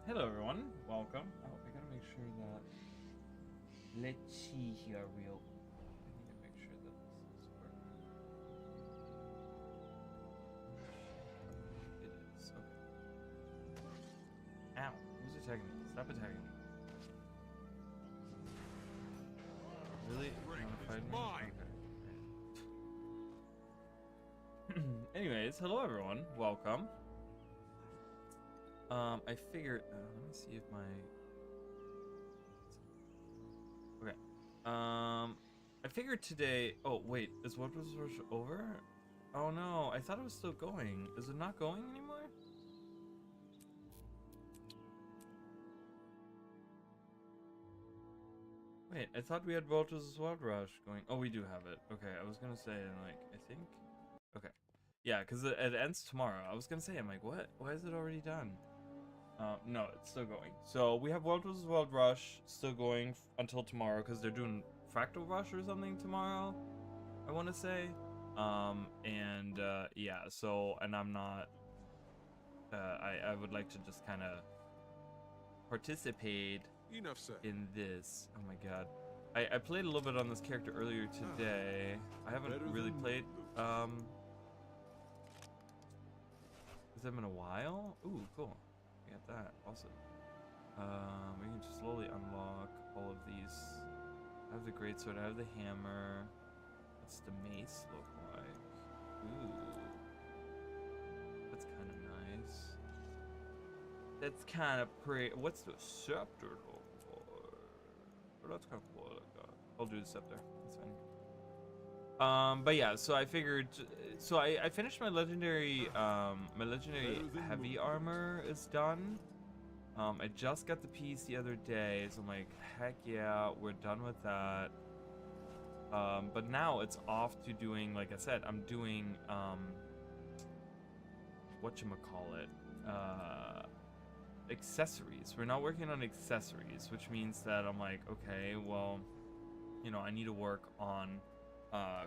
Hello everyone, welcome. Oh, I gotta make sure that... Let's see here real... I need to make sure that this is working. It is, okay. Ow, who's attacking me? Stop attacking me. Really? You wanna fight me? Okay. Anyways, hello everyone, welcome. I figured, let me see if my, okay, I figured today, oh wait, is What Was Rush over? Oh no, I thought it was still going. Is it not going anymore? Wait, I thought we had World vs. World Rush going. Oh, we do have it. Okay, I was gonna say, like, I think, okay. Yeah, because it ends tomorrow. I was gonna say, I'm like, what? Why is it already done? No, it's still going. So we have World vs. World Rush still going until tomorrow because they're doing Fractal Rush or something tomorrow, I want to say. Yeah, so, and I'm not, I would like to just kind of participate in this. Oh my god. I played a little bit on this character earlier today. I haven't really played, with them in a while. Ooh, cool. We got that. Awesome. We can just slowly unlock all of these. I have the greatsword. I have the hammer. What's the mace look like? Ooh, that's kind of nice. That's kind of pretty. What's the scepter look like? Oh, that's kind of cool. I like that. I'll do the scepter. That's fine. But yeah, so I figured, so I finished my legendary heavy armor is done. I just got the piece the other day, so I'm like, heck yeah, we're done with that. But now it's off to doing, like I said, I'm doing, whatchamacallit, accessories. We're not working on accessories, which means that I'm like, okay, well, you know, I need to work on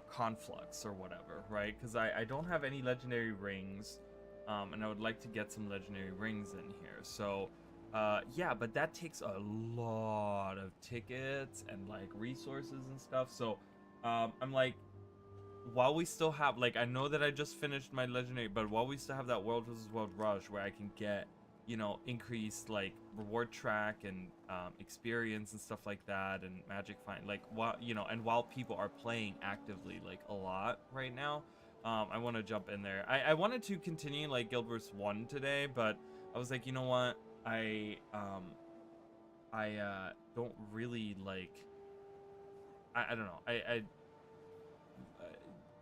conflux or whatever, right? Because I don't have any legendary rings, and I would like to get some legendary rings in here. So yeah, but that takes a lot of tickets and like resources and stuff. So I'm like, while we still have, like, I know that I just finished my legendary, but while we still have that World vs. World Rush where I can get, you know, increased like reward track and experience and stuff like that, and magic find, like, while, you know, and while people are playing actively like a lot right now, I want to jump in there. I wanted to continue like Guild Wars 1 today, but I was like, you know what, I don't really like, I don't know,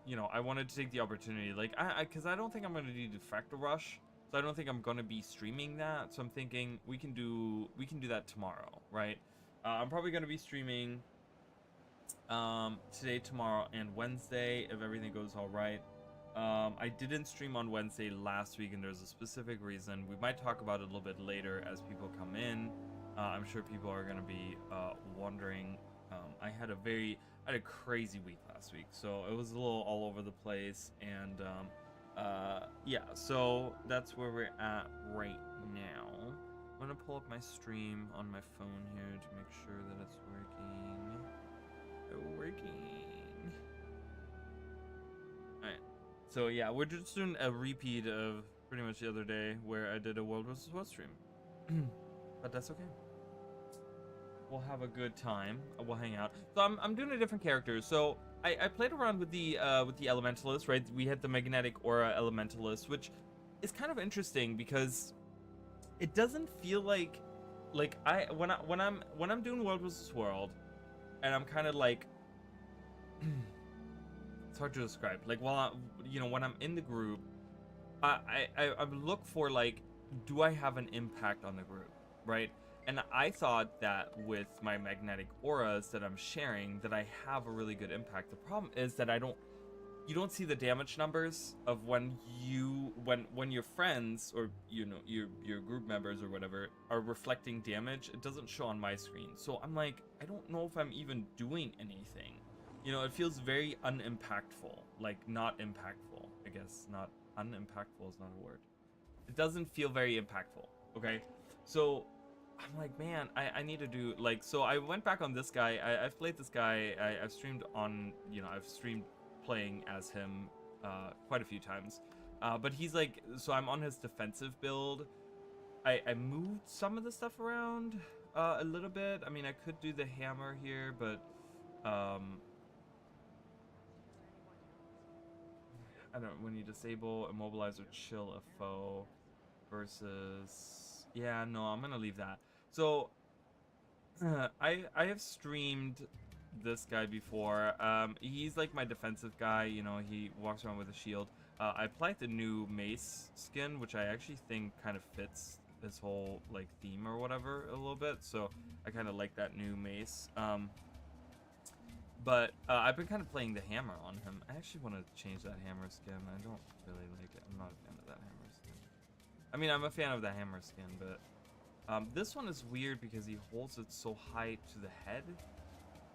you know, I wanted to take the opportunity, like, because I don't think I'm gonna do the Fractal Rush, so I don't think I'm gonna be streaming that. So I'm thinking we can do that tomorrow, right? I'm probably gonna be streaming today, tomorrow, and Wednesday if everything goes all right. I didn't stream on Wednesday last week, and there's a specific reason. We might talk about it a little bit later as people come in. I'm sure people are gonna be wondering. I had a crazy week last week, so it was a little all over the place, and yeah, so that's where we're at right now. I'm gonna pull up my stream on my phone here to make sure that it's working. Alright, so yeah, we're just doing a repeat of pretty much the other day where I did a World vs. World stream. But that's okay. We'll have a good time. We'll hang out. So I'm doing a different character. So I played around with the Elementalist, right? We had the Magnetic Aura Elementalist, which is kind of interesting because it doesn't feel like when I'm doing World vs. World, and I'm kind of like, it's hard to describe. Like, while you know, when I'm in the group, I look for, like, do I have an impact on the group, right? And I thought that with my magnetic auras that I'm sharing, that I have a really good impact. The problem is that you don't see the damage numbers of when your friends, or, you know, your group members or whatever, are reflecting damage. It doesn't show on my screen. So I'm like, I don't know if I'm even doing anything. You know, it feels very unimpactful. Like, not impactful, I guess. Not unimpactful is not a word. It doesn't feel very impactful, okay? So I'm like, man, I need to do like, so I went back on this guy. I've played this guy. I've streamed on, I've streamed playing as him quite a few times. But he's like, so I'm on his defensive build. I moved some of the stuff around a little bit. I mean, I could do the hammer here, but I don't. When you disable, immobilize, or chill a foe versus, yeah, no, I'm gonna leave that. So I have streamed this guy before. He's like my defensive guy. He walks around with a shield. I applied the new mace skin, which I actually think kind of fits this whole like theme or whatever a little bit. So I kind of like that new mace. But I've been kind of playing the hammer on him. I actually want to change that hammer skin. I don't really like it. I'm not a fan of that hammer skin. I mean, I'm a fan of the hammer skin, but this one is weird because he holds it so high to the head,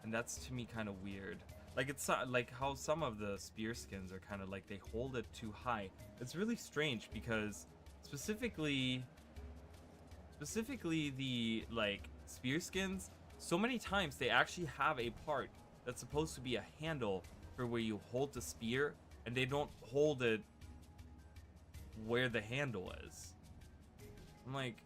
and that's to me kind of weird. Like, it's like how some of the spear skins are kind of like they hold it too high. It's really strange because specifically the like spear skins, so many times they actually have a part that's supposed to be a handle for where you hold the spear, and they don't hold it where the handle is. I'm like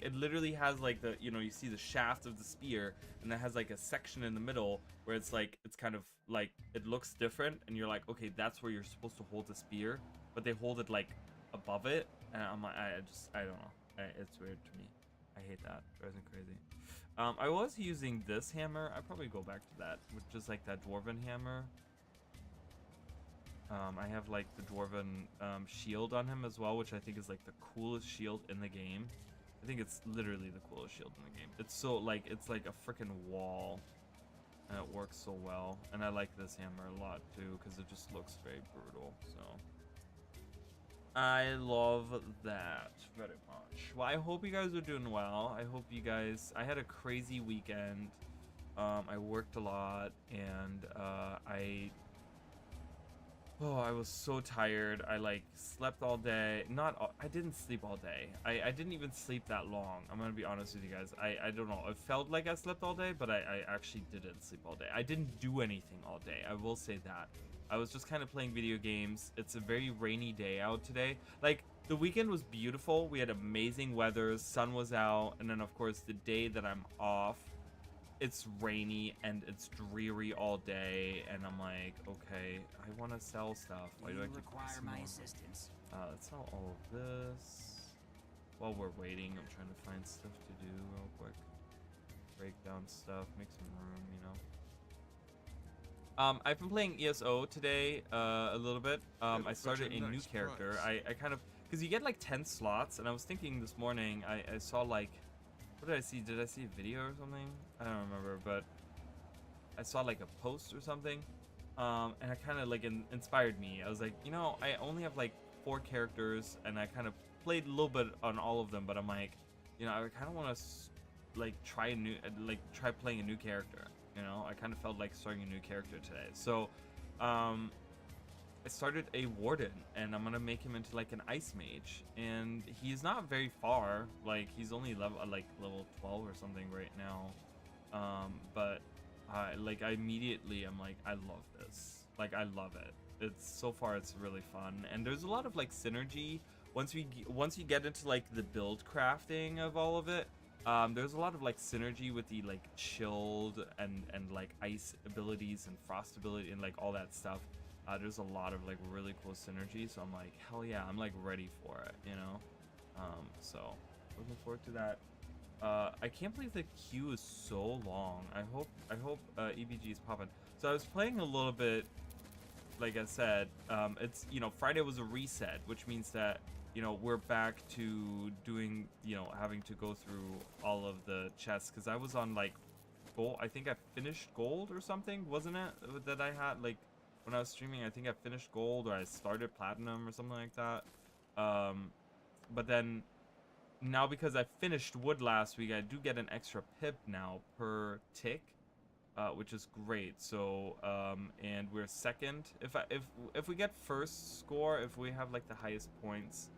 it literally has like the, you see the shaft of the spear, and it has like a section in the middle where it's like, it's kind of like, it looks different, and you're like, okay, that's where you're supposed to hold the spear, but they hold it like above it, and I'm like, I don't know. It's weird to me. I hate that. It drives me crazy. I was using this hammer. I probably go back to that, which is like that dwarven hammer. I have like the dwarven shield on him as well, which I think is like the coolest shield in the game. I think it's literally the coolest shield in the game. It's so like, it's like a freaking wall, and it works so well. And I like this hammer a lot too, because it just looks very brutal. So I love that very much. Well, I hope you guys are doing well. I hope you guys, I had a crazy weekend. I worked a lot, and I was so tired. I like slept all day. I didn't sleep all day. I didn't even sleep that long. I'm gonna be honest with you guys. I don't know. It felt like I slept all day, but I actually didn't sleep all day. I didn't do anything all day. I will say that. I was just kind of playing video games. It's a very rainy day out today. Like, the weekend was beautiful. We had amazing weather. Sun was out. And then, of course, the day that I'm off, it's rainy and it's dreary all day. And I'm like, okay, I want to sell stuff. Why do I keep require my assistance? Let's sell all of this. While we're waiting, I'm trying to find stuff to do real quick. Break down stuff, make some room, I've been playing ESO today a little bit. I started a new character. I kind of, because you get like 10 slots, and I was thinking this morning, I saw like, what did I see? Did I see a video or something? I don't remember, but I saw like a post or something, and I kind of like inspired me. I was like, I only have like 4 characters, and I kind of played a little bit on all of them, but I'm like, I kind of want to like try playing a new character. I kind of felt like starting a new character today. So, I started a warden, and I'm gonna make him into like an ice mage. And he's not very far. Like, he's only level 12 or something right now. But I immediately, I'm like, I love this. Like, I love it. It's so far, it's really fun, and there's a lot of like synergy once you get into like the build crafting of all of it. There's a lot of like synergy with the like chilled and like ice abilities and frost ability and like all that stuff. There's a lot of like really cool synergy, so I'm like, hell yeah, I'm like ready for it, so looking forward to that. I can't believe the queue is so long. I hope EBG is popping. So I was playing a little bit, like I said, it's, Friday was a reset, which means that, we're back to doing, having to go through all of the chests, because I was on like gold. I think I finished gold or something, wasn't it, that I had like when I was streaming? I think I finished gold, or I started platinum or something like that. But then now, because I finished wood last week, I do get an extra pip now per tick, which is great. So and we're second. If we get first score, if we have like the highest points,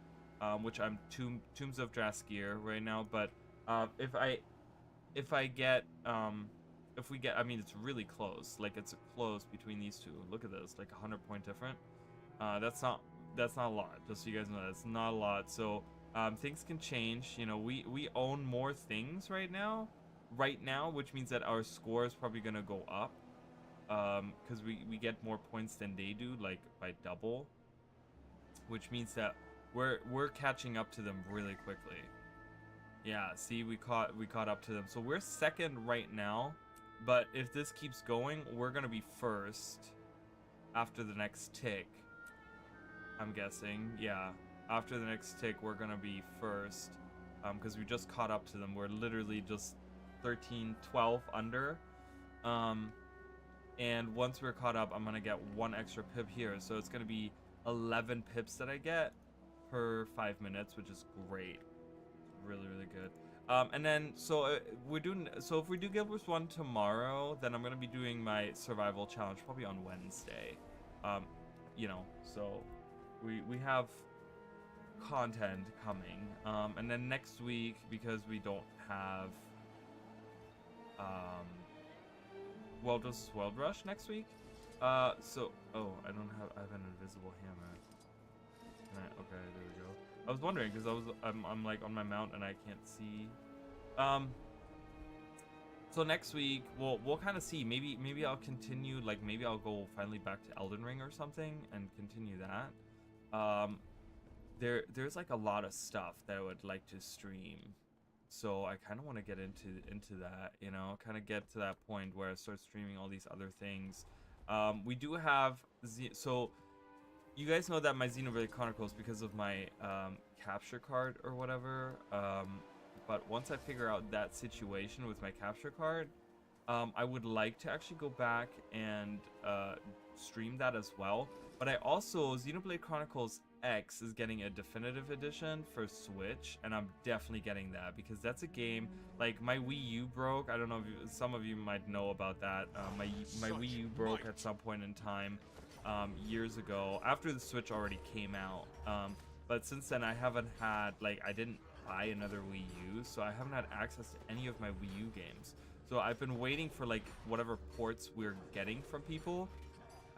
which I'm Tombs of Draskir right now. But if I get if we get, I mean, it's really close. Like, it's close between these two. Look at this, like 100-point different. That's not a lot. Just so you guys know, that's not a lot. So things can change. You know, we own more things right now, which means that our score is probably gonna go up. Because we get more points than they do, like by double, which means that we're catching up to them really quickly. Yeah, see, we caught up to them, so we're second right now. But if this keeps going, we're gonna be first after the next tick, I'm guessing. Yeah, after the next tick we're gonna be first, because we just caught up to them. We're literally just 13-12 under. And once we're caught up, I'm gonna get 1 extra pip here, so it's gonna be 11 pips that I get per 5 minutes, which is great. Really good. And then so if we do Guild Wars 1 tomorrow, then I'm gonna be doing my survival challenge probably on Wednesday. You know, so we have content coming. And then next week, because we don't have World vs. World Rush next week. I have an invisible hammer. Okay, there we go. I was wondering because I'm like on my mount and I can't see. So next week we'll kind of see. Maybe I'll continue. Like maybe I'll go finally back to Elden Ring or something and continue that. There's like a lot of stuff that I would like to stream. So I kind of want to get into that, you know, kind of get to that point where I start streaming all these other things. We do have so you guys know that my Xenoblade Chronicles, because of my capture card or whatever. But once I figure out that situation with my capture card, I would like to actually go back and stream that as well. But I also, Xenoblade Chronicles X is getting a definitive edition for Switch, and I'm definitely getting that because that's a game, like my Wii U broke. I don't know if some of you might know about that. My Wii U broke at some point in time years ago after the Switch already came out. But since then I haven't had, like, I didn't buy another Wii U, so I haven't had access to any of my Wii U games. So I've been waiting for like whatever ports we're getting from people.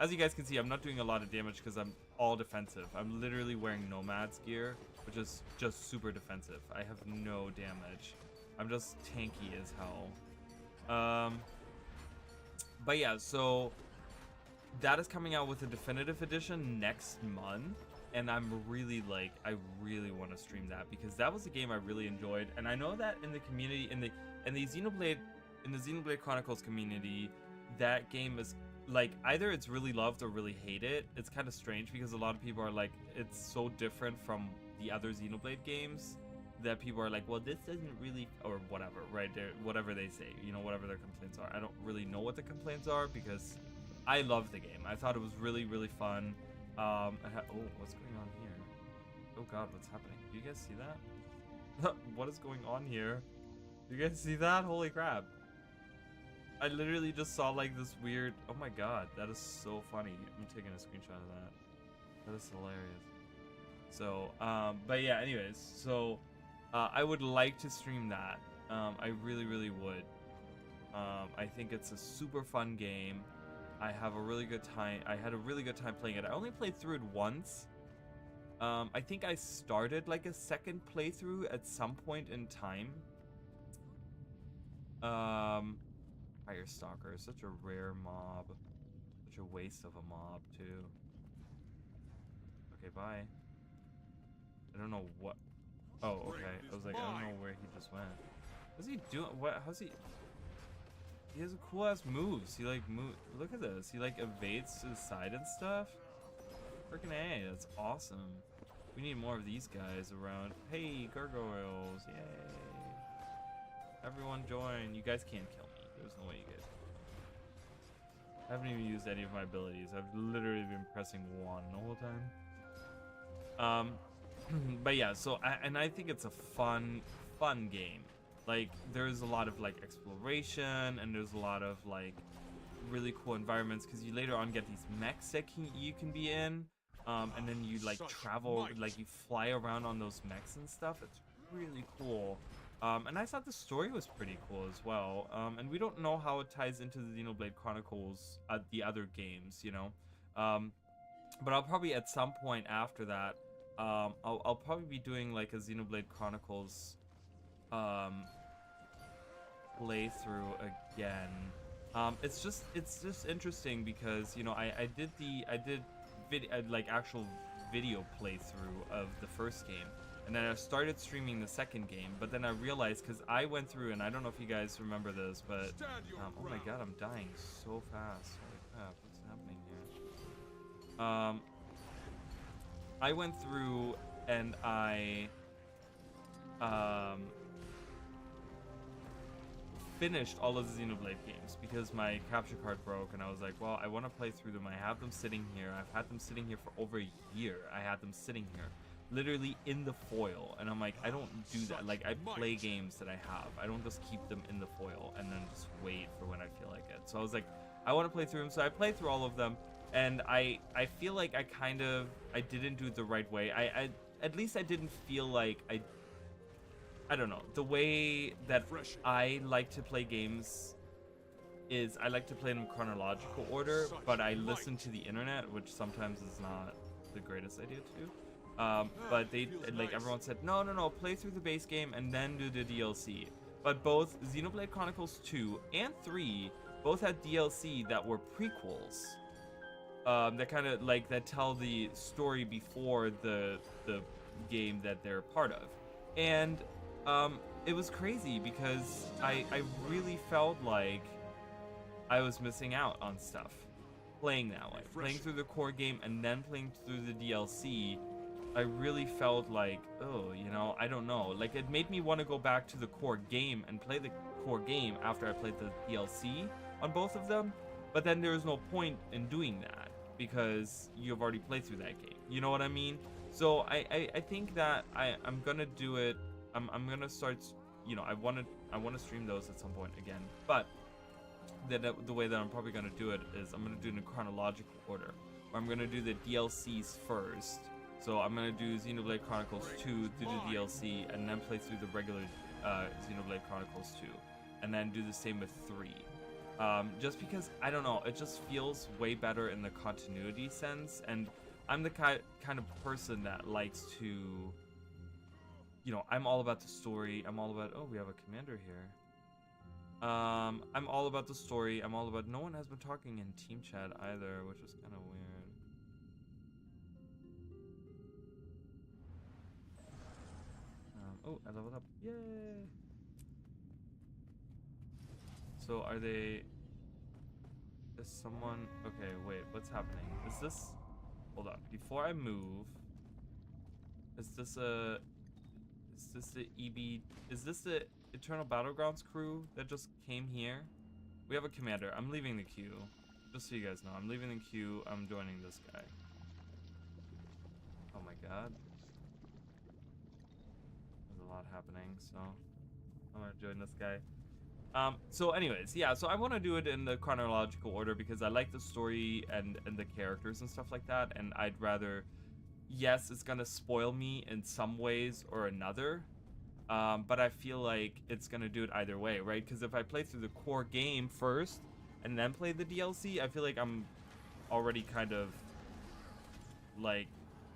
As you guys can see, I'm not doing a lot of damage because I'm all defensive. I'm literally wearing Nomad's gear, which is just super defensive. I have no damage. I'm just tanky as hell. But yeah, so that is coming out with a definitive edition next month. And I'm really like, I really want to stream that because that was a game I really enjoyed. And I know that in the community, in the Xenoblade Chronicles community, that game is like, either it's really loved or really hated. It's kind of strange because a lot of people are like, it's so different from the other Xenoblade games that people are like, well, this doesn't really, or whatever, right? Whatever they say, you know, whatever their complaints are. I don't really know what the complaints are because I love the game. I thought it was really, really fun. Oh, what's going on here? Oh god, what's happening? Do you guys see that? What is going on here? Do you guys see that? Holy crap. I literally just saw like this weird, oh my god, that is so funny. I'm taking a screenshot of that. That is hilarious. So, but yeah, anyways, so I would like to stream that. I really, really would. I think it's a super fun game. I have a really good time. I had a really good time playing it. I only played through it once. I think I started like a second playthrough at some point in time. Fire Stalker is such a rare mob. Such a waste of a mob too. Okay, bye. I don't know what. Oh, okay. I was like, I don't know where he just went. What's he doing? What? How's he? He has a cool ass moves. He like look at this. He like evades to the side and stuff. Freaking A, that's awesome. We need more of these guys around. Hey, gargoyles, yay. Everyone join. You guys can't kill me. There's no way you guys can. I haven't even used any of my abilities. I've literally been pressing 1 the whole time. But yeah, so I think it's a fun game. Like, there's a lot of like exploration and there's a lot of like really cool environments because you later on get these mechs that you can be in. And then you like travel, like you fly around on those mechs and stuff. It's really cool. And I thought the story was pretty cool as well. And we don't know how it ties into the Xenoblade Chronicles, the other games, you know. But I'll probably at some point after that, I'll probably be doing like a Xenoblade Chronicles playthrough again. It's just interesting because, you know, I did like actual video playthrough of the first game, and then I started streaming the second game, but then I realized, because I went through, and I don't know if you guys remember this, but oh my god, I'm dying so fast. Holy crap, what's happening here? I went through and I finished all of the Xenoblade games because my capture card broke, and I was like, well, I want to play through them. I have them sitting here. I've had them sitting here for over a year. I had them sitting here literally in the foil, and I'm like, I don't do that. Like, I play games that I have. I don't just keep them in the foil and then just wait for when I feel like it. So I was like, I want to play through them. So I played through all of them, and I feel like I didn't do it the right way. I at least I didn't feel like I don't know, the way that I like to play games is I like to play them in chronological order, but I listen to the internet, which sometimes is not the greatest idea to do. But they, like, everyone said, no, play through the base game and then do the DLC. But both Xenoblade Chronicles 2 and 3 both had DLC that were prequels. That kind of, like, that tell the story before the game that they're part of. And it was crazy because I really felt like I was missing out on stuff playing that way. Playing through the core game and then playing through the DLC, I really felt like, oh, you know, I don't know. Like, it made me want to go back to the core game and play the core game after I played the DLC on both of them. But then there was no point in doing that because you've already played through that game. You know what I mean? So I think that I'm gonna do it. I'm gonna start, you know, I want to stream those at some point again, but the way that I'm probably gonna do it is I'm gonna do it in chronological order, where I'm gonna do the DLCs first. So I'm gonna do Xenoblade Chronicles 2, do the DLC, and then play through the regular Xenoblade Chronicles 2, and then do the same with 3. Just because, I don't know, it just feels way better in the continuity sense, and I'm the kind of person that likes to, you know, I'm all about the story. I'm all about, oh, we have a commander here. I'm all about the story. I'm all about, no one has been talking in team chat either, which is kind of weird. Oh, I leveled up. Yay! So are they, is someone, okay, wait, what's happening? Is this, hold on, before I move, is this the Eternal Battlegrounds crew that just came here? We have a commander. I'm leaving the queue. Just so you guys know, I'm leaving the queue. I'm joining this guy. Oh my god. There's a lot happening, so I'm gonna join this guy. So anyways, yeah, so I want to do it in the chronological order because I like the story and the characters and stuff like that, and I'd rather, yes, it's gonna spoil me in some ways or another, but I feel like it's gonna do it either way, right? Because if I play through the core game first and then play the DLC, I feel like I'm already kind of like,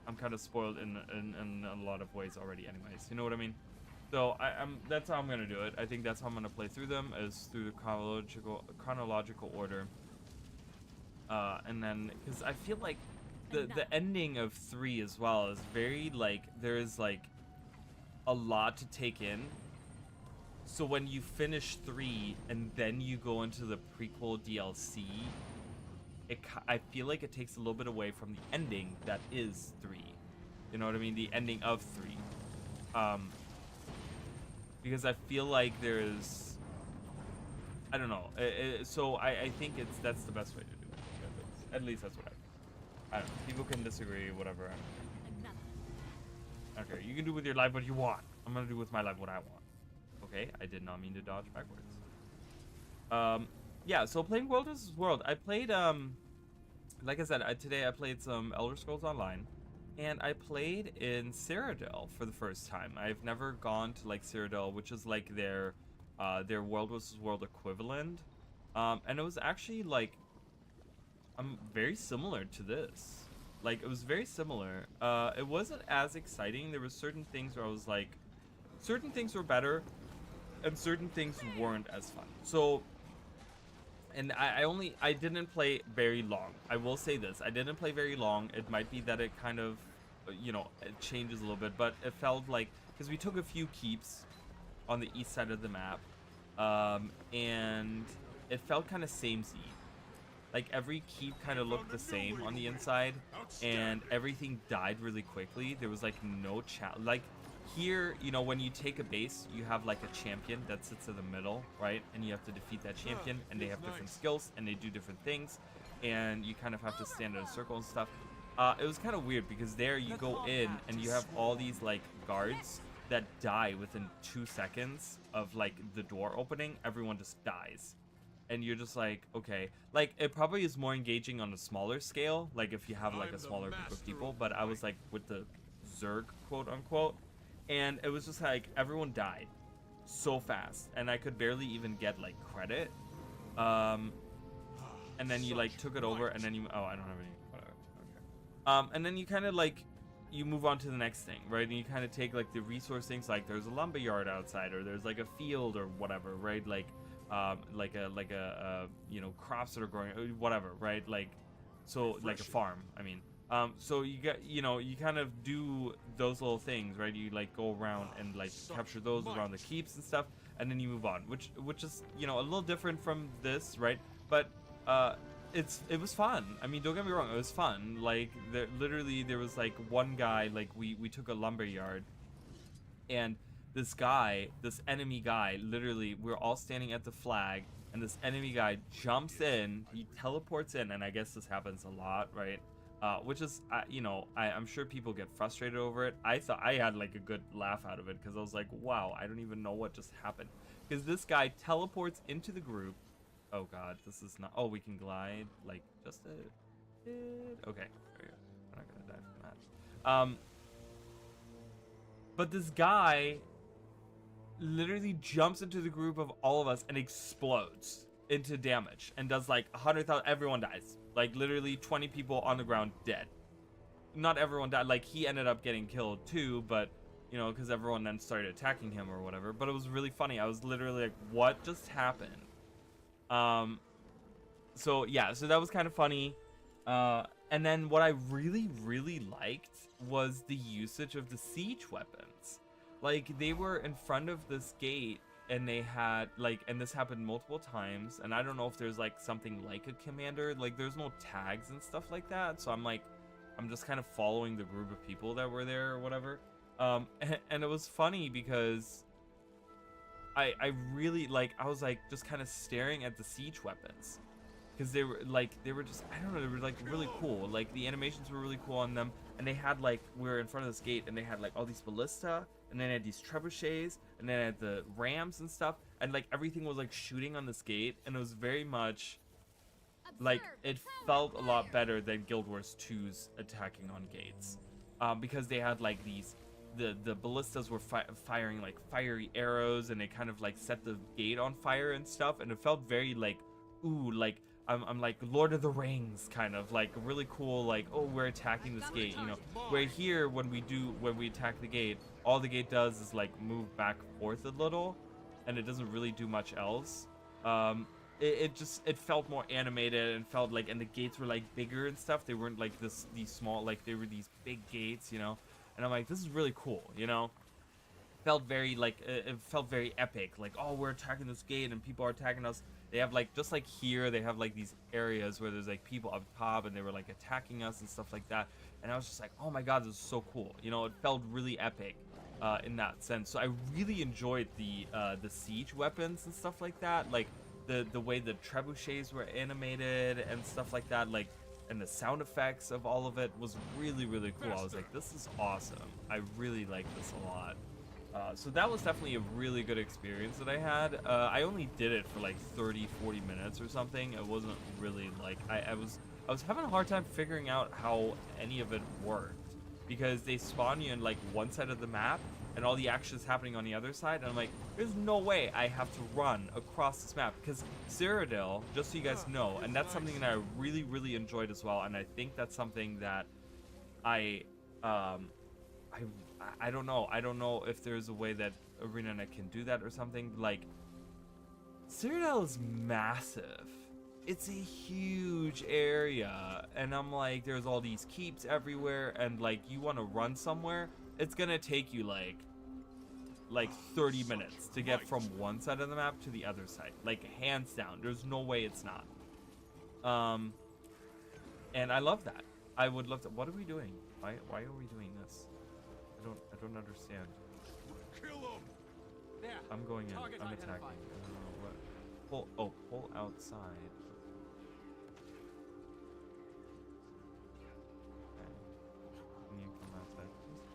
I'm kind of spoiled in a lot of ways already anyways, you know what I mean? So that's how I'm gonna do it. I think that's how I'm gonna play through them, is through the chronological order. And then, because I feel like the ending of 3 as well is very, like, there's like a lot to take in. So when you finish 3 and then you go into the prequel DLC, I feel like it takes a little bit away from the ending that is 3. You know what I mean? The ending of 3. Because I feel like there's, I don't know. So I think that's the best way to do it. At least that's what I don't know. People can disagree, whatever. Okay, you can do with your life what you want. I'm gonna do with my life what I want. Okay, I did not mean to dodge backwards. Yeah, so playing World vs. World. I played like I said, today I played some Elder Scrolls Online, and I played in Cyrodiil for the first time. I've never gone to like Cyrodiil, which is like their World vs. World equivalent, and it was actually like very similar to this. Like, it was very similar. It wasn't as exciting. There were certain things where I was like, certain things were better, and certain things weren't as fun. So, and I didn't play very long. I will say this, I didn't play very long. It might be that it kind of, you know, it changes a little bit, but it felt like, because we took a few keeps on the east side of the map, and it felt kind of samey. Like, every keep kind of looked the same on the inside, and everything died really quickly. There was like no like here, you know, when you take a base, you have like a champion that sits in the middle, right? And you have to defeat that champion, and they have different skills, and they do different things, and you kind of have to stand in a circle and stuff. It was kind of weird because there you go in and you have all these like guards that die within 2 seconds of like the door opening. Everyone just dies. And you're just like, okay, like it probably is more engaging on a smaller scale, like if you have like a smaller group of people, but I was like with the Zerg, quote unquote, and it was just like everyone died so fast, and I could barely even get like credit. And then you like took it over, and then you, oh, I don't have any, whatever, okay. And then you kind of like, you move on to the next thing, right? And you kind of take like the resource things, like there's a lumberyard outside, or there's like a field or whatever, right? Like you know, crops that are growing, whatever, right? Like, so like a farm, I mean. So you get, you know, you kind of do those little things, right? You like go around and like capture those around the keeps and stuff, and then you move on, which is, you know, a little different from this, right? But it was fun. I mean, don't get me wrong, it was fun. Like, there was like one guy, like we took a lumberyard, and this enemy guy, literally, we're all standing at the flag, and this enemy guy jumps in, he teleports in, and I guess this happens a lot, right? Which is, you know, I'm sure people get frustrated over it. I thought I had like a good laugh out of it, because I was like, wow, I don't even know what just happened. Because this guy teleports into the group. Oh god, this is not, oh, we can glide, like, just a bit. Okay, there we go. We're not gonna die from that. But this guy literally jumps into the group of all of us and explodes into damage and does like 100,000. Everyone dies. Like, literally 20 people on the ground dead. Not everyone died. Like, he ended up getting killed too, but, you know, because everyone then started attacking him or whatever. But it was really funny. I was literally like, what just happened? So yeah, so that was kind of funny. And then what I really, really liked was the usage of the siege weapons. Like, they were in front of this gate, and they had like, and this happened multiple times, and I don't know if there's like something like a commander, like there's no tags and stuff like that, so I'm just kind of following the group of people that were there or whatever. And it was funny because I really, like, I was like just kind of staring at the siege weapons, because they were just, I don't know, they were like really cool. Like, the animations were really cool on them, and they had like, we were in front of this gate, and they had like all these ballista, and then they had these trebuchets, and then they had the rams and stuff, and like everything was like shooting on this gate, and it was very much like, it felt a lot better than Guild Wars 2's attacking on gates, because they had like these, the ballistas were firing like fiery arrows, and they kind of like set the gate on fire and stuff, and it felt very like, ooh, like I'm like Lord of the Rings, kind of like really cool, like, oh, we're attacking this gate, you know. Where here, when we attack the gate, all the gate does is like move back and forth a little, and it doesn't really do much else. It felt more animated, and felt like, and the gates were like bigger and stuff. They weren't like these small, like they were these big gates, you know. And I'm like, this is really cool, you know. Felt very like, it felt very epic, like, oh, we're attacking this gate and people are attacking us. They have like, just like here, they have like these areas where there's like people up top, and they were like attacking us and stuff like that. And I was just like, oh my god, this is so cool, you know. It felt really epic in that sense. So I really enjoyed the siege weapons and stuff like that, like the way the trebuchets were animated and stuff like that, like, and the sound effects of all of it was really, really cool. I was like, this is awesome. I really like this a lot. So that was definitely a really good experience that I had. I only did it for like 30-40 minutes or something. It wasn't really like, I I was having a hard time figuring out how any of it worked, because they spawn you in like one side of the map and all the action's happening on the other side, and I'm like, there's no way I have to run across this map, because Cyrodiil, just so you guys know, and that's something that I really enjoyed as well, and I think that's something that I don't know if there's a way that ArenaNet can do that or something. Like, Cyrodiil is massive. It's a huge area, and I'm like, there's all these keeps everywhere, and like, you want to run somewhere, it's gonna take you like 30 minutes to get from one side of the map to the other side, like hands down. There's no way it's not. And I love that. I would love to. What are we doing? Why are we doing this? I don't understand. Kill him. There. I'm going in. Target I'm attacking. identified. I don't know what. Pull outside. Okay. Can you come outside, please?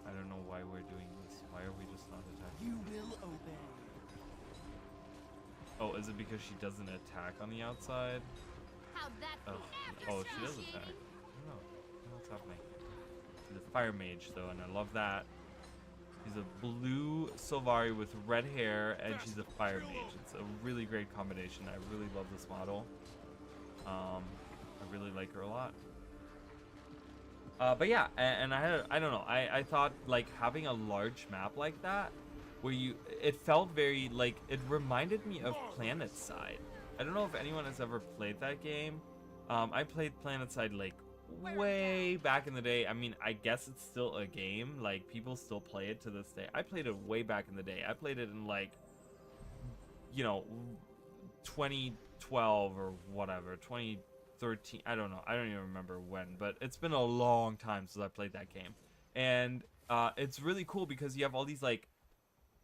I don't know why we're doing this. Why are we just not attacking? You will obey. Oh, is it because she doesn't attack on the outside? How'd that Oh, be? oh, she does attack. I don't know what's happening. She's a fire mage though, and I love that. She's a blue Sylvari with red hair, and she's a fire mage. It's a really great combination. I really love this model. I really like her a lot. But yeah, and I don't know. I thought like having a large map like that, where it felt very like, it reminded me of PlanetSide. I don't know if anyone has ever played that game. I played PlanetSide like way back in the day. I mean, I guess it's still a game. Like, people still play it to this day. I played it way back in the day. I played it in like, 2012 or whatever, 2013. I don't know. I don't even remember when, but it's been a long time since I played that game. And it's really cool because you have all these like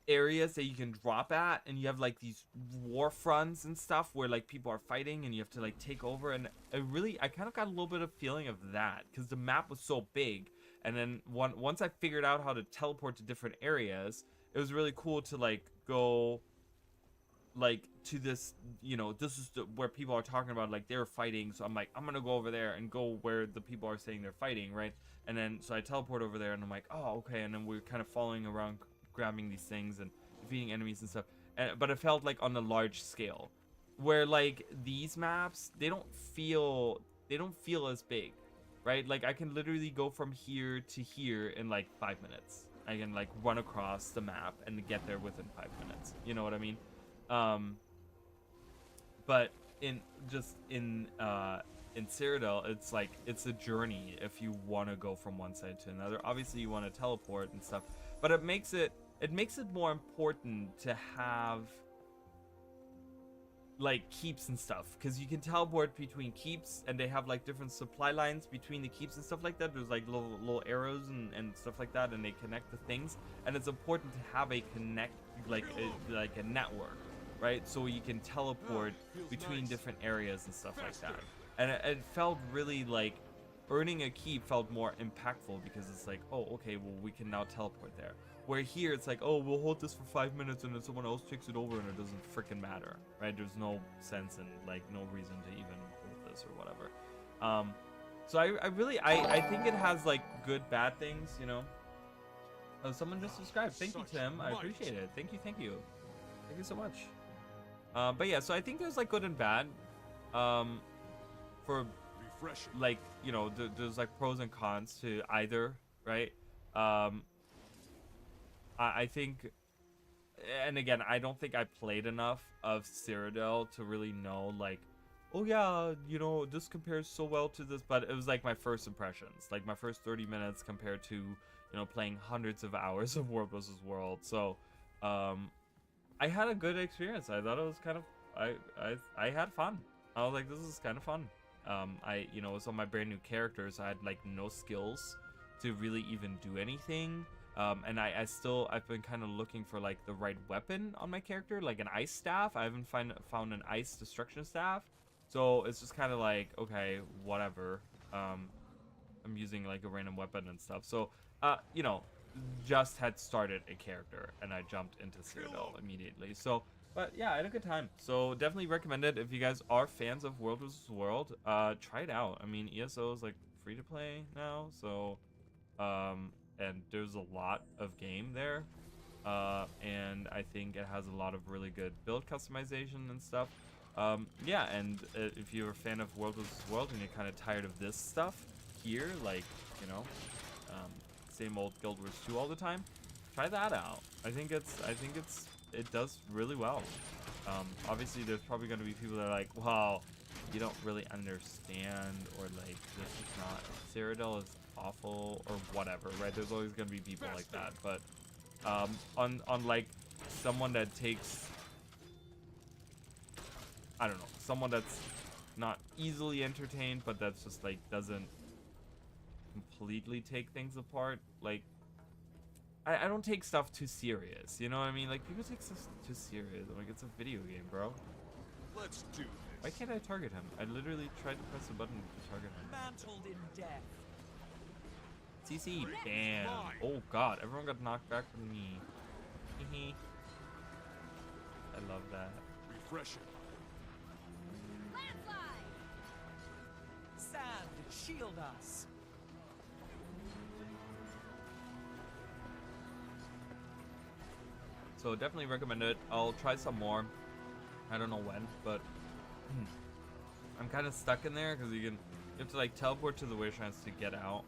areas that you can drop at, and you have like these war fronts and stuff where like people are fighting and you have to like take over. And I kind of got a little bit of feeling of that because the map was so big. And then once I figured out how to teleport to different areas, it was really cool to like go like to this, this is where people are talking about like they're fighting, so I'm like, I'm gonna go over there and go where the people are saying they're fighting, right? And then so I teleport over there and I'm like, oh, okay. And then we're kind of following around, grabbing these things and defeating enemies and stuff. But it felt like on a large scale, where like these maps, they don't feel as big, right? Like I can literally go from here to here in like 5 minutes. I can like run across the map and get there within 5 minutes. You know what I mean? But in Cyrodiil, it's like, it's a journey if you want to go from one side to another. Obviously you want to teleport and stuff, but it makes it more important to have like keeps and stuff, because you can teleport between keeps, and they have like different supply lines between the keeps and stuff like that. There's like little arrows and stuff like that, and they connect the things, and it's important to have a like a network, right? So you can teleport between different areas and stuff like that. And it felt really like earning a keep felt more impactful, because it's like, oh, okay, well, we can now teleport there. Where here it's like, oh, we'll hold this for 5 minutes and then someone else takes it over and it doesn't freaking matter, right? There's no sense and like no reason to even hold this or whatever. So I think it has like good, bad things, Oh, someone just subscribed. Thank you, Tim. I appreciate it. Thank you. Thank you so much. But yeah, so I think there's like good and bad. For like, there's like pros and cons to either, right? I think, and again, I don't think I played enough of Cyrodiil to really know like, oh yeah, this compares so well to this, but it was like my first impressions, like my first 30 minutes compared to, playing hundreds of hours of World vs. World. So, I had a good experience. I thought it was kind of, I had fun. I was like, this is kind of fun. It was on my brand new character, so I had like no skills to really even do anything. And I've been kind of looking for like the right weapon on my character, like an ice staff. I haven't found an ice destruction staff, so it's just kind of like, okay, whatever. I'm using like a random weapon and stuff. So just had started a character and I jumped into Cyrodiil immediately. So But yeah, I had a good time. So definitely recommend it if you guys are fans of World vs. World. Try it out. I mean, ESO is like free to play now, so and there's a lot of game there. And I think it has a lot of really good build customization and stuff. Yeah, and if you're a fan of World vs. World and you're kind of tired of this stuff here, like, you know, same old Guild Wars 2 all the time, try that out. I think it does really well. Obviously, there's probably going to be people that are like, wow, you don't really understand, or like, this is not, Cyrodiil is awful, or whatever, right? There's always going to be people like that. But on like someone that takes, I don't know, someone that's not easily entertained, but that's just like doesn't completely take things apart, like, I don't take stuff too serious, you know what I mean? Like, people take stuff too serious. I'm like, it's a video game, bro. Let's do this. Why can't I target him? I literally tried to press the button to target him. Mantled in death. CC, damn. Oh god, everyone got knocked back from me. Hehe. I love that. Refreshing. Sand, shield us. So definitely recommend it. I'll try some more. I don't know when, but I'm kind of stuck in there because you have to like teleport to the Wastelands to get out.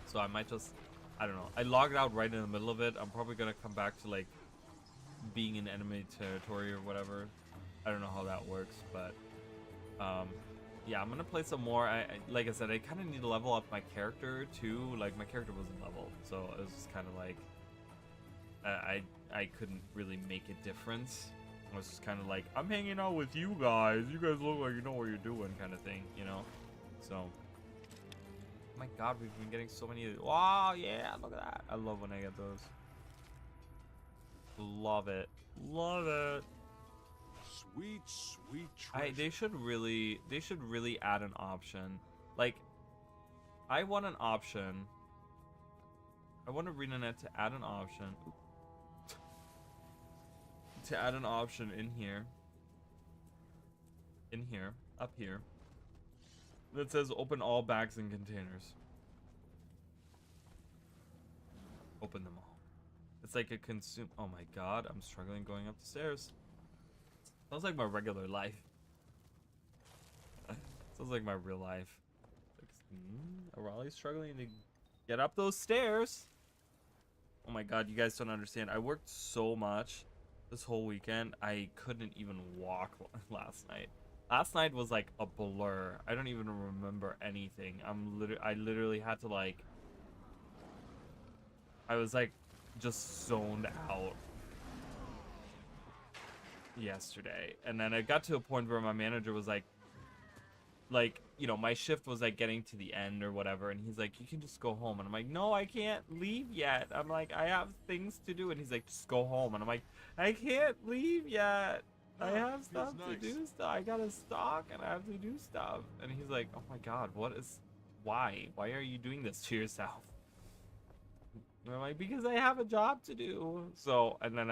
So I might just, I don't know. I logged out right in the middle of it. I'm probably gonna come back to like being in enemy territory or whatever. I don't know how that works, but yeah, I'm gonna play some more. I like I said, I kind of need to level up my character too. Like, my character wasn't leveled, so it was just kind of like I couldn't really make a difference. I was just kind of like, I'm hanging out with you guys. You guys look like you know what you're doing, kind of thing, you know. So, oh my God, we've been getting so many. Wow, yeah, look at that. I love when I get those. Love it, love it. Sweet, sweet treasure. They should really add an option. Like, I want an option. I want ArenaNet to add an option. To add an option in here. Up here. That says open all bags and containers. Open them all. It's like a consume. Oh my God, I'm struggling going up the stairs. Sounds like my regular life. Sounds like my real life. Like, Raleigh's struggling to get up those stairs. Oh my God, you guys don't understand. I worked so much this whole weekend. I couldn't even walk last night. Last night was like a blur. I don't even remember anything. I literally had to like, I was like just zoned out yesterday. And then I got to a point where my manager was like, you know, my shift was like getting to the end or whatever, and he's like, you can just go home. And I'm like, no, I can't leave yet. I'm like, I have things to do. And he's like, just go home. And I'm like, I can't leave yet. I have stuff to do. I gotta stock and I have to do stuff. And he's like, oh my God, why are you doing this to yourself? And I'm like, because I have a job to do. So, and then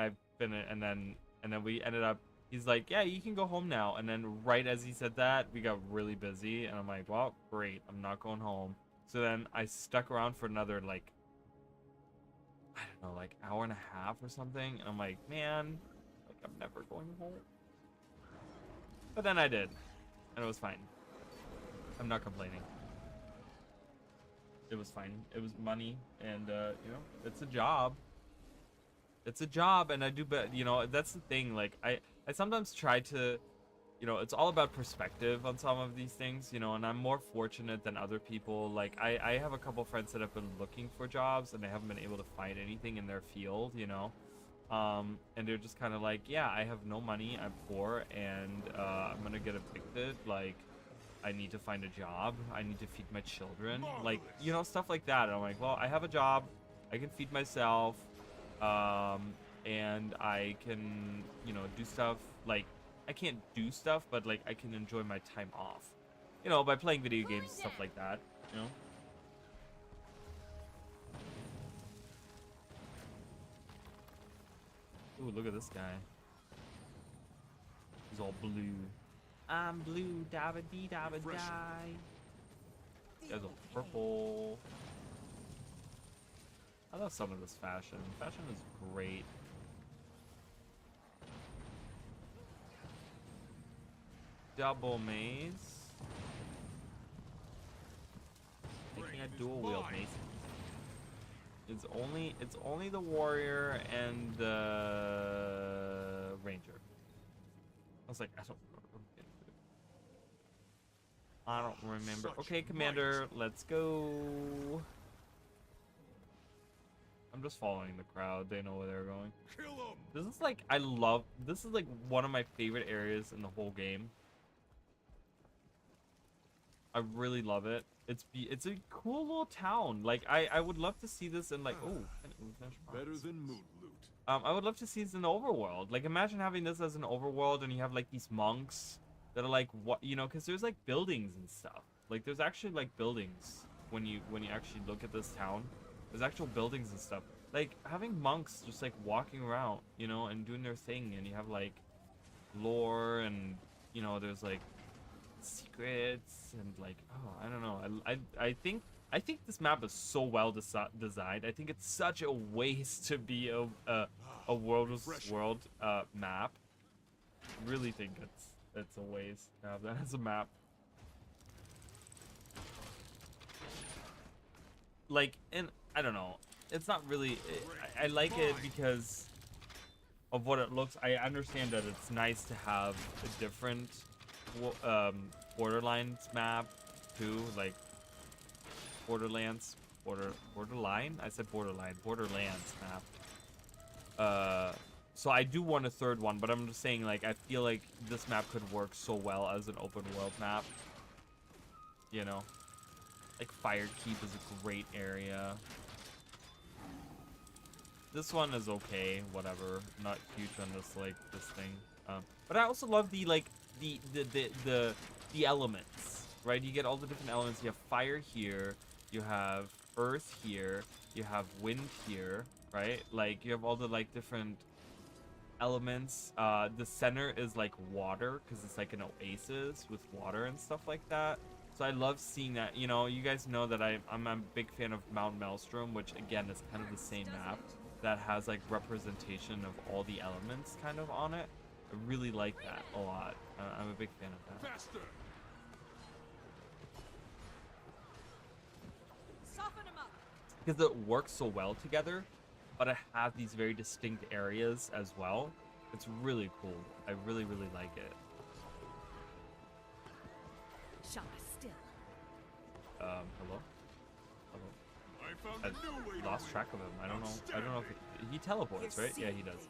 and then we ended up, he's like, yeah, you can go home now. And then right as he said that, we got really busy. And I'm like, well, great. I'm not going home. So then I stuck around for another, like, I don't know, like hour and a half or something. And I'm like, man, like, I'm never going home. But then I did. And it was fine. I'm not complaining. It was fine. It was money. And, you know, it's a job. It's a job, and I do, but you know, that's the thing. Like, I sometimes try to, you know, it's all about perspective on some of these things, you know, and I'm more fortunate than other people. Like, I have a couple friends that have been looking for jobs, and they haven't been able to find anything in their field, you know, and they're just kind of like, yeah, I have no money, I'm poor, and I'm gonna get evicted. Like, I need to find a job. I need to feed my children, like, you know, stuff like that. And I'm like, well, I have a job, I can feed myself. And I can, you know, do stuff. Like, I can't do stuff, but like I can enjoy my time off, you know, by playing video games and stuff like that, you know. Ooh, look at this guy. He's all blue. I'm blue, dabba dee dabba Refreshing. die. This guy's all purple. I love some of this fashion. Fashion is great. Double maze. Making a dual wield mace. It's only the warrior and the ranger. I was like, I don't remember. Okay, Commander, let's go. I'm just following the crowd. They know where they're going. Kill 'em. This is like, this is like one of my favorite areas in the whole game. I really love it. It's a cool little town. Like, I would love to see this in like, Better than moon loot. I would love to see this in the overworld. Like, imagine having this as an overworld and you have like these monks that are like, what, you know, because there's like buildings and stuff. Like, there's actually like buildings when you actually look at this town. There's actual buildings and stuff. Like, having monks just like walking around, you know, and doing their thing, and you have like lore, and you know, there's like secrets, and like, oh, I don't know. I think this map is so well designed. I think it's such a waste to be a world versus world map. Really think it's a waste to have that as a map. Like, and I don't know. It's not really. I like it because of what it looks. I understand that it's nice to have a different Borderlands map too, like Borderlands, Borderline. I said Borderlands map. So I do want a third one, but I'm just saying, like, I feel like this map could work so well as an open world map. You know, like Firekeep is a great area. This one is okay, whatever. Not huge on this thing. But I also love the elements, right? You get all the different elements. You have fire here, you have earth here, you have wind here, right? Like, you have all the like different elements. The center is like water because it's like an oasis with water and stuff like that. So I love seeing that. You know, you guys know that I'm a big fan of Mount Maelstrom, which again is kind of the same map that has like representation of all the elements kind of on it. I really like that a lot. I'm a big fan of that. Faster. Soften 'em up. Because it works so well together, but it has these very distinct areas as well. It's really cool. I really, really like it. Shot still. Hello? I found I a new way to lost win. track of him. I don't know if he teleports, right? Yeah, he does.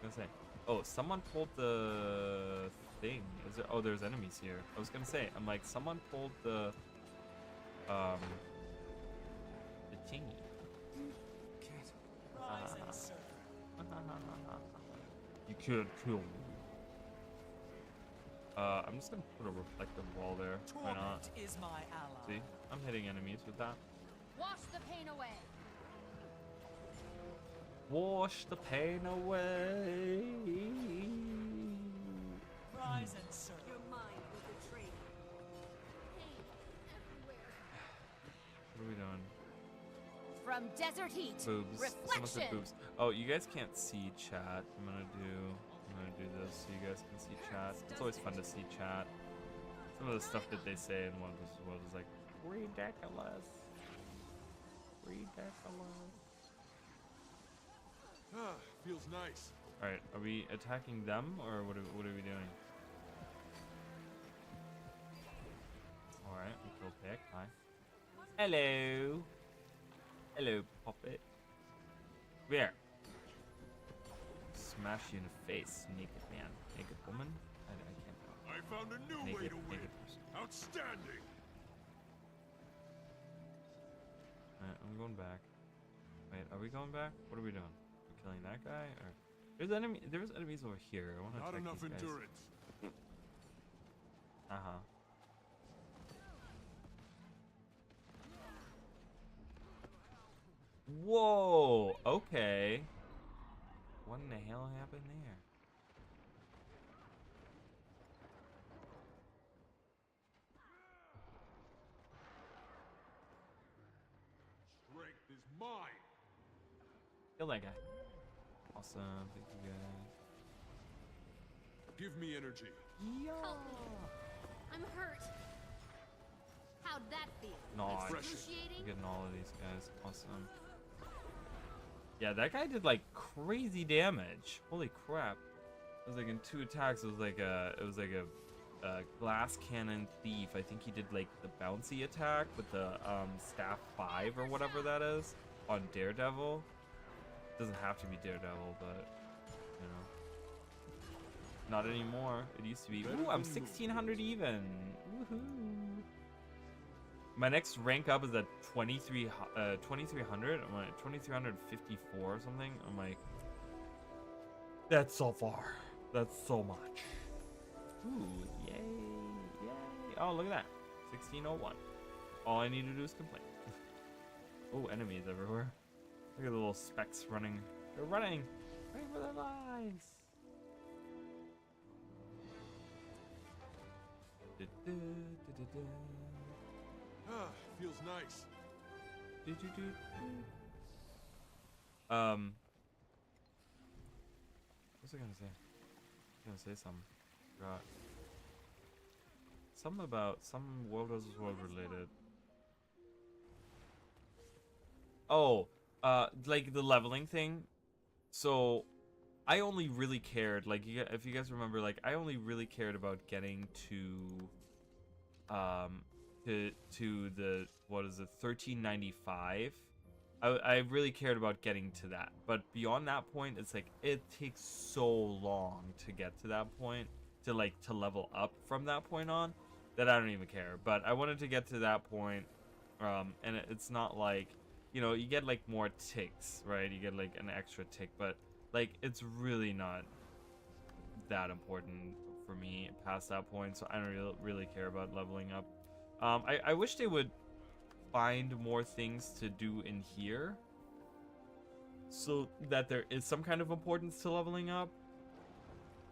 I was gonna say. Oh, someone pulled the thing. Is there? Oh, there's enemies here. I was gonna say. I'm like, someone pulled the thingy. Ryzen, sir. You could kill me. I'm just gonna put a reflective wall there. Why not? Torment is my ally. See, I'm hitting enemies with that. Wash the pain away. Wash the pain away. Ryzen, sir. Your mind will betray you. Pain everywhere. What are we doing? From desert heat. Boobs. Someone said Reflection. boobs. Oh, you guys can't see chat. I'm gonna do this so you guys can see chat. It's always fun to see chat. Some of the stuff that they say in one of this world is like ridiculous. Ridiculous. Feels nice. All right, are we attacking them or what are we doing? All right, we killed Pick. Hi. Hello. Hello, puppet. Where? Smash you in the face, naked man. Naked woman? I can't tell. I found a new way Naked, to win. naked person. Outstanding. Alright, I'm going back. Wait, are we going back? What are we doing? We're killing that guy? Or there's enemies over here. I wanna Not check enough these guys. endurance. Uh-huh. Whoa! Okay. What in the hell happened there? Kill that guy. Awesome. Thank you guys. Give me energy. Help me. I'm hurt. How'd that feel? No, Excruciating? getting all of these guys. Awesome. Yeah, that guy did like crazy damage. Holy crap! It was like in 2 attacks. It was like a glass cannon thief. I think he did like the bouncy attack with the staff 5 or whatever that is on Daredevil. Doesn't have to be Daredevil, but you know, not anymore. It used to be. Ooh, I'm 1600 even. Woohoo! My next rank up is at 2300. I'm like 2354 or something. I'm like, that's so far. That's so much. Ooh, yay, yay. Oh, look at that. 1601. All I need to do is complain. Oh, enemies everywhere. Look at the little specks running. They're running. Running for their lives. Ah, feels nice. What's I gonna say? I was gonna say something. Forgot. Something about some World vs. World related. Oh, like the leveling thing. So, I only really cared, like, if you guys remember, like, I only really cared about getting to the, what is it, 1395. I really cared about getting to that, but beyond that point, it's like it takes so long to get to that point, to level up from that point on, that I don't even care. But I wanted to get to that point, and it's not like, you know, you get like more ticks, right? You get like an extra tick, but like it's really not that important for me past that point, so I don't really care about leveling up. I wish they would find more things to do in here so that there is some kind of importance to leveling up.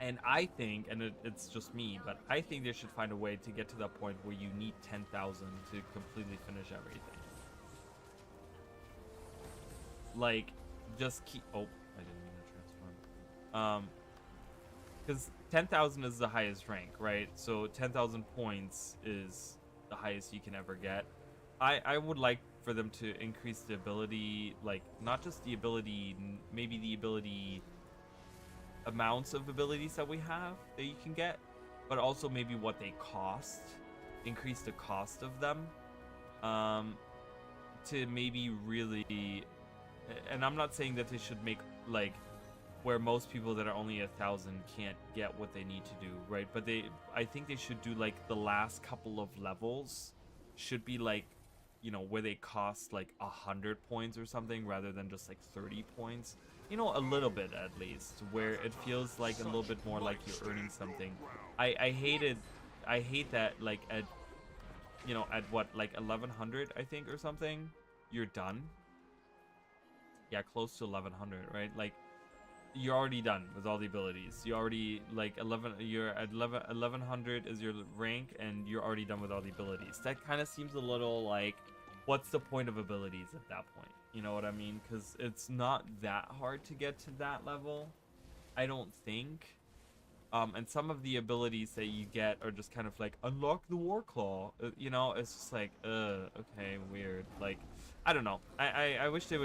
And I think, and it's just me, but I think they should find a way to get to that point where you need 10,000 to completely finish everything. Like, just keep... Oh, I didn't mean to transform. Because 10,000 is the highest rank, right? So 10,000 points is the highest you can ever get. I would like for them to increase the ability, like, not just the ability, maybe the ability... amounts of abilities that we have that you can get, but also maybe what they cost, increase the cost of them, to maybe really, and I'm not saying that they should make like where most people that are only 1,000 can't get what they need to do, right? But I think they should do like the last couple of levels should be like, you know, where they cost like 100 points or something rather than just like 30 points. You know, a little bit at least, where it feels like a little bit more like you're earning something. I hate that, like, at, you know, at what, like 1,100 I think or something, you're done. Yeah, close to 1,100, right? Like, you're already done with all the abilities. You already, like, you're at 1,100 is your rank, and you're already done with all the abilities. That kind of seems a little like, what's the point of abilities at that point? You know what I mean? Because it's not that hard to get to that level, I don't think. And some of the abilities that you get are just kind of like, unlock the War Claw. You know, it's just like, okay, weird. Like, I don't know. I wish we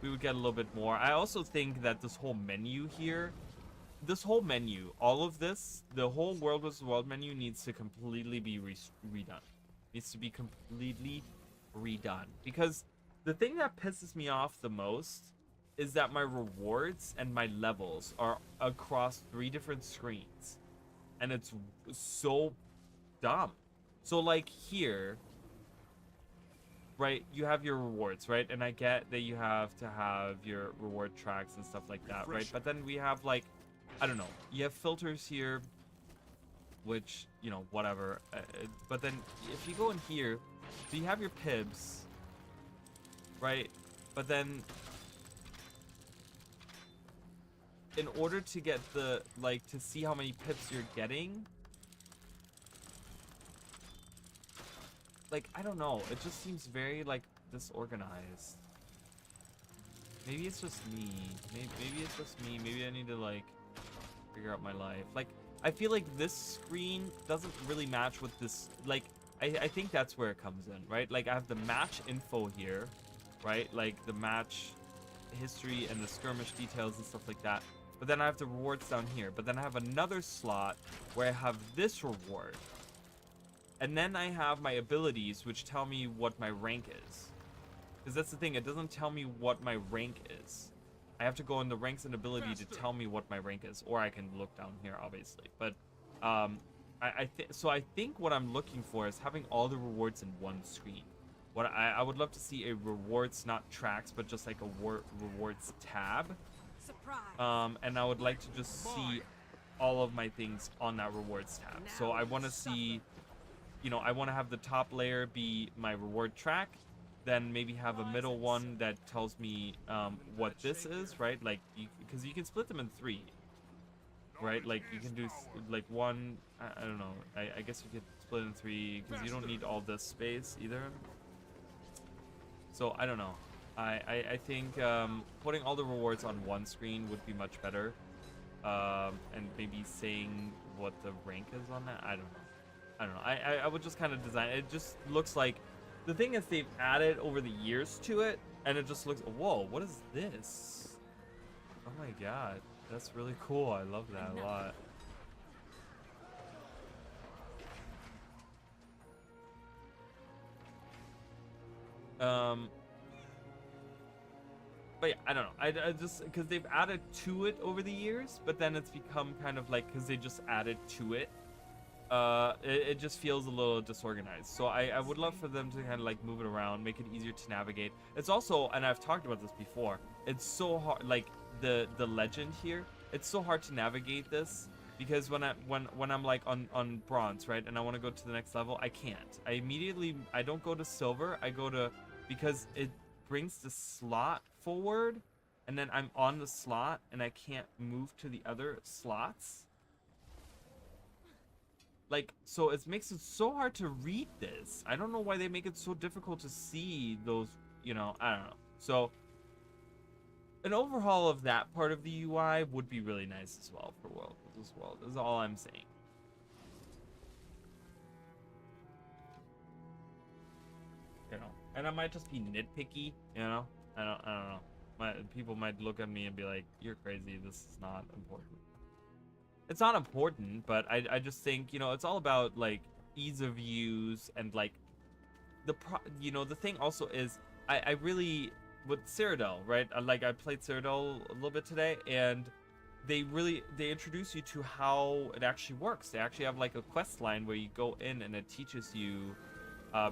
would get a little bit more. I also think that this whole menu here, all of this, the whole World vs. World menu needs to completely be redone. Needs to be completely redone. Because the thing that pisses me off the most is that my rewards and my levels are across 3 different screens. And it's so dumb. So like here, right, you have your rewards, right? And I get that you have to have your reward tracks and stuff like that, right? But then we have like, I don't know, you have filters here, which, you know, whatever. But then if you go in here, so you have your pibs, right? But then in order to get the, like, to see how many pips you're getting, like, I don't know, it just seems very, like, disorganized. Maybe it's just me. Maybe it's just me. Maybe I need to like figure out my life. Like, I feel like this screen doesn't really match with this. Like, I think that's where it comes in, right? Like, I have the match info here, right? Like the match history and the skirmish details and stuff like that. But then I have the rewards down here. But then I have another slot where I have this reward. And then I have my abilities, which tell me what my rank is. Because that's the thing, it doesn't tell me what my rank is. I have to go in the ranks and ability to tell me what my rank is. Or I can look down here, obviously. But so I think what I'm looking for is having all the rewards in one screen. What I would love to see a rewards, not tracks, but just like a rewards tab. Surprise. And I would like to just see all of my things on that rewards tab. So I want to see, you know, I want to have the top layer be my reward track, then maybe have a middle one that tells me what this is, right? Like, because you can split them in 3, right? Like you can do like one, I don't know, I guess you could split in 3 because you don't need all this space either. So I don't know. I think putting all the rewards on one screen would be much better. And maybe saying what the rank is on that. I don't know. I would just kind of design it. It just looks like, the thing is they've added over the years to it, and it just looks, whoa, what is this? Oh my god, that's really cool. I love that a lot. But yeah, I don't know. I just, because they've added to it over the years, but then it's become kind of like, because they just added to it, it just feels a little disorganized. So I would love for them to kind of like move it around, make it easier to navigate. It's also, and I've talked about this before, it's so hard, like the legend here, it's so hard to navigate this, because when I'm like on bronze, right, and I want to go to the next level, I can't. I don't go to silver, I go to, because it brings the slot forward, and then I'm on the slot and I can't move to the other slots. Like, so it makes it so hard to read this. I don't know why they make it so difficult to see those, you know, I don't know. So an overhaul of that part of the UI would be really nice as well for this world. Is all I'm saying. You know, and I might just be nitpicky, you know. I don't know. People might look at me and be like, "You're crazy. This is not important." It's not important, but I just think, you know, it's all about like ease of use, and like you know, the thing also is I really, with Cyrodiil, right? Like I played Cyrodiil a little bit today, and they introduce you to how it actually works. They actually have like a quest line where you go in and it teaches you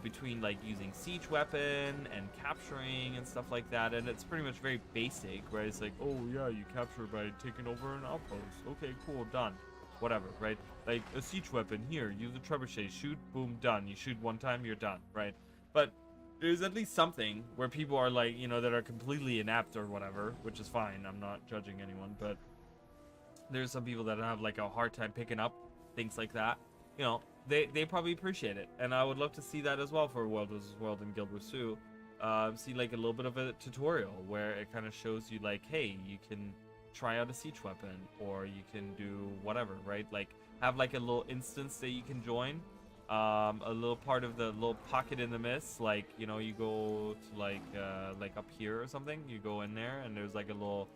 between like using siege weapon and capturing and stuff like that, and it's pretty much very basic, right? It's like, oh yeah, you capture by taking over an outpost. Okay, cool, done. Whatever, right? Like a siege weapon, here, use a trebuchet, shoot, boom, done. You shoot one time, you're done, right? But there's at least something where people are like, you know, that are completely inept or whatever, which is fine. I'm not judging anyone, but there's some people that have like a hard time picking up things like that. You know, they probably appreciate it, and I would love to see that as well for World vs. World and Guild Wars 2. See like a little bit of a tutorial where it kind of shows you like, hey, you can try out a siege weapon, or you can do whatever, right? Like have like a little instance that you can join, a little part of the little pocket in the mist. Like, you know, you go to like up here or something, you go in there, and there's like a little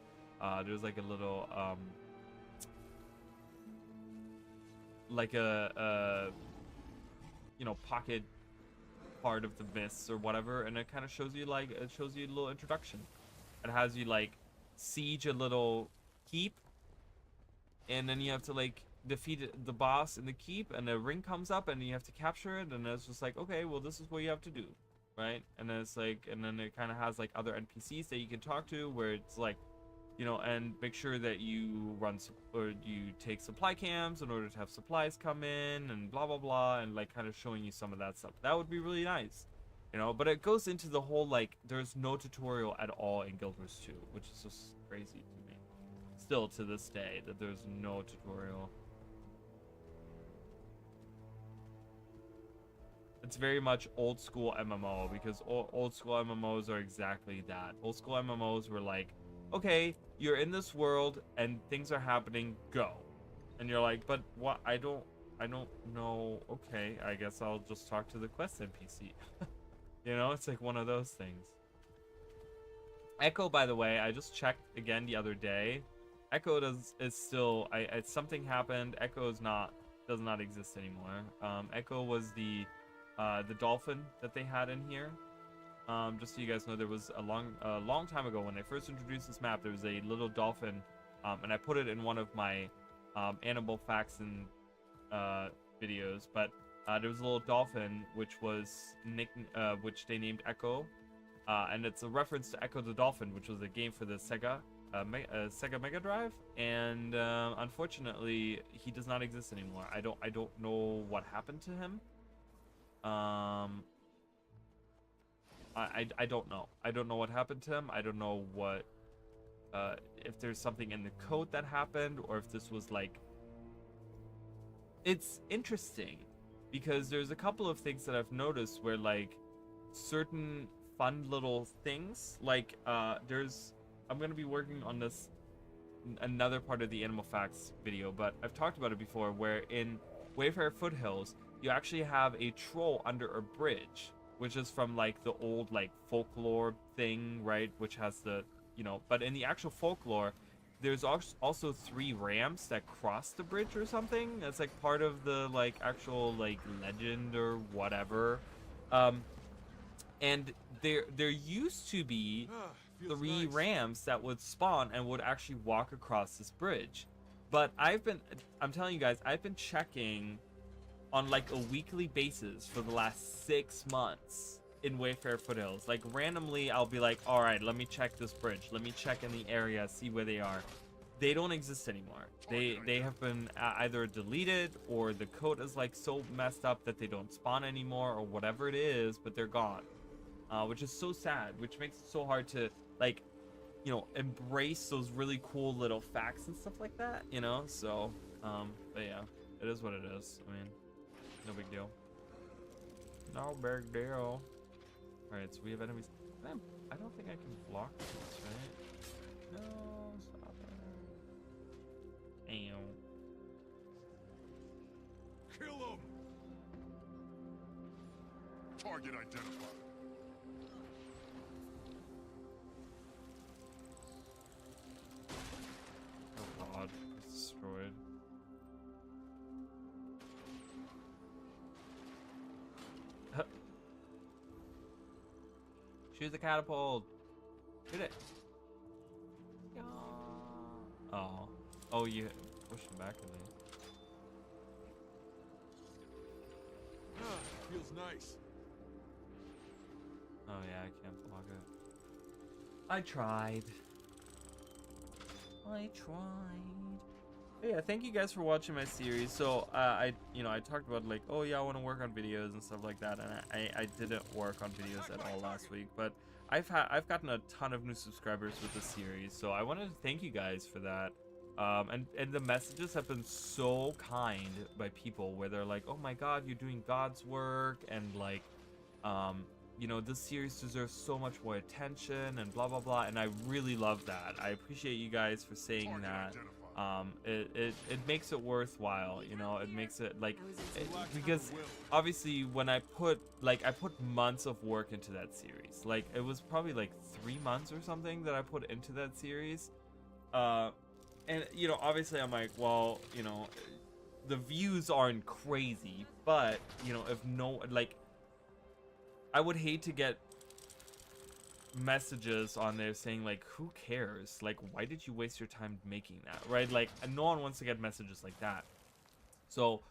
like a you know, pocket part of the mists or whatever, and it kind of shows you like, it shows you a little introduction. It has you like siege a little keep, and then you have to like defeat the boss in the keep, and the ring comes up and you have to capture it, and it's just like, okay, well, this is what you have to do, right? And then it's like, and then it kind of has like other NPCs that you can talk to, where it's like, you know, and make sure that you or you take supply cams in order to have supplies come in, and blah blah blah, and like kind of showing you some of that stuff. That would be really nice, you know. But it goes into the whole like, there's no tutorial at all in Guild Wars 2, which is just crazy to me still to this day, that there's no tutorial. it's very much old school MMO, because old school MMOs are exactly that. Old school MMOs were like, okay, you're in this world and things are happening, go. And you're like, but what? I don't know. Okay, I guess I'll just talk to the quest NPC. You know, it's like one of those things. Echo, by the way, I just checked again the other day. Echo is still, something happened. Echo does not exist anymore. Echo was the dolphin that they had in here. Just so you guys know, there was a long time ago when I first introduced this map, there was a little dolphin, and I put it in one of my animal facts and videos. But there was a little dolphin which was which they named Echo, and it's a reference to Echo the Dolphin, which was a game for the Sega Mega Drive, and unfortunately he does not exist anymore. I don't know what happened to him. I don't know. I don't know what happened to him. I don't know what if there's something in the code that happened, or if this was like, it's interesting because there's a couple of things that I've noticed where like certain fun little things, like I'm gonna be working on this another part of the Animal Facts video, but I've talked about it before, where in Wayfarer Foothills you actually have a troll under a bridge, which is from like the old like folklore thing, right? Which has the, you know, but in the actual folklore, there's also 3 ramps that cross the bridge or something. That's like part of the like actual like legend or whatever. And there used to be 3 ramps that would spawn and would actually walk across this bridge. But I'm telling you guys, I've been checking on like a weekly basis for the last 6 months in Wayfarer Foothills. Like randomly I'll be like, all right, let me check this bridge, let me check in the area, see where they are. They don't exist anymore. They have been either deleted, or the code is like so messed up that they don't spawn anymore, or whatever it is, but they're gone, which is so sad, which makes it so hard to like, you know, embrace those really cool little facts and stuff like that, you know. So but yeah, it is what it is. I mean, no big deal. No big deal. Alright, so we have enemies. I don't think I can block this, right? No, stop it. Ow. Kill him! Target identified. Oh god, it's destroyed. Shoot the catapult. Shoot it. Yeah. Oh, you push him back at me. Feels nice. Oh yeah, I can't block it. I tried. But yeah, thank you guys for watching my series. So I talked about like, oh yeah, I want to work on videos and stuff like that, and I didn't work on videos at all last week, but I've gotten a ton of new subscribers with the series, so I wanted to thank you guys for that. And the messages have been so kind by people, where they're like, oh my god, you're doing God's work, and like you know, this series deserves so much more attention, and blah blah blah, and I really love that. I appreciate you guys for saying that. It makes it worthwhile, you know. It makes it like because obviously when I put months of work into that series, like it was probably like 3 months or something that I put into that series, and you know, obviously I'm like, well, you know, the views aren't crazy, but you know, if no, like, I would hate to get messages on there saying like, who cares, like, why did you waste your time making that, right? Like, no one wants to get messages like that. So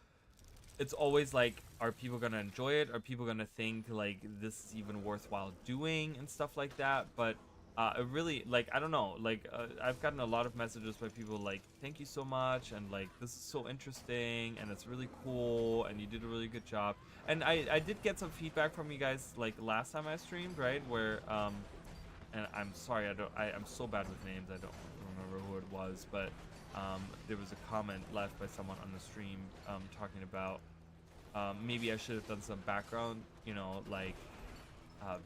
it's always like, are people gonna enjoy it? Are people gonna think like this is even worthwhile doing and stuff like that? But it really, like, I don't know, like I've gotten a lot of messages by people like, thank you so much, and like, this is so interesting, and it's really cool, and you did a really good job. And I did get some feedback from you guys like last time I streamed, right, where and I'm sorry, I'm so bad with names, I don't remember who it was, but there was a comment left by someone on the stream talking about Maybe I should have done some background, you know, like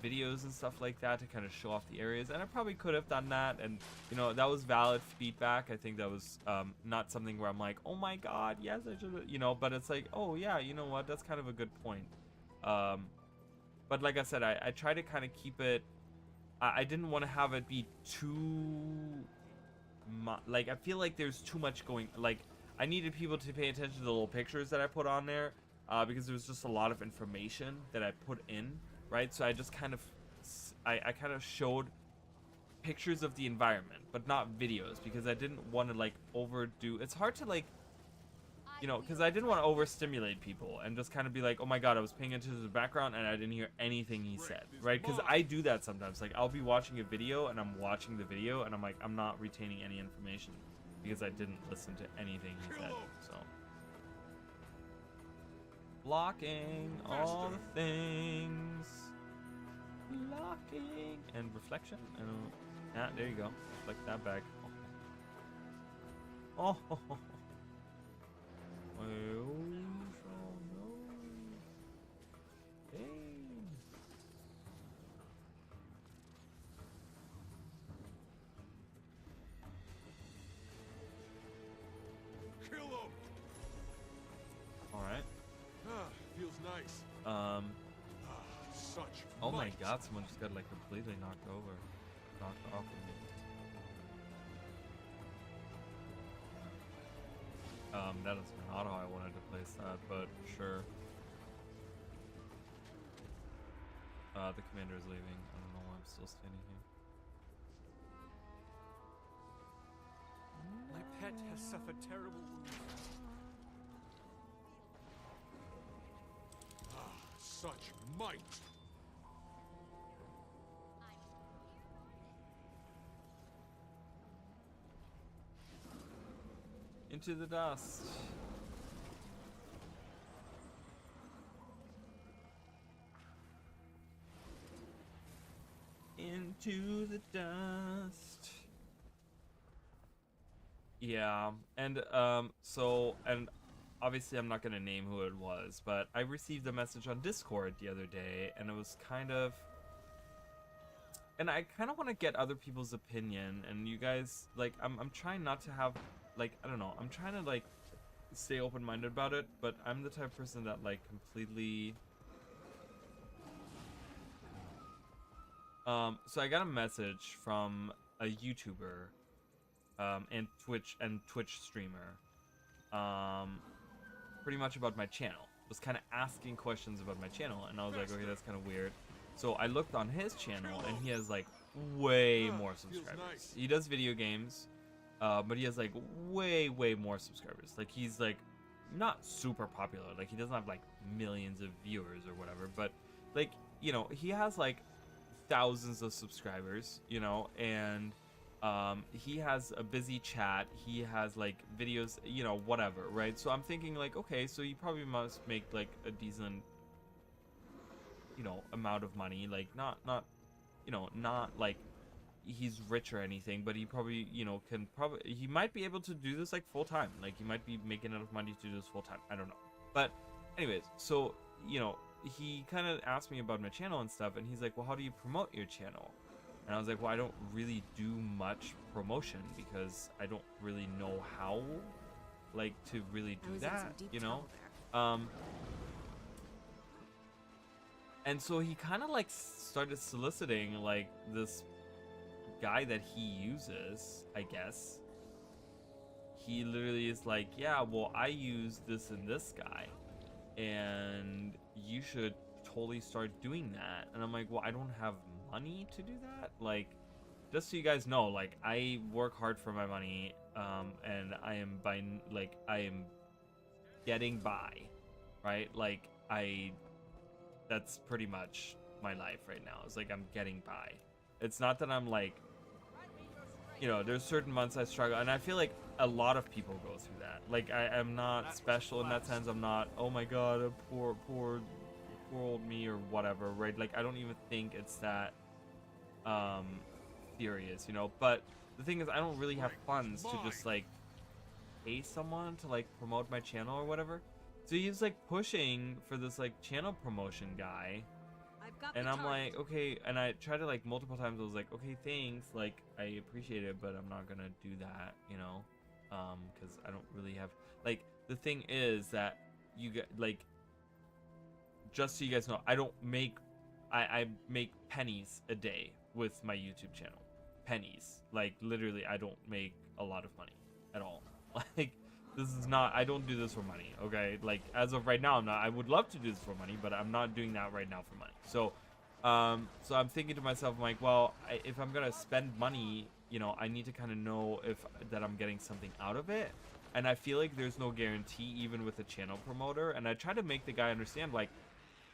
videos and stuff like that to kind of show off the areas, and I probably could have done that, and you know, that was valid feedback. I think that was not something where I'm like, oh my god, yes, I should, you know, but it's like, oh yeah, you know what, that's kind of a good point. But like I said, I try to kind of keep it, I didn't want to have it be too like, I feel like there's too much going, like I needed people to pay attention to the little pictures that I put on there, because there was just a lot of information that I put in, right? So I just kind of, I kind of showed pictures of the environment, but not videos, because I didn't want to like overdo. It's hard to like, you know, because I didn't want to overstimulate people and just kind of be like, oh my god, I was paying attention to the background and I didn't hear anything he said, right? Because I do that sometimes. Like, I'll be watching a video and I'm watching the video and I'm like, I'm not retaining any information because I didn't listen to anything he said. So blocking all the things, blocking and reflection. And yeah, there you go. Reflect that back. Oh. Oh, no. Hey. Kill him. All right. Feels nice. Such. Oh my might. god, someone just got like completely knocked off of me. That is not how I wanted to place that, but sure. The commander is leaving. I don't know why I'm still standing here. My pet has suffered terrible wounds. Such might. Into the dust. Into the dust. Yeah, and so, and obviously I'm not gonna name who it was, but I received a message on Discord the other day, and it was kind of, and I kind of want to get other people's opinion, and you guys, like, I'm trying not to have, like, I don't know, I'm trying to like stay open-minded about it, but I'm the type of person that like completely so I got a message from a YouTuber and Twitch streamer, pretty much about my channel. Was kind of asking questions about my channel, and I was like, okay, that's kind of weird. So I looked on his channel, and he has like way more subscribers. Nice. He does video games, but he has like way more subscribers. Like, he's like not super popular. Like, he doesn't have like millions of viewers or whatever, but like, you know, he has like thousands of subscribers, you know, and he has a busy chat, he has like videos, you know, whatever, right? So I'm thinking like, okay, so he probably must make like a decent, you know, amount of money, like not you know, not like he's rich or anything, but he probably, you know, he might be able to do this like full time, like he might be making enough money to do this full time, I don't know. But anyways, so, you know, he kind of asked me about my channel and stuff, and he's like, well, how do you promote your channel? And I was like, well, I don't really do much promotion because I don't really know how, like, to really do that, you know? And so he kind of like started soliciting like this guy that he uses, I guess. He literally is like, yeah, well, I use this and this guy, and you should totally start doing that. And I'm like, well, I don't have money to do that. Like, just so you guys know, like, I work hard for my money, and I am getting by, right? Like, that's pretty much my life right now. It's like I'm getting by. It's not that I'm like, you know, there's certain months I struggle, and I feel like a lot of people go through that. Like, I'm not special in that sense. I'm not, oh my god, a poor old me or whatever, right? Like, I don't even think it's that serious, you know? But the thing is, I don't really have funds to just like pay someone to like promote my channel or whatever. So he was like pushing for this like channel promotion guy. I've got And the I'm target. like, okay, and I tried to like multiple times. I was like, okay, thanks, like I appreciate it, but I'm not gonna do that, you know, because I don't really have like the thing is that you get like, just so you guys know, I don't make, I make pennies a day with my YouTube channel, pennies, like literally, I don't make a lot of money at all, like. This is not, I don't do this for money, okay? Like, as of right now, I'm not, I would love to do this for money, but I'm not doing that right now for money. So, so I'm thinking to myself, I'm like, well, if I'm gonna spend money, you know, I need to kind of know that I'm getting something out of it. And I feel like there's no guarantee even with a channel promoter. And I try to make the guy understand, like,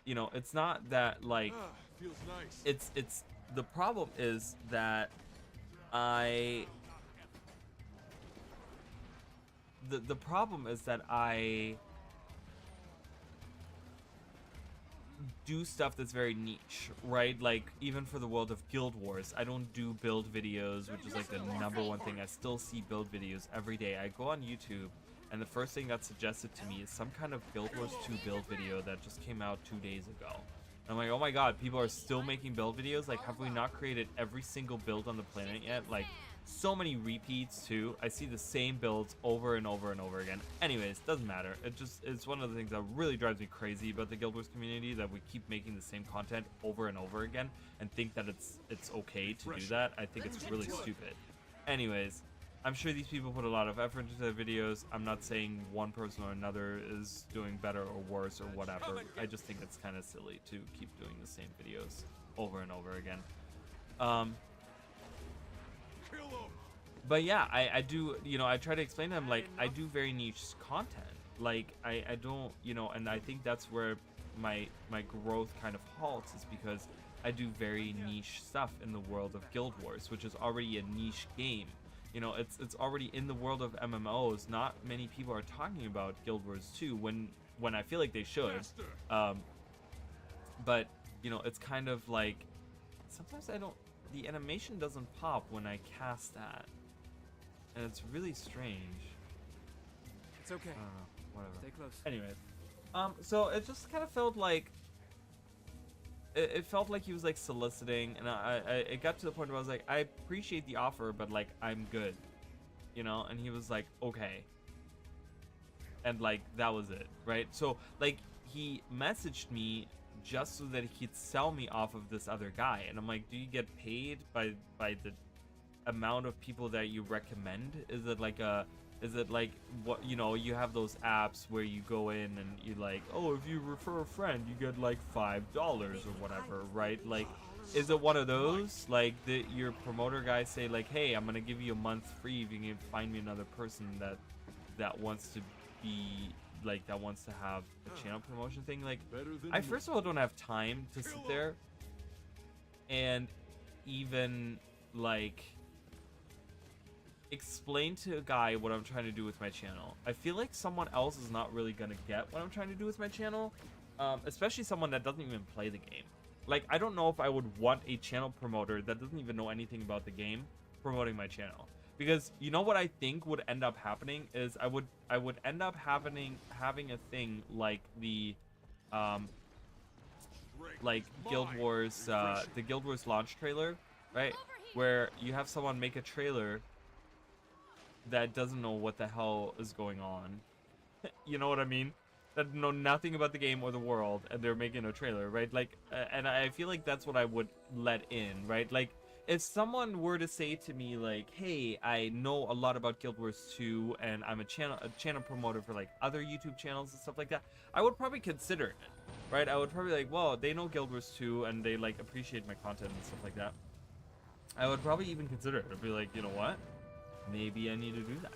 you know, it's not that, like, Feels nice. it's, the problem is that the problem is that I do stuff that's very niche, right? Like, even for the world of Guild Wars, I don't do build videos, which is like the #1 thing. I still see build videos every day. I go on YouTube, and the first thing that's suggested to me is some kind of Guild Wars 2 build video that just came out 2 days ago. And I'm like, oh my god, people are still making build videos? Like, have we not created every single build on the planet yet? Like, so many repeats too. I see the same builds over and over and over again. Anyways, doesn't matter. It's one of the things that really drives me crazy about the Guild Wars community, that we keep making the same content over and over again and think that it's okay to do that. I think it's really stupid. Anyways, I'm sure these people put a lot of effort into their videos. I'm not saying one person or another is doing better or worse or whatever. I just think it's kind of silly to keep doing the same videos over and over again. But yeah, I do, you know, I try to explain to them, like, I do very niche content. Like, I don't, you know, and I think that's where my growth kind of halts, is because I do very niche stuff in the world of Guild Wars, which is already a niche game. You know, it's already in the world of MMOs. Not many people are talking about Guild Wars 2 when I feel like they should. But, you know, it's kind of like, sometimes the animation doesn't pop when I cast that. And it's really strange. It's okay. I don't know, whatever. Stay close. Anyways, so it just kind of felt like, it felt like he was like soliciting, and it got to the point where I was like, I appreciate the offer, but like, I'm good, you know. And he was like, okay, and like, that was it, right? So like, he messaged me just so that he could sell me off of this other guy, and I'm like, do you get paid by the amount of people that you recommend? Is it like what, you know, you have those apps where you go in and you like, oh, if you refer a friend you get like $5 or whatever, right? Like, is it one of those, like, your promoter guys say like, hey, I'm gonna give you a month free if you can find me another person that wants to be like, that wants to have a channel promotion thing? Like, I first of all don't have time to sit there and even like explain to a guy what I'm trying to do with my channel. I feel like someone else is not really gonna get what I'm trying to do with my channel, especially someone that doesn't even play the game. Like, I don't know if I would want a channel promoter that doesn't even know anything about the game promoting my channel, because you know what I think would end up happening is I would end up having a thing like the like Guild Wars, the Guild Wars launch trailer, right, where you have someone make a trailer that doesn't know what the hell is going on. You know what I mean? That know nothing about the game or the world, and they're making a trailer, right? Like, and I feel like that's what I would let in, right? Like, if someone were to say to me like, hey, I know a lot about Guild Wars 2 and I'm a channel promoter for like other YouTube channels and stuff like that, I would probably consider it, right? I would probably like, well, they know Guild Wars 2 and they like appreciate my content and stuff like that. I would probably even consider it. I'd be like, you know what? Maybe I need to do that.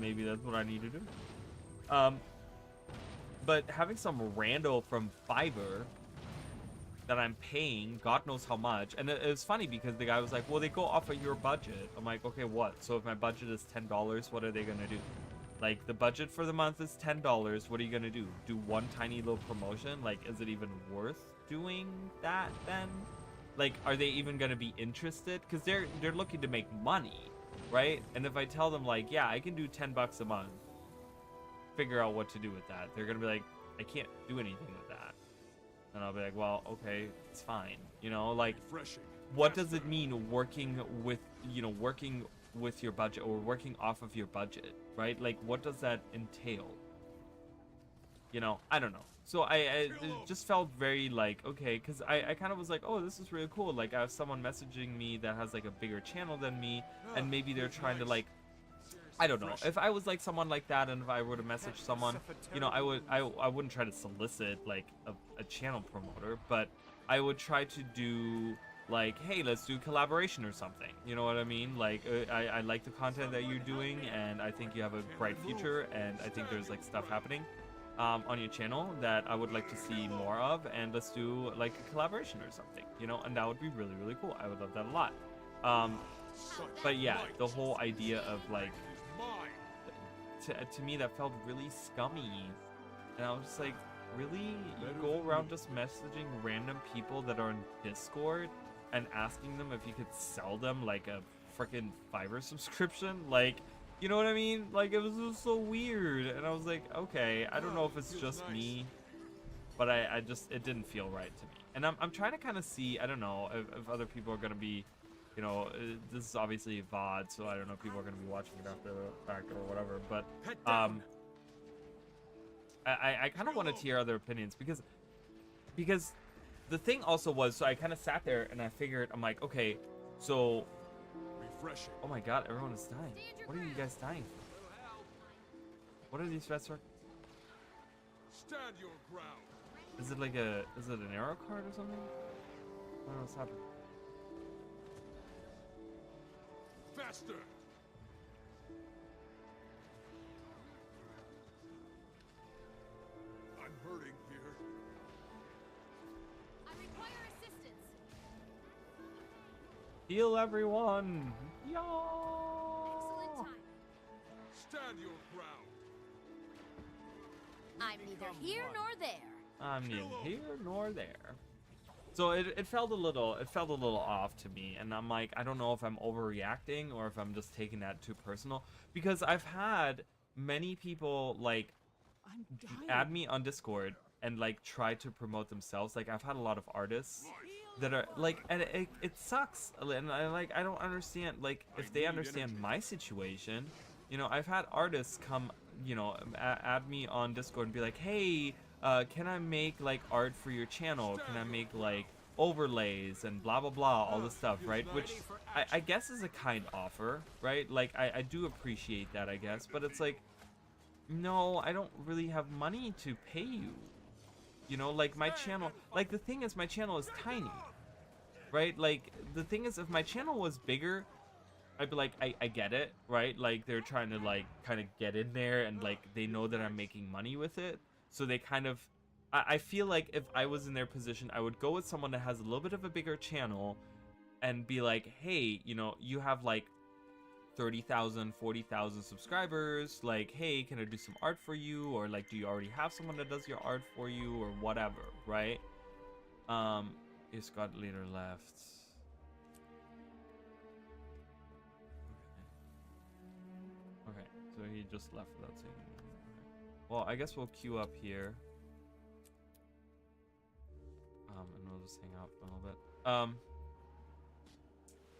Maybe that's what I need to do. But having some rando from Fiverr that I'm paying God knows how much, and it was funny because the guy was like, well, they go off of your budget. I'm like, okay, what? So if my budget is $10, what are they gonna do? Like, the budget for the month is $10. What are you gonna do? Do one tiny little promotion? Like, is it even worth doing that then? Like, are they even gonna be interested? Because they're looking to make money, right? And if I tell them like, yeah, I can do $10 a month, figure out what to do with that. They're gonna be like, I can't do anything with that. And I'll be like, well, okay, it's fine. You know, like, Refreshing. what does it mean working with, you know, working with your budget or working off of your budget, right? Like, what does that entail? You know, I don't know. So it just felt very like, okay, because I kind of was like, oh, this is really cool. Like, I have someone messaging me that has like a bigger channel than me, and maybe they're trying to like, I don't know. If I was like someone like that, and if I were to message someone, you know, I wouldn't try to solicit like a channel promoter, but I would try to do like, hey, let's do collaboration or something. You know what I mean? Like, I like the content that you're doing, and I think you have a bright future, and I think there's like stuff happening on your channel that I would like to see more of, and let's do like a collaboration or something, you know, and that would be really, really cool. I would love that a lot. But yeah, the whole idea of like, to me that felt really scummy, and I was just like, really? You go around just messaging random people that are in Discord and asking them if you could sell them like a freaking Fiverr subscription? Like, you know what I mean? Like, it was just so weird, and I was like, okay, I don't know if it's just me, but I just, it didn't feel right to me. And I'm trying to kind of see, I don't know, if other people are gonna be, you know, this is obviously a VOD, so I don't know if people are gonna be watching it after the fact or whatever, but I kind of wanted to hear other opinions, because the thing also was, so I kind of sat there and I figured, I'm like, okay, so, Refreshing. oh my god, everyone is dying. What are you guys dying for? What are these vets for? Stand your ground. Is it like is it an arrow card or something? I don't know what's happening. Faster. I'm hurting here. I require assistance. Heal everyone! Yo! Excellent time. Stand your ground. I'm neither here nor there. I'm neither here nor there. So it felt a little off to me, and I'm like, I don't know if I'm overreacting or if I'm just taking that too personal, because I've had many people like add me on Discord and like try to promote themselves. Like, I've had a lot of artists that are like, and it sucks, and I don't understand, like, if they understand my situation. You know, I've had artists come, you know, add me on Discord and be like, hey, can I make like art for your channel? Can I make like overlays and blah blah blah, all this stuff, right? Which I guess is a kind offer, right? Like, I do appreciate that, I guess, but it's like, no, I don't really have money to pay you. You know, like, my channel, like, the thing is, my channel is tiny, right? Like, the thing is, if my channel was bigger, I'd be like, I get it, right? Like, they're trying to like kind of get in there, and like they know that I'm making money with it, so they kind of, I feel like if I was in their position, I would go with someone that has a little bit of a bigger channel and be like, hey, you know, you have like 30,000, 40,000 subscribers, like, hey, can I do some art for you? Or like, do you already have someone that does your art for you, or whatever, right? Your squad leader left. Okay, so he just left without saying anything. Okay. Well, I guess we'll queue up here. And we'll just hang out for a little bit.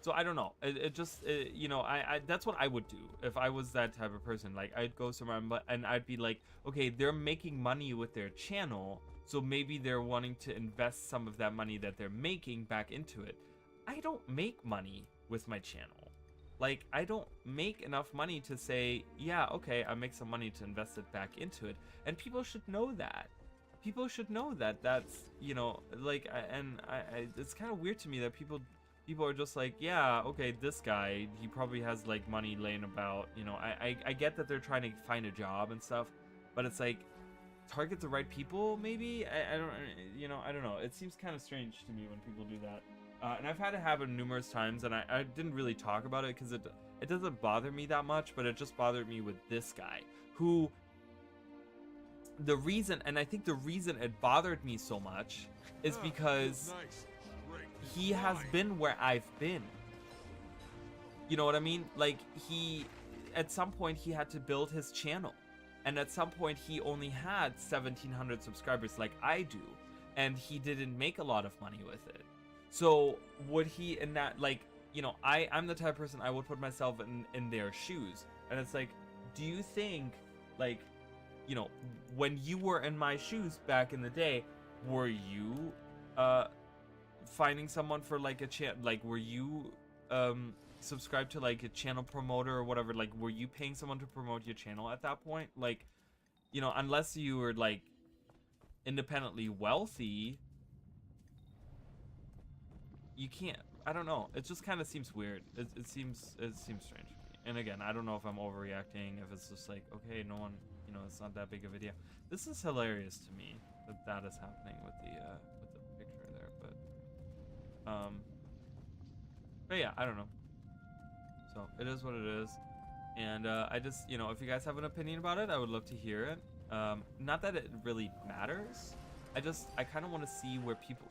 So I don't know. It just, you know, I that's what I would do if I was that type of person. Like, I'd go somewhere and I'd be like, okay, they're making money with their channel, so maybe they're wanting to invest some of that money that they're making back into it. I don't make money with my channel. Like, I don't make enough money to say, yeah, okay, I make some money to invest it back into it. And people should know that. People should know that that's, you know, like, it's kind of weird to me that people are just like, yeah, okay, this guy, he probably has like money laying about, you know. I get that they're trying to find a job and stuff, but it's like, target the right people, maybe. I don't, you know, I don't know. It seems kind of strange to me when people do that. And I've had it happen numerous times, and I didn't really talk about it because it doesn't bother me that much, but it just bothered me with this guy, who, the reason, and I think the reason it bothered me so much is because he has been where I've been. You know what I mean? Like, at some point he had to build his channel, and at some point he only had 1,700 subscribers like I do, and he didn't make a lot of money with it. So would he, in that, like, you know, I'm the type of person, I would put myself in their shoes, and it's like, do you think, like, you know, when you were in my shoes back in the day, were you finding someone for like a like, were you subscribed to like a channel promoter or whatever? Like, were you paying someone to promote your channel at that point? Like, you know, unless you were like independently wealthy, you can't. I don't know, it just kind of seems weird. It seems strange to me. And again, I don't know if I'm overreacting, if it's just like, okay, no one, you know, it's not that big of a deal. This is hilarious to me that is happening with the picture there, but yeah, I don't know. So it is what it is, and I just, you know, if you guys have an opinion about it, I would love to hear it. Not that it really matters. I kind of want to see what people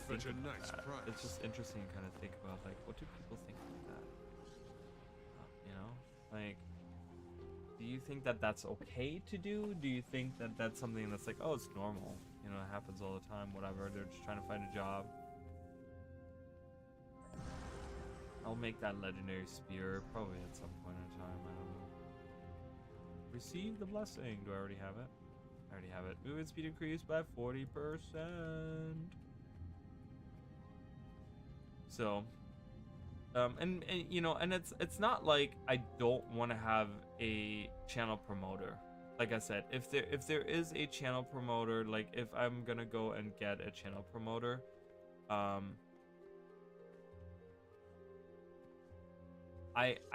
think Such a of nice that. price. It's just interesting to kind of think about, like, what do people think of that? You know, like, do you think that that's okay to do? Do you think that that's something that's like, oh, it's normal? You know, it happens all the time, whatever. They're just trying to find a job. I'll make that legendary spear probably at some point in time. I don't know. Receive the blessing. Do I already have it? I already have it. Movement speed increased by 40%. So, and you know, and it's not like I don't want to have a channel promoter. Like I said, if there is a channel promoter, like if I'm gonna go and get a channel promoter, I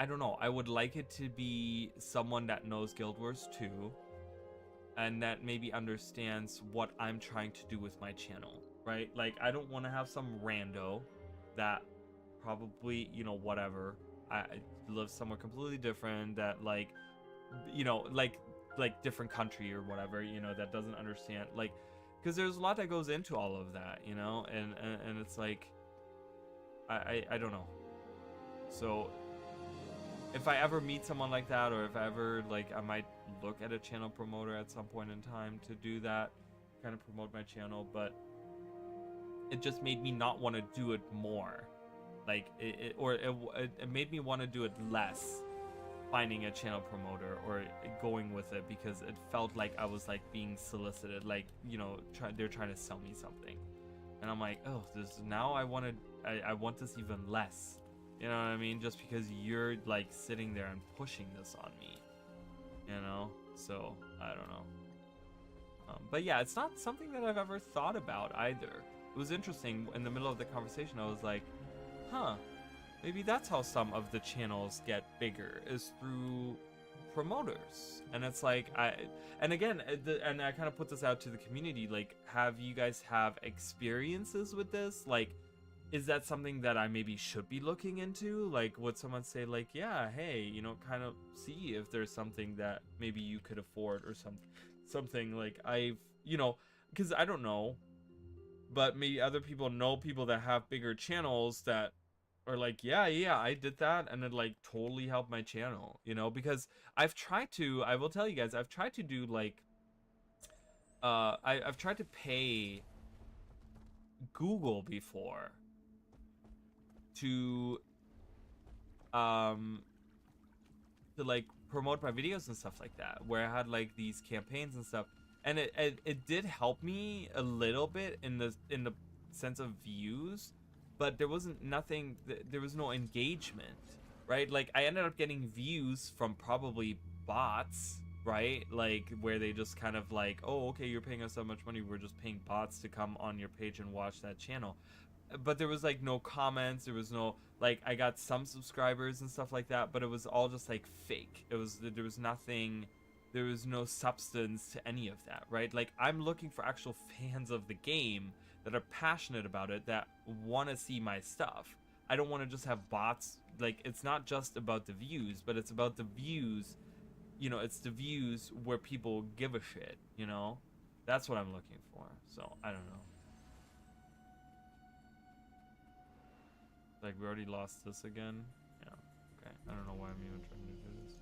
don't know. I would like it to be someone that knows Guild Wars 2 and that maybe understands what I'm trying to do with my channel, right? Like, I don't want to have some rando that probably, you know, whatever, I live somewhere completely different, that, like, you know, like different country or whatever, you know, that doesn't understand, like, because there's a lot that goes into all of that, you know, and it's like, I don't know. So if I ever meet someone like that, or if I ever, like, I might look at a channel promoter at some point in time to do that, kind of promote my channel, but it just made me not want to do it more. Like, it made me want to do it less, finding a channel promoter or going with it, because it felt like I was, like, being solicited, like, you know, they're trying to sell me something. And I'm like, oh, now I want this even less. You know what I mean? Just because you're, like, sitting there and pushing this on me, you know? So, I don't know. But yeah, it's not something that I've ever thought about either. It was interesting, in the middle of the conversation, I was like, huh, maybe that's how some of the channels get bigger, is through promoters. And it's like, and again, and I kind of put this out to the community, like, have you guys have experiences with this? Like, is that something that I maybe should be looking into? Like, would someone say, like, yeah, hey, you know, kind of see if there's something that maybe you could afford, or something like, you know, because I don't know, but maybe other people know people that have bigger channels that are like, yeah, I did that, and it, like, totally helped my channel, you know? Because I will tell you guys, I've tried to do, like, I've tried to pay Google before to like promote my videos and stuff like that, where I had, like, these campaigns and stuff, and it did help me a little bit in the sense of views, but there was no engagement, right? Like, I ended up getting views from probably bots, right? Like, where they just kind of like, oh, okay, you're paying us so much money, we're just paying bots to come on your page and watch that channel. But there was, like, no comments, there was no, like, I got some subscribers and stuff like that, but it was all just, like, fake. There was nothing, there was no substance to any of that, right? Like, I'm looking for actual fans of the game that are passionate about it, that want to see my stuff. I don't want to just have bots. Like, it's not just about the views, but it's about the views, you know, it's the views where people give a shit, you know? That's what I'm looking for. So, I don't know. Like, we already lost this again? Yeah, okay. I don't know why I'm even trying to do this.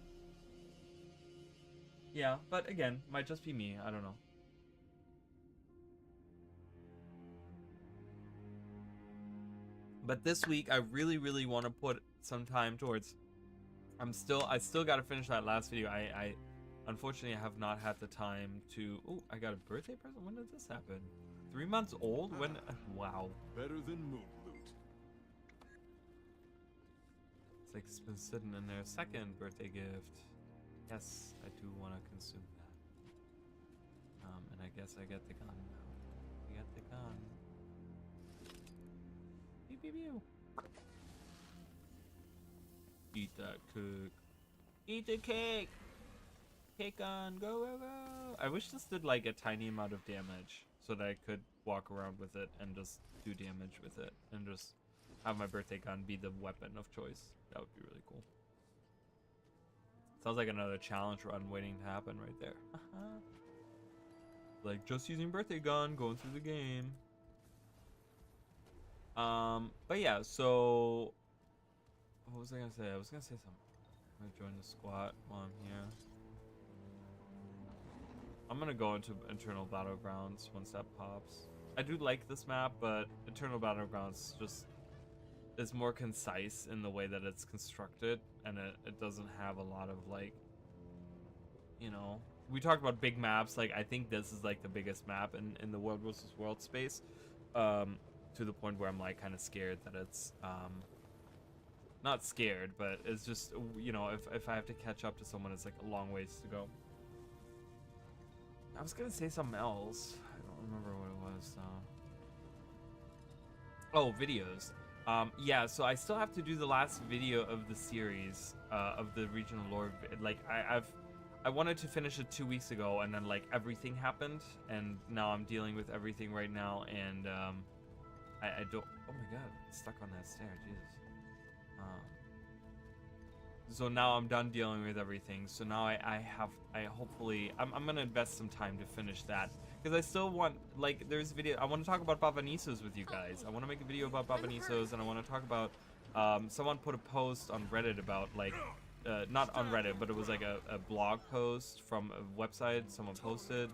Yeah, but again, might just be me. I don't know. But this week, I really want to put some time towards. I still got to finish that last video. I unfortunately have not had the time to. Oh, I got a birthday present. When did this happen? 3 months old? When? Wow. Better than moon loot. It's like it's been sitting in there. Second birthday gift. Yes, I do want to consume that. And I guess I get the gun now. I get the gun. Pew pew pew. Eat that cake. Eat the cake. Cake on. Go go go. I wish this did like a tiny amount of damage so that I could walk around with it and just do damage with it and just have my birthday gun be the weapon of choice. That would be really cool. Sounds like another challenge run waiting to happen right there. Like just using birthday gun, going through the game. But yeah, so what was I gonna say? I was gonna say something. I'm gonna join the squad while I'm here. I'm gonna go into Internal Battlegrounds once that pops. I do like this map, but Internal Battlegrounds just is more concise in the way that it's constructed, and it doesn't have a lot of like, you know, we talked about big maps. Like I think this is like the biggest map in the World versus World space, to the point where I'm like kind of scared that it's not scared, but it's just, you know, if I have to catch up to someone, it's like a long ways to go. I was gonna say something else. I don't remember what it was though. Oh, videos. Yeah, so I still have to do the last video of the series, of the regional lore. Like I wanted to finish it 2 weeks ago, and then like everything happened, and now I'm dealing with everything right now, and I don't. Oh my god, stuck on that stair, Jesus. So now I'm done dealing with everything. So now I'm gonna invest some time to finish that, because I still want, like, there's video. I want to talk about Babanisos with you guys. I want to make a video about Babanisos, and I want to talk about. Someone put a post on Reddit about like, not on Reddit, but it was like a blog post from a website someone posted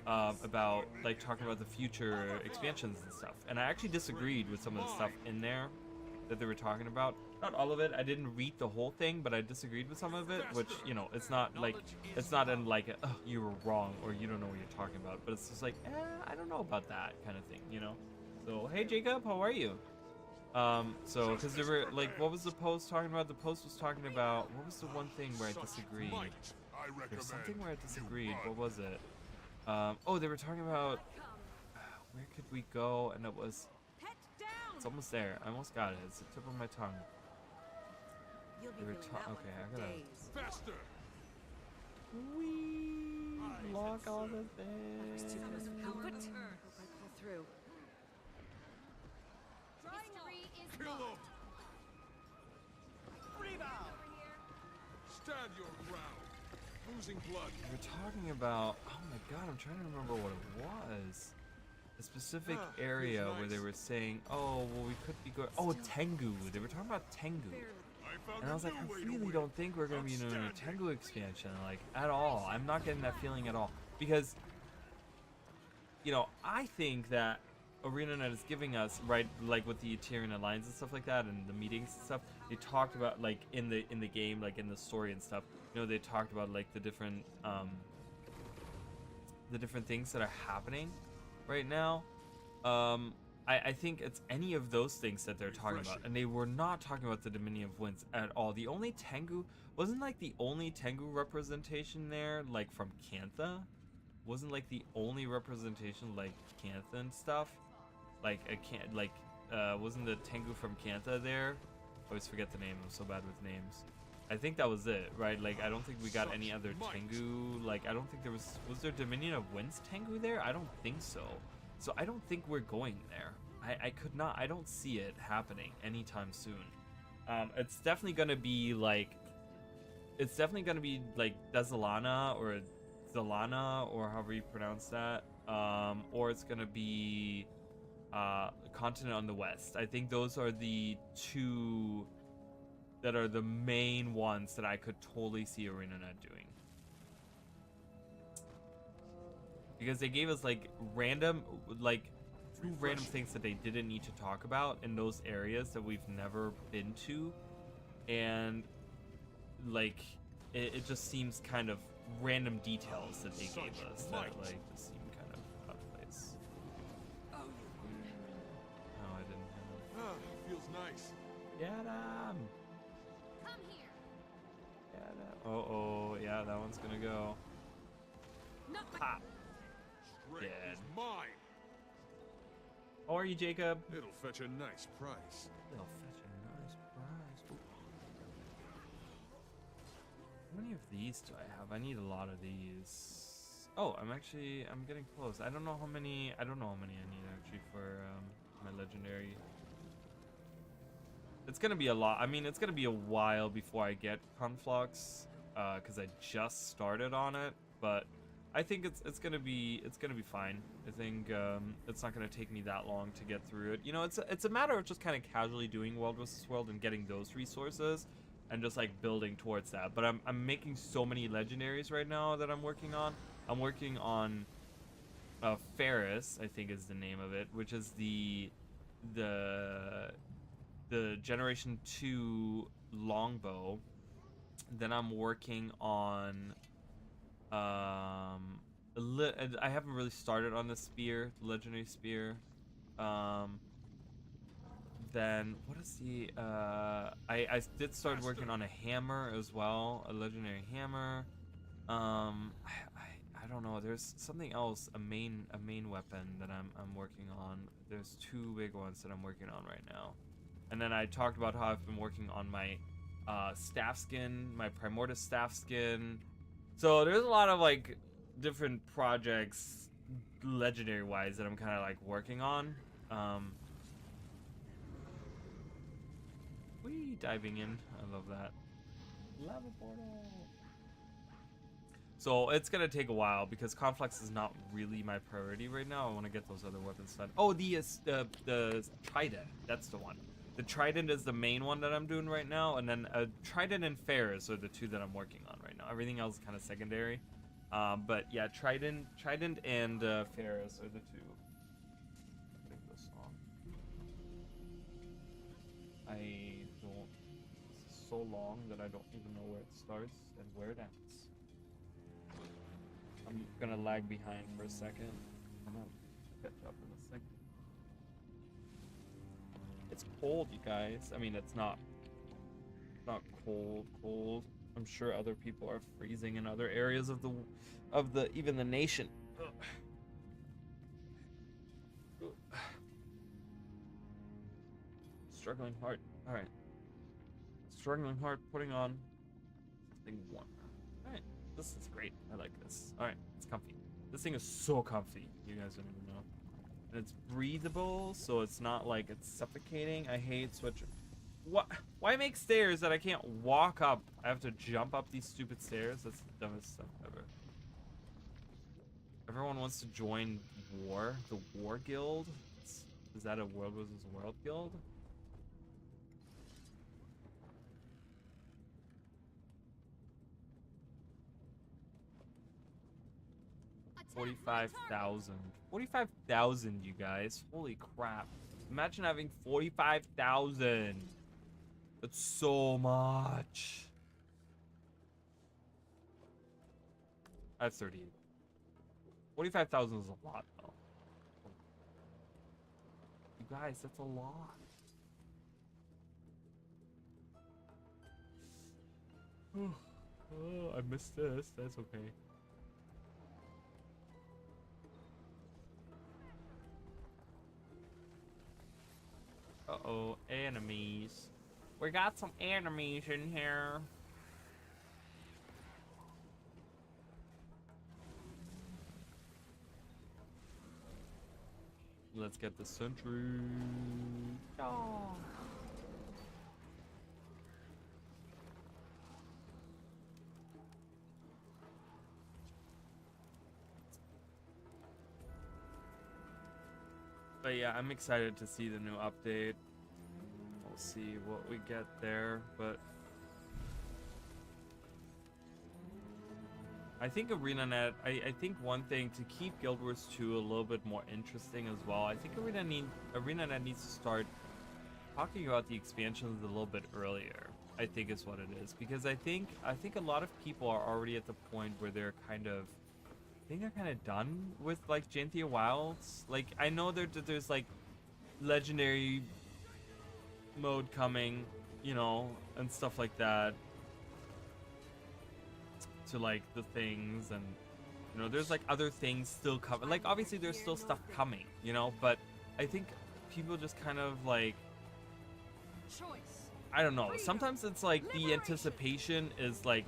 about like talking about the future expansions and stuff. And I actually disagreed with some of the stuff in there that they were talking about. Not all of it. I didn't read the whole thing, but I disagreed with some of it, which, you know, it's not like, it's not in like a, oh, you were wrong or you don't know what you're talking about, but it's just like, I don't know about that kind of thing, you know? So, hey Jacob, how are you? So, because there were, like, what was the post talking about? The post was talking about, what was the one thing where I disagreed? There's something where I disagreed. What was it? Oh, they were talking about, where could we go? And it was, it's almost there. I almost got it. It's the tip of my tongue. Okay, I gotta. Faster! Wee! Lock all the things. Victory is Kill mine. him! Rebound. Stand your ground. Losing blood. We're talking about. Oh my god, I'm trying to remember what it was. A specific area where they were saying, oh, well, we could be going. Oh, Tengu. They were talking about Tengu. And I was like, I really don't think we're going to be doing a Tengu expansion, like, at all. I'm not getting that feeling at all. Because, you know, I think that ArenaNet is giving us, right, like with the Tyrian Alliance and stuff like that, and the meetings and stuff, they talked about, like, in the game, like, in the story and stuff, you know, they talked about, like, the different things that are happening right now. I think it's any of those things that they're talking about, and they were not talking about the Dominion of Winds at all. The only Tengu wasn't like the only Tengu representation there, like from Cantha, wasn't like the only representation like Cantha and stuff. Like wasn't the Tengu from Cantha there? I always forget the name. I'm so bad with names. I think that was it, right? Like I don't think we got any other Tengu. Like I don't think there was there Dominion of Winds Tengu there? I don't think so. So I don't think we're going there. I don't see it happening anytime soon. It's definitely gonna be like Desolana or Zelana or however you pronounce that. Or it's gonna be Continent on the West. I think those are the two that are the main ones that I could totally see ArenaNet doing. because they gave us like random, like two random things that they didn't need to talk about in those areas that we've never been to, and like it just seems kind of random details that they gave us that like just seem kind of out of place. Oh, No, I didn't hit him. Ah, feels nice. Get him! Come here. Get him! Oh, yeah, that one's gonna go. not my Pop! Strength Dead. is mine. How are you, Jacob? It'll fetch a nice price. They'll fetch a nice prize. Ooh. How many of these do I have? I need a lot of these. Oh, I'm getting close. I don't know how many I need actually for my legendary. It's gonna be a lot. I mean, it's gonna be a while before I get Conflux, because I just started on it. But I think it's gonna be fine. I think it's not gonna take me that long to get through it. You know, it's a matter of just kind of casually doing World vs. World and getting those resources, and just like building towards that. But I'm making so many legendaries right now that I'm working on. I'm working on Ferris, I think is the name of it, which is the Generation 2 longbow. Then I'm working on I haven't really started on the spear, the legendary spear. Then what is the I did start working on a hammer as well, a legendary hammer. I don't know, there's something else, a main weapon that I'm working on. There's two big ones that I'm working on right now. And then I talked about how I've been working on my staff skin, my Primordius staff skin. So there's a lot of like different projects legendary wise that I'm kind of like working on. Diving in, I love that. Lava portal. So it's gonna take a while because Conflux is not really my priority right now. I want to get those other weapons done. Oh, the Trident, that's the one. The Trident is the main one that I'm doing right now, and then Trident and Ferris are the two that I'm working on right now. Everything else is kind of secondary. But yeah, Trident and Ferris are the two. I think this song. I don't. This is so long that I don't even know where it starts and where it ends. I'm gonna lag behind for a second. I'm gonna catch up in a second. It's cold, you guys. I mean, it's not cold. I'm sure other people are freezing in other areas of the even the nation. Ugh. Ugh. Struggling hard. All right. Struggling hard. Putting on thing one. All right. This is great. I like this. All right. It's comfy. This thing is so comfy. You guys don't even know. And it's breathable, so it's not like it's suffocating. I hate switching. What? Why make stairs that I can't walk up? I have to jump up these stupid stairs. That's the dumbest stuff ever. Everyone wants to join the War Guild. Is that a World vs. World guild? Attack my 45,000. 45,000, you guys. Holy crap. Imagine having 45,000. That's so much. I have 38. 45,000 is a lot, though. You guys, that's a lot. Oh, I missed this. That's okay. Uh-oh, enemies. We got some enemies in here. Let's get the sentry. Oh. But yeah, I'm excited to see the new update. We'll see what we get there, but I think ArenaNet, I think one thing to keep Guild Wars 2 a little bit more interesting as well, I think ArenaNet needs to start talking about the expansions a little bit earlier, I think is what it is. Because I think a lot of people are already at the point where they're kind of, I think they're kind of done with like Janthia Wilds. Like, I know there's like legendary mode coming, you know, and stuff like that, to like the things, and you know, there's like other things still coming. Like, obviously there's still stuff coming, you know, but I think people just kind of like, I don't know, sometimes it's like the anticipation is like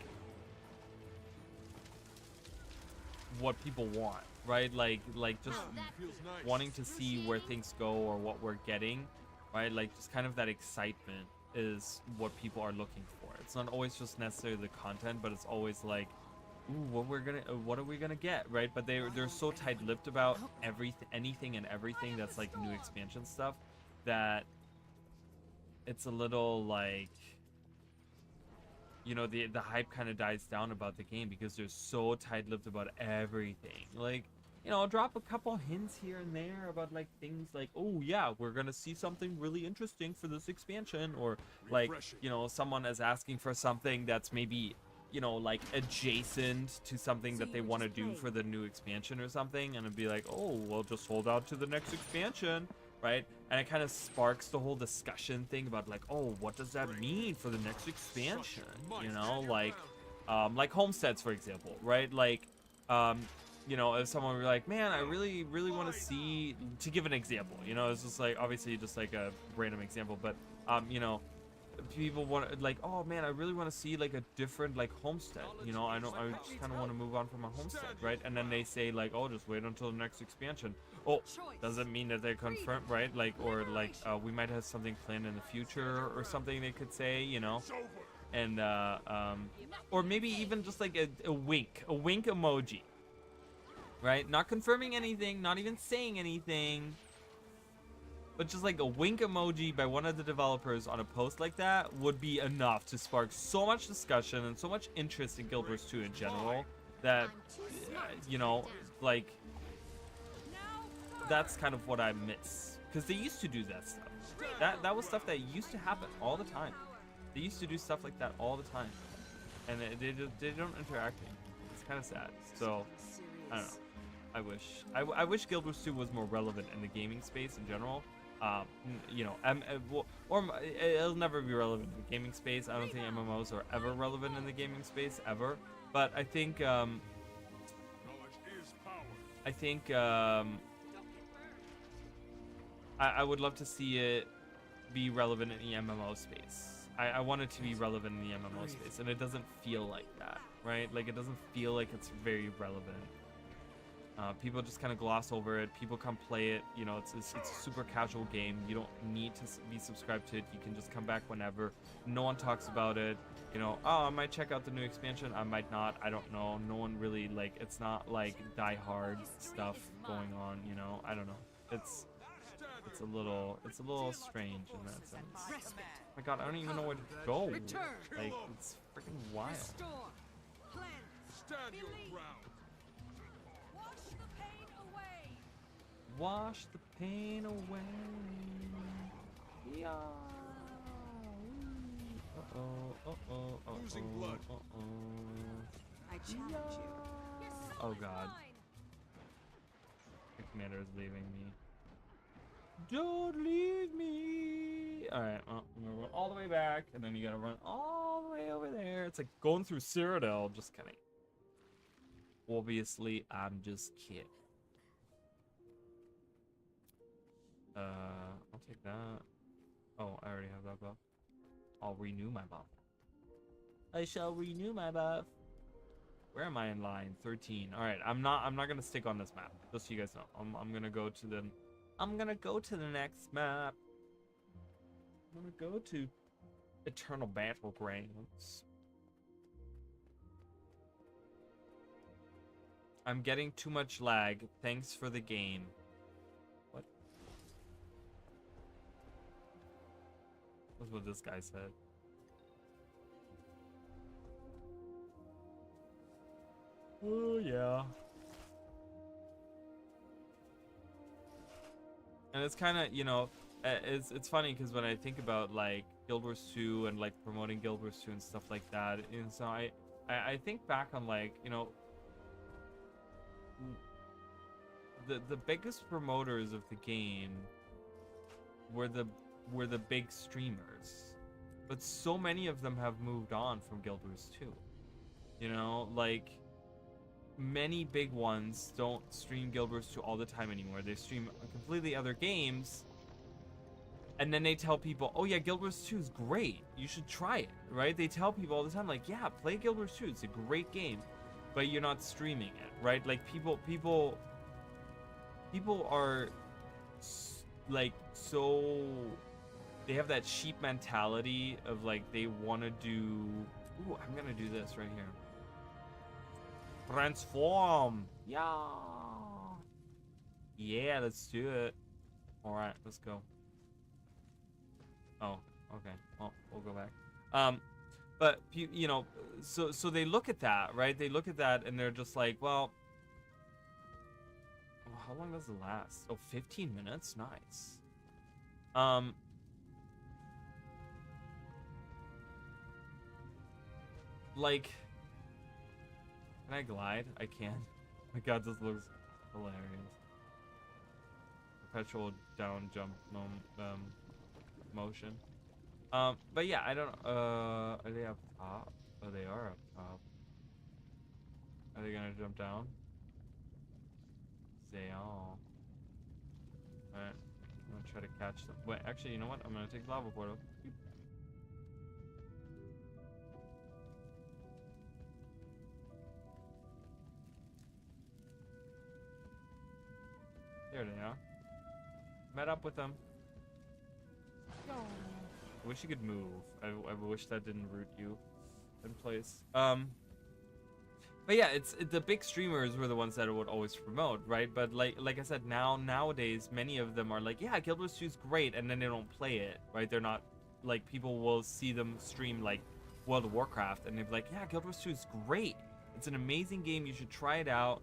what people want, right? Like just wanting to see where things go or what we're getting, right? Like, just kind of that excitement is what people are looking for. It's not always just necessarily the content, but it's always like, ooh, what are we gonna get, right? But they're so tight-lipped about anything and everything that's like new expansion stuff, that it's a little like, you know, the hype kind of dies down about the game because they're so tight-lipped about everything. Like, you know, drop a couple hints here and there about like things like, oh yeah, we're gonna see something really interesting for this expansion, or like, you know, someone is asking for something that's maybe, you know, like adjacent to something that they want to do for the new expansion or something, and it'd be like, oh, well, just hold out to the next expansion, right? And it kind of sparks the whole discussion thing about like, oh, what does that mean for the next expansion, you know, like homesteads, for example, right? Like, you know, if someone were like, man, I really want to see, to give an example, you know, it's just like, obviously just like a random example, but you know, people want, like, oh man, I really want to see like a different like homestead, you know, I just kind of want to move on from a homestead, right? And then they say like, oh, just wait until the next expansion. Oh, doesn't mean that they're confirmed, right? Like, or like, we might have something planned in the future or something, they could say, you know. And or maybe even just like a wink emoji, right? Not confirming anything, not even saying anything, but just like a wink emoji by one of the developers on a post like that would be enough to spark so much discussion and so much interest in Guild Wars 2 in general, that, you know, like, that's kind of what I miss. Because they used to do that stuff. That was stuff that used to happen all the time. They used to do stuff like that all the time. And they don't interact anymore. It's kind of sad. So, I don't know. I wish Guild Wars 2 was more relevant in the gaming space in general. You know, it'll never be relevant in the gaming space. I don't think MMOs are ever relevant in the gaming space, ever. But I think, I would love to see it be relevant in the MMO space. I want it to be relevant in the MMO space, and it doesn't feel like that, right? Like, it doesn't feel like it's very relevant. People just kind of gloss over it. People come play it. You know, it's a super casual game. You don't need to be subscribed to it. You can just come back whenever. No one talks about it. You know, oh, I might check out the new expansion. I might not. I don't know. No one really, like, it's not like die-hard stuff going on, you know? I don't know. It's a little strange in that sense. Oh my god, I don't even know where to go. Like, it's freaking wild. Stand your ground. Wash the pain away. Yeah. Losing blood. I challenge you. Oh god. The commander is leaving me. Don't leave me. Alright, well, I'm gonna run all the way back, and then you gotta run all the way over there. It's like going through Cyrodiil. Just kidding. Obviously, I'm just kidding. I'll take that. Oh, I already have that buff. I'll renew my buff. I shall renew my buff. Where am I in line? 13. All right, I'm not gonna stick on this map. Just so you guys know, I'm gonna go to the next map. I'm gonna go to Eternal Battlegrounds. I'm getting too much lag. Thanks for the game. What? That's what this guy said. Oh yeah. And it's kind of, you know, it's funny because when I think about like Guild Wars 2 and like promoting Guild Wars 2 and stuff like that, and so I think back on like, you know, the biggest promoters of the game were the big streamers, but so many of them have moved on from Guild Wars 2. You know, like many big ones don't stream Guild Wars 2 all the time anymore. They stream completely other games, and then they tell people, oh yeah, Guild Wars 2 is great, you should try it, right? They tell people all the time, like, yeah, play Guild Wars 2, it's a great game, but you're not streaming it, right? Like people are like, so they have that sheep mentality of like they want to do, ooh, I'm gonna do this right here. Transform. Yeah, let's do it. All right, let's go. Oh, okay. Well, we'll go back. But you know, so they look at that, right? They look at that and they're just like, well, how long does it last? Oh, 15 minutes. Nice. Like, can I glide? I can. My god, this looks hilarious. Perpetual down jump motion. But yeah, I don't are they up top? Oh, they are up top. Are they gonna jump down? They are. Alright, I'm gonna try to catch them. Wait, actually, you know what? I'm gonna take the lava portal. There they are. Met up with them. I wish you could move. I wish that didn't root you in place. But yeah, it's the big streamers were the ones that would always promote, right? But like I said, nowadays many of them are like, yeah, Guild Wars 2 is great, and then they don't play it, right? They're not like, people will see them stream like World of Warcraft, and they're like, yeah, Guild Wars 2 is great. It's an amazing game. You should try it out.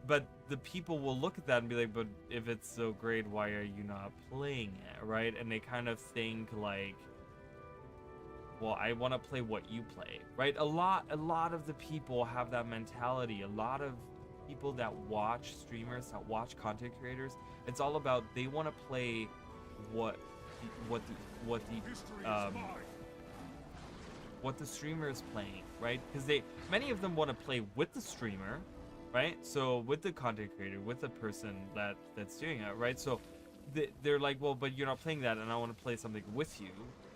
But the people will look at that and be like, but if it's so great, why are you not playing it, right? And they kind of think like, well, I want to play what you play, right? A lot of the people have that mentality. A lot of people that watch streamers, that watch content creators, it's all about, they want to play what the streamer is playing, right? Because many of them want to play with the streamer, right? So with the content creator, with the person that's doing it, right? So they're like, well, but you're not playing that, and I want to play something with you,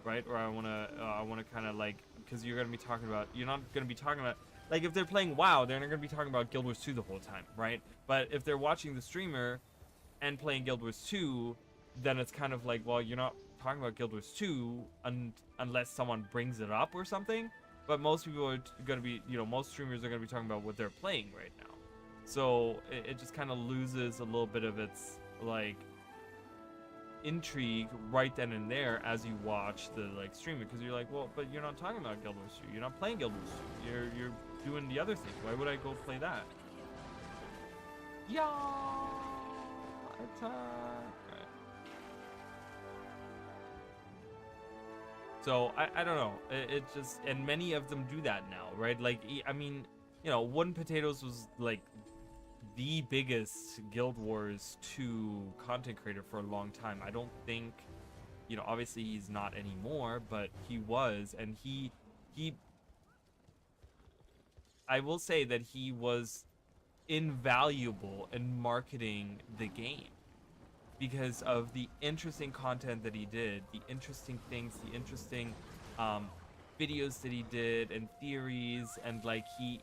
right? Or I want to kind of like, because you're not going to be talking about, like, if they're playing WoW, they're not going to be talking about Guild Wars 2 the whole time, right? But if they're watching the streamer and playing Guild Wars 2, then it's kind of like, well, you're not talking about Guild Wars 2 unless someone brings it up or something. But most people are going to be, you know, most streamers are going to be talking about what they're playing right now. So it just kind of loses a little bit of its, like, intrigue right then and there as you watch the, like, streaming, because you're like, well, but you're not talking about Guild Wars 2. You're not playing Guild Wars 2. You're doing the other thing. Why would I go play that? Yeah, attack. Right. So I don't know. It just, and many of them do that now, right? Like, I mean, you know, Wooden Potatoes was like the biggest Guild Wars 2 content creator for a long time. I don't think, you know, obviously he's not anymore, but he was, and he I will say that he was invaluable in marketing the game because of the interesting content that he did, the interesting things, the interesting videos that he did, and theories, and like he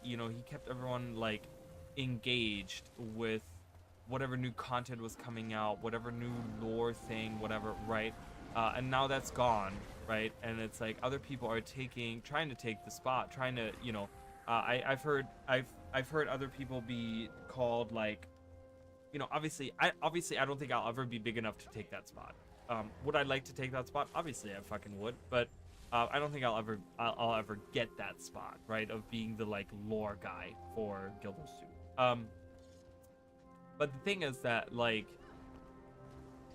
kept everyone like engaged with whatever new content was coming out, whatever new lore thing, whatever, right? And now that's gone, right? And it's like other people are trying to take the spot, trying to, you know, I've heard other people be called, like, you know, obviously I don't think I'll ever be big enough to take that spot. Would I like to take that spot? Obviously I fucking would, but I don't think I'll ever get that spot, right, of being the like lore guy for Guild Wars 2. But the thing is that like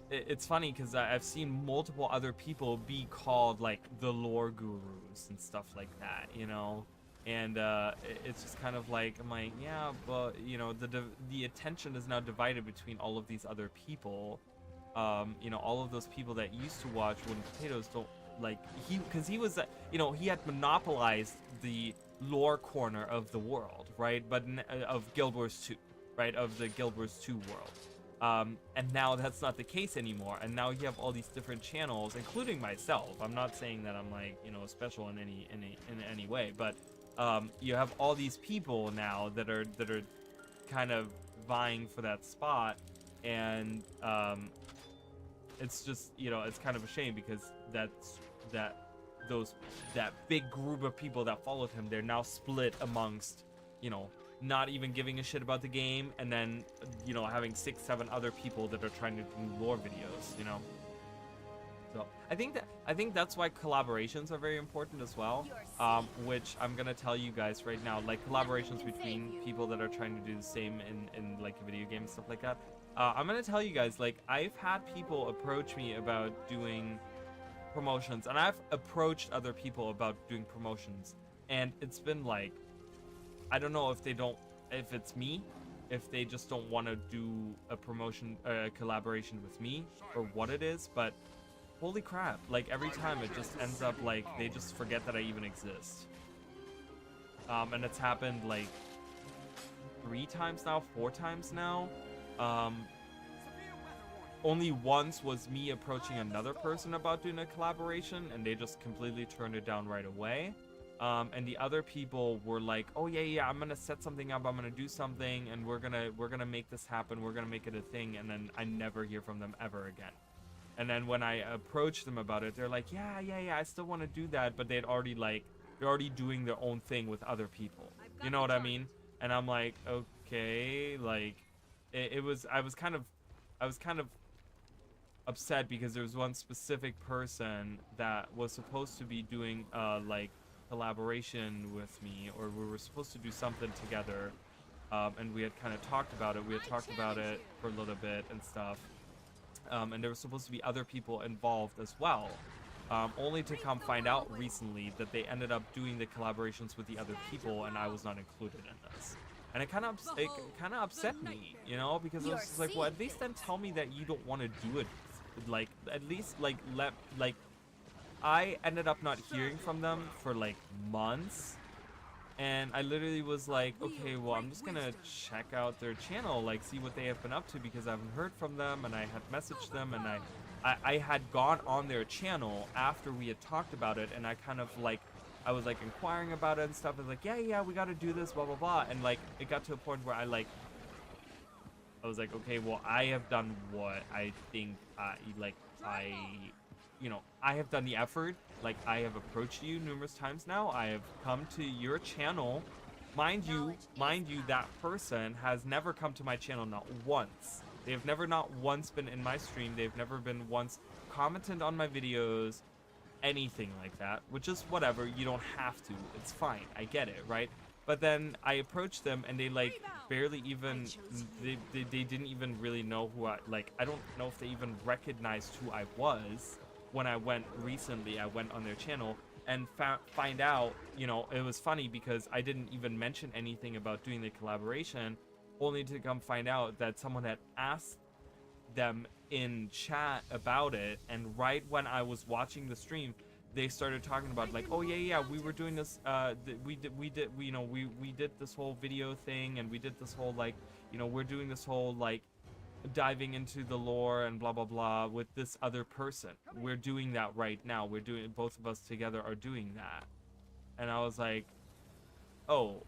it's funny because I've seen multiple other people be called like the lore gurus and stuff like that, you know, and it's just kind of like I'm like, yeah, but you know, the attention is now divided between all of these other people. You know, all of those people that used to watch Wooden Potatoes don't like because he was you know, he had monopolized the lore corner of the world, right? But of Guild Wars 2, right, of the Guild Wars 2 world. And now that's not the case anymore, and now you have all these different channels, including myself. I'm not saying that I'm like, you know, special in any way, but you have all these people now that are kind of vying for that spot, and it's just, you know, it's kind of a shame because that big group of people that followed him, they're now split amongst, you know, not even giving a shit about the game, and then, you know, having 6-7 other people that are trying to do lore videos, you know. So I think that's why collaborations are very important as well, which I'm gonna tell you guys right now, like collaborations between people that are trying to do the same in like a video game and stuff like that. I'm gonna tell you guys, like, I've had people approach me about doing promotions, and I've approached other people about doing promotions, and it's been like, I don't know if it's me, if they just don't want to do a promotion, collaboration with me, or what it is, but holy crap, like every time it just ends up like they just forget that I even exist. And it's happened like 3 times now, 4 times now. Only once was me approaching another person about doing a collaboration, and they just completely turned it down right away. And the other people were like, oh yeah, I'm gonna set something up, I'm gonna do something, and we're gonna make this happen, we're gonna make it a thing, and then I never hear from them ever again. And then when I approach them about it, they're like, yeah, I still want to do that, but they're already doing their own thing with other people. You know what I mean? And I'm like, okay, like I was kind of upset because there was one specific person that was supposed to be doing like collaboration with me, or we were supposed to do something together, and we had kind of talked about it. We had talked about it for a little bit and stuff, and there was supposed to be other people involved as well, only to come find out recently that they ended up doing the collaborations with the other people, and I was not included in this. And it kind of upset me, you know, because I was just like, well, at least then tell me that you don't want to do it. Like, at least like I ended up not hearing from them for like months, and I literally was like, okay, well, I'm just gonna check out their channel, like see what they have been up to, because I haven't heard from them, and I had messaged them, and I had gone on their channel after we had talked about it, and I kind of like, I was like inquiring about it and stuff. I was like, yeah, we gotta do this, blah blah blah, and like it got to a point where I was like, okay, well, I have done what I think, you know, I have done the effort. Like, I have approached you numerous times now. I have come to your channel. Mind you, that person has never come to my channel, not once. They have never not once been in my stream. They've never been once commented on my videos, anything like that, which is whatever. You don't have to. It's fine. I get it, right? But then I approached them, and they like barely even, they didn't even really know who I don't know if they even recognized who I was. When I went recently, I went on their channel and find out, you know, it was funny because I didn't even mention anything about doing the collaboration, only to come find out that someone had asked them in chat about it, and right when I was watching the stream, they started talking about like, oh yeah, we were doing this, we did this whole video thing, and we did this whole like, you know, we're doing this whole like diving into the lore and blah blah blah with this other person. We're doing that right now. We're doing, both of us together are doing that. And I was like, oh,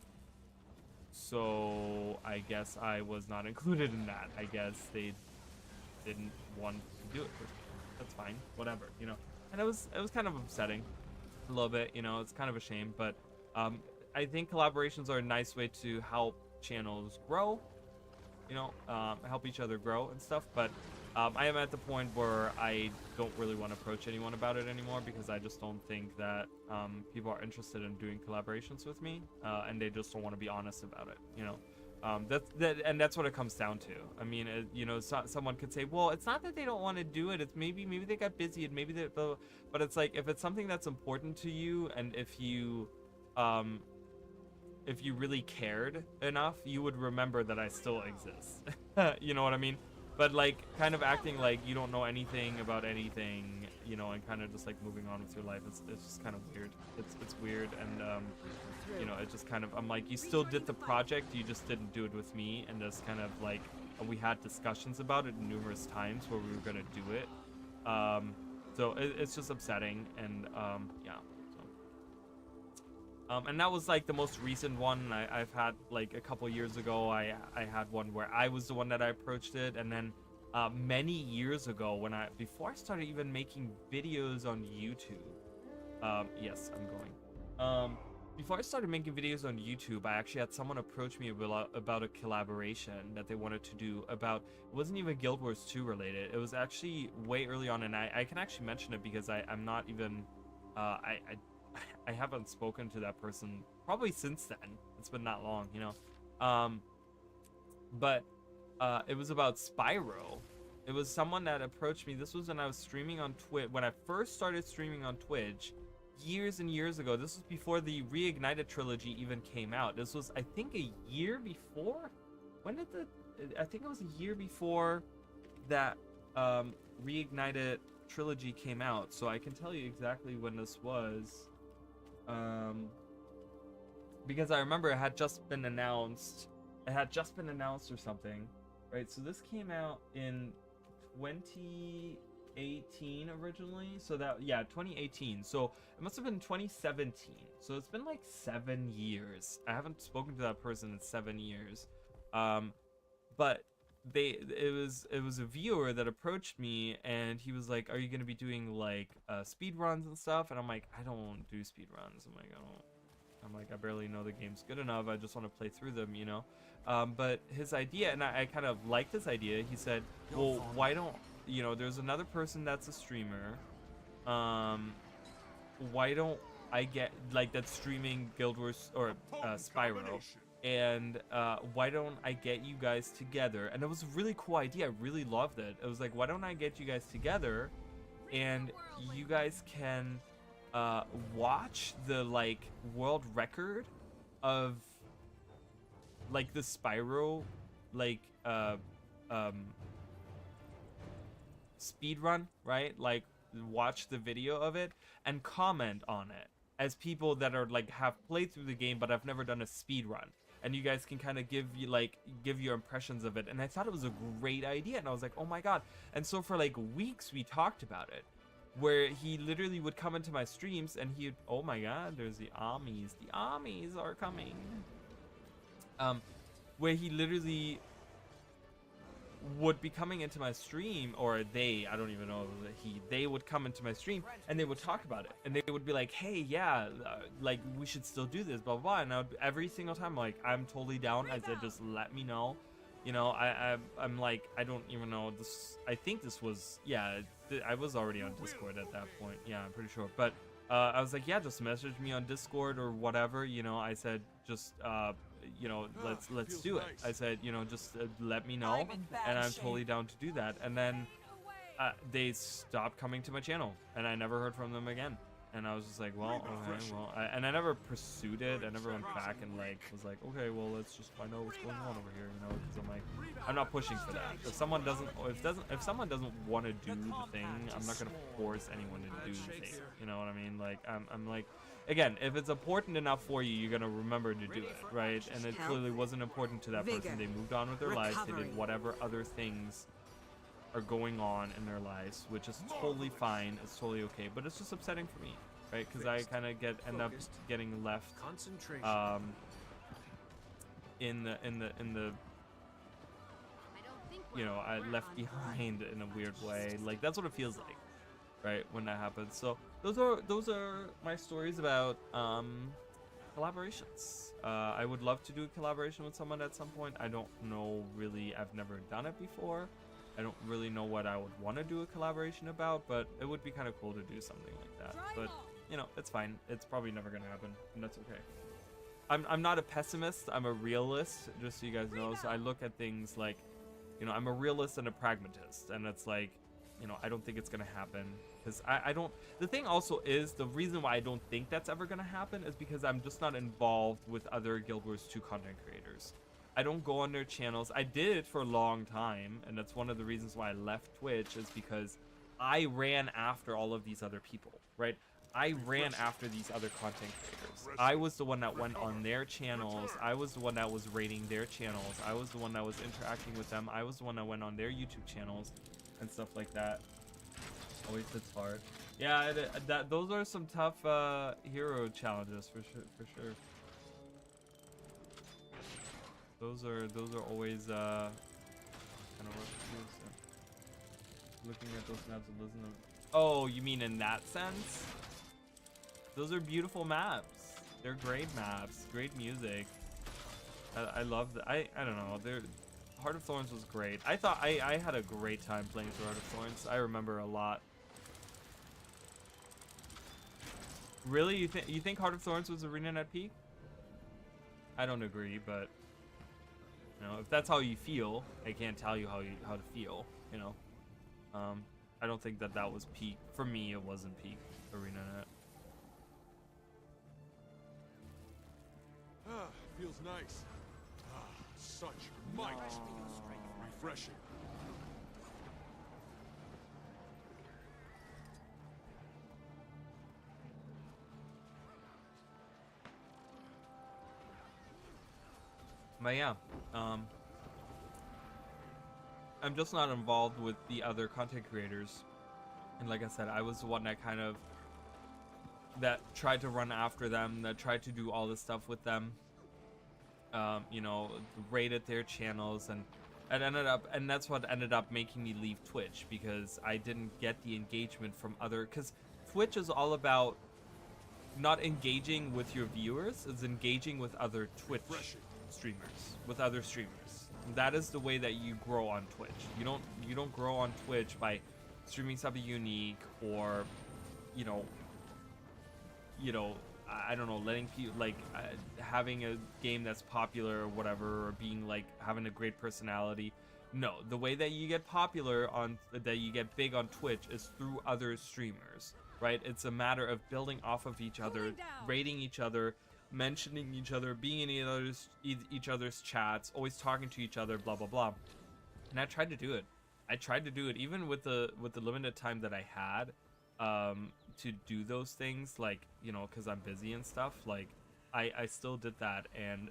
so I guess I was not included in that. I guess they didn't want to do it. That's fine, whatever, you know. And it was kind of upsetting a little bit, you know. It's kind of a shame, but I think collaborations are a nice way to help channels grow. you know, help each other grow and stuff. But I am at the point where I don't really want to approach anyone about it anymore, because I just don't think that people are interested in doing collaborations with me, and they just don't want to be honest about it, you know. That's what it comes down to. I mean, you know, someone could say, well, it's not that they don't want to do it. It's maybe they got busy, and maybe they, but it's like, if it's something that's important to you, and if you really cared enough, you would remember that I still exist. You know what I mean? But like, kind of acting like you don't know anything about anything, you know, and kind of just like moving on with your life. It's just kind of weird. It's weird, and you know, it just kind of, I'm like, you still did the project, you just didn't do it with me, and just kind of like, we had discussions about it numerous times where we were gonna do it. So it's just upsetting, and yeah. And that was like the most recent one. I've had like a couple years ago, I had one where I was the one that I approached it, and then many years ago, before I started even making videos on YouTube, yes, I'm going. Before I started making videos on YouTube, I actually had someone approach me about a collaboration that they wanted to do about, it wasn't even Guild Wars 2 related. It was actually way early on, and I can actually mention it because I'm not even, I haven't spoken to that person probably since then. It's been that long, you know. But it was about Spyro. It was someone that approached me. This was when I was streaming on Twitch. When I first started streaming on Twitch, years and years ago. This was before the Reignited trilogy even came out. This was, I think, a year before. When did I think it was a year before that Reignited trilogy came out. So I can tell you exactly when this was. Because I remember it had just been announced. It had just been announced or something, right? So this came out in 2018 originally. So that, yeah, 2018. So it must have been 2017. So it's been like 7 years. I haven't spoken to that person in 7 years. But it was a viewer that approached me, and he was like, "Are you gonna be doing like speed runs and stuff?" And I'm like, "I don't do speed runs." I'm like, I barely know the games good enough. I just want to play through them, you know. But his idea, and I kind of liked his idea. He said, "Well, why don't, you know, there's another person that's a streamer. Why don't I get like that's streaming Guild Wars or Spyro?" And why don't I get you guys together? And it was a really cool idea. I really loved it. It was like, why don't I get you guys together, and you guys can watch the like world record of like the Spyro like speed run, right? Like watch the video of it and comment on it as people that are like have played through the game but have never done a speed run. And you guys can kind of give your impressions of it. And I thought it was a great idea, and I was like, oh my god. And so for like weeks we talked about it, where he literally would come into my streams and he'd, oh my god, there's the armies are coming. Where he literally would be coming into my stream, or I don't even know if they would come into my stream and they would talk about it, and they would be like, hey, yeah, like we should still do this, blah blah blah. And every single time, like, I'm totally down. I said, just let me know, you know. I'm like, I don't even know this. I think this was, yeah, I was already on Discord at that point, yeah, I'm pretty sure. But I was like, yeah, just message me on Discord or whatever, you know. I said, just you know, let's do it. I said, you know, just let me know, and I'm totally down to do that. And then they stopped coming to my channel, and I never heard from them again. And I was just like, well, okay, well, and I never pursued it. I never went back and like was like, okay, well, let's just find out what's going on over here, you know, because I'm like, I'm not pushing for that. If someone doesn't want to do the thing, I'm not gonna force anyone to do the thing. You know what I mean? Like, I'm like, again, if it's important enough for you, you're gonna remember to do it, right? And it clearly wasn't important to that person. They moved on with their lives. They did whatever other things are going on in their lives, which is totally fine. It's totally okay, but it's just upsetting for me, right? Because I kind of end up getting left in the you know, I left behind in a weird way. Like, that's what it feels like, right, when that happens. So those are my stories about collaborations. I would love to do a collaboration with someone at some point. I don't know really. I've never done it before. I don't really know what I would want to do a collaboration about, but it would be kind of cool to do something like that. But you know, it's fine. It's probably never gonna happen, and that's okay. I'm not a pessimist. I'm a realist, just so you guys know. So I look at things like, you know, I'm a realist and a pragmatist, and it's like, you know, I don't think it's gonna happen because I don't. The thing also is the reason why I don't think that's ever gonna happen is because I'm just not involved with other Guild Wars 2 content creators. I don't go on their channels. I did for a long time, and that's one of the reasons why I left Twitch is because I ran after all of these other people, right? I ran after these other content creators. I was the one that went on their channels. I was the one that was rating their channels. I was the one that was interacting with them. I was the one that went on their YouTube channels and stuff like that. Always hits hard. Yeah, those are some tough hero challenges for sure. Those are always kind of rough to do, so. Looking at those maps and listening to. Oh, you mean in that sense? Those are beautiful maps. They're great maps, great music. I love that. I don't know. Heart of Thorns was great. I thought I had a great time playing through Heart of Thorns. I remember a lot. Really, you think Heart of Thorns was ArenaNet peak? I don't agree, but you know, if that's how you feel, I can't tell you how to feel. You know, I don't think that was peak for me. It wasn't peak ArenaNet. Ah, feels nice. Ah, such might. Refreshing. But yeah, I'm just not involved with the other content creators, and like I said, I was the one that tried to run after them, that tried to do all this stuff with them. You know, rated their channels, and that's what ended up making me leave Twitch, because I didn't get the engagement from other. Because Twitch is all about not engaging with your viewers, it's engaging with other Twitch streamers, with other streamers. That is the way that you grow on Twitch. You don't grow on Twitch by streaming something unique, or you know, I don't know, letting people like having a game that's popular or whatever, or being like having a great personality. No, the way that you get popular that you get big on Twitch is through other streamers, right? It's a matter of building off of each other, rating each other, mentioning each other, being in each other's chats, always talking to each other, blah blah blah. And I tried to do it. Even with the limited time that I had to do those things, like, you know, because I'm busy and stuff, like I still did that, and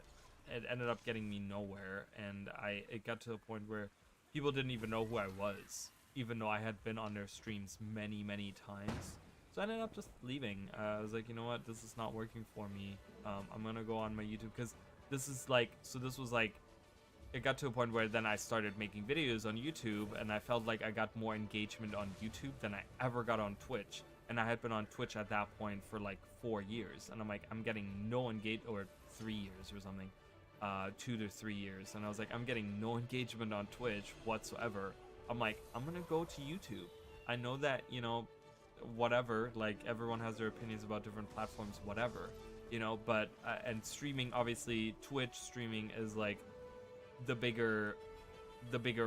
it ended up getting me nowhere. And it got to a point where people didn't even know who I was, even though I had been on their streams many times. So I ended up just leaving. I was like, you know what, this is not working for me. I'm gonna go on my YouTube, because this was like, it got to a point where then I started making videos on YouTube, and I felt like I got more engagement on YouTube than I ever got on Twitch. And I had been on Twitch at that point for like 4 years, and I'm like, I'm getting no engagement, or 3 years or something, 2 to 3 years, and I was like, I'm getting no engagement on Twitch whatsoever. I'm like, I'm gonna go to YouTube. I know that, you know, whatever, like, everyone has their opinions about different platforms, whatever, you know, but and streaming, obviously Twitch streaming is like the bigger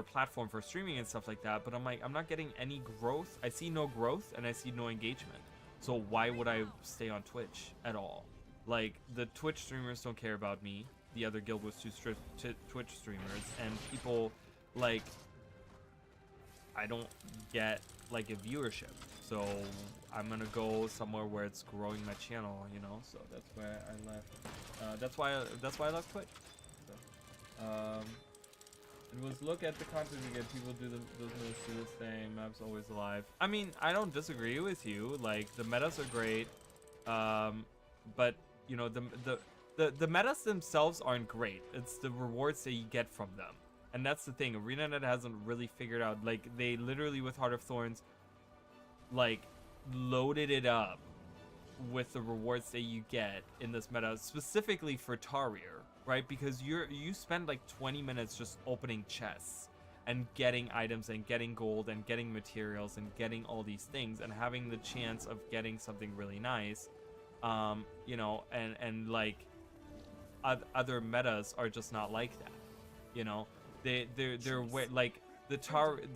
platform for streaming and stuff like that. But I'm like, I'm not getting any growth. I see no growth, and I see no engagement. So why would I stay on Twitch at all? Like, the Twitch streamers don't care about me, the other Guild Wars 2 Twitch streamers, and people, like, I don't get like a viewership. So I'm gonna go somewhere where it's growing my channel, you know. So that's where I left. That's why I left Twitch. So, it was, look at the content you get. People do those moves do this thing. Maps always alive. I mean, I don't disagree with you. Like, the metas are great, but you know, the metas themselves aren't great. It's the rewards that you get from them, and that's the thing. ArenaNet hasn't really figured out. Like, they literally with Heart of Thorns, like, loaded it up with the rewards that you get in this meta, specifically for Tarrier, right? Because you spend like 20 minutes just opening chests and getting items and getting gold and getting materials and getting all these things and having the chance of getting something really nice. You know, and like other metas are just not like that. You know, they're way, like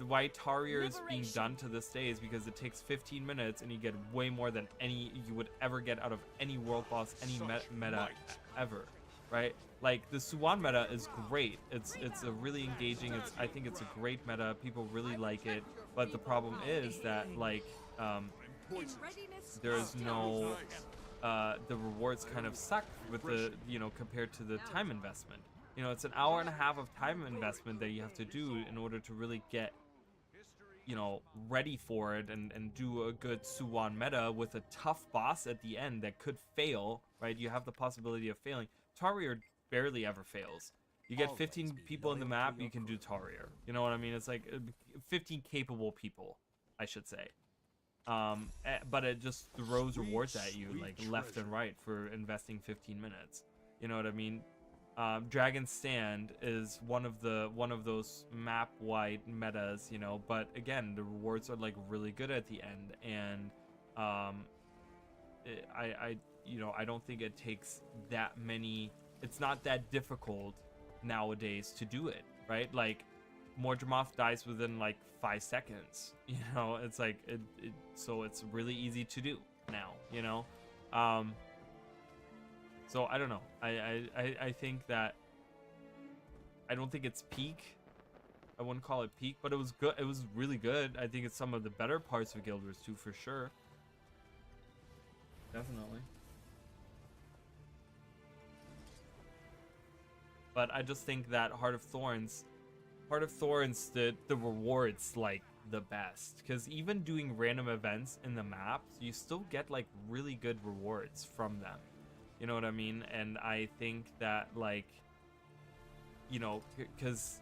why Tarrier is being done to this day is because it takes 15 minutes and you get way more than any you would ever get out of any world boss, any meta ever, right? Like the Suwan meta is great. It's a really engaging. I think it's a great meta. People really like it. But the problem is that like there is no the rewards kind of suck with the, you know, compared to the time investment. You know, it's an hour and a half of time investment that you have to do in order to really get, you know, ready for it and do a good Suwan meta with a tough boss at the end that could fail, right? You have the possibility of failing. Tarrier barely ever fails. You get 15 people in the map, you can do Tarrier. You know what I mean? It's like 15 capable people, I should say. But it just throws rewards at you like left and right for investing 15 minutes. You know what I mean? Dragon's Stand is one of those map-wide metas, you know, but again, the rewards are like really good at the end, and you know, I don't think it takes that many. It's not that difficult nowadays to do it, right? Like Mordremoth dies within like 5 seconds, you know. It's like so it's really easy to do now, you know. So I don't know. I think that I don't think it's peak. I wouldn't call it peak, but it was good. It was really good. I think it's some of the better parts of Guild Wars 2 for sure. Definitely. But I just think that Heart of Thorns, the rewards like the best, because even doing random events in the maps, you still get like really good rewards from them. You know what I mean? And I think that, like, you know, because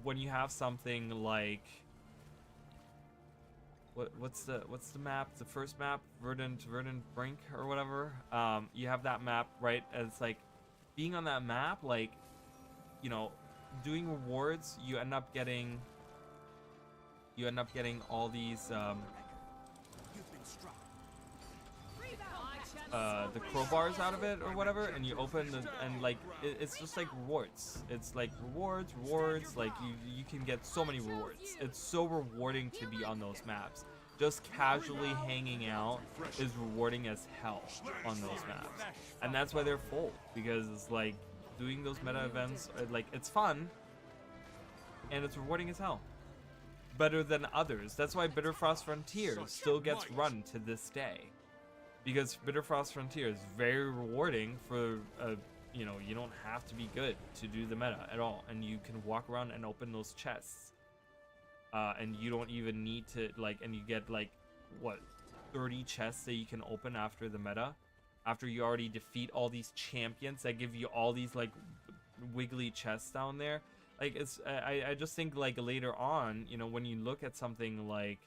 when you have something like what's the map? The first map, Verdant Brink or whatever. You have that map, right? And it's like being on that map, like, you know, doing rewards, you end up getting all these the crowbars out of it or whatever, and you open the, and like it's just like rewards. It's like rewards, like you can get so many rewards. It's so rewarding to be on those maps. Just casually hanging out is rewarding as hell on those maps, and that's why they're full, because it's like doing those meta events, like it's fun and it's rewarding as hell. Better than others. That's why Bitterfrost Frontiers still gets run to this day. Because Bitterfrost Frontier is very rewarding for, you know, you don't have to be good to do the meta at all. And you can walk around and open those chests. And you don't even need to, like, and you get, like, what, 30 chests that you can open after the meta? After you already defeat all these champions that give you all these, like, wiggly chests down there. Like, it's, I just think, like, later on, you know, when you look at something like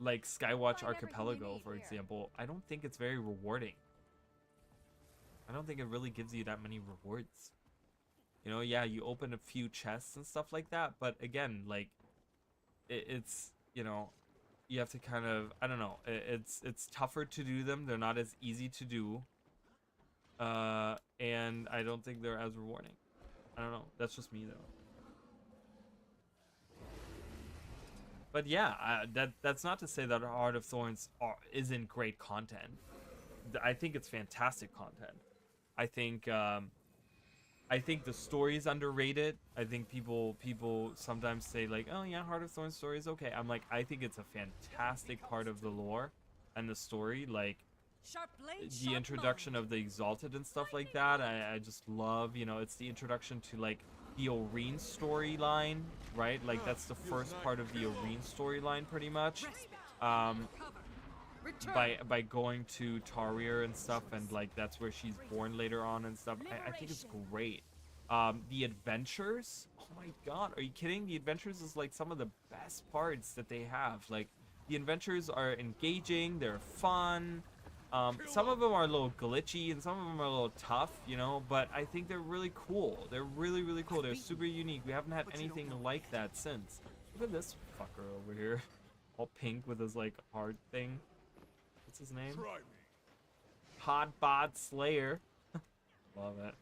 Skywatch Archipelago, for example, I don't think it's very rewarding. I don't think it really gives you that many rewards. You know, yeah, you open a few chests and stuff like that, but again, like, it's, you know, you have to kind of, I don't know, it's tougher to do them. They're not as easy to do. And I don't think they're as rewarding. I don't know. That's just me, though. But yeah, that's not to say that Heart of Thorns isn't great content. I think it's fantastic content. I think the story is underrated. I think people sometimes say like, oh yeah, Heart of Thorns story is okay. I'm like, I think it's a fantastic part of the lore and the story. Like the introduction of the Exalted and stuff like that. I just love, you know, it's the introduction to like the Oreen storyline, right? Like that's the first part of the Oreen storyline, pretty much. By going to Tarrier and stuff, and like that's where she's born later on and stuff. I think it's great. The adventures, oh my god, are you kidding? The adventures is like some of the best parts that they have. Like the adventures are engaging, they're fun. Some of them are a little glitchy and some of them are a little tough, you know, but I think they're really cool. They're really, really cool. They're super unique. We haven't had anything like that since. Look at this fucker over here. All pink with his, like, heart thing. What's his name? Try me. Hotbot Slayer. Love it.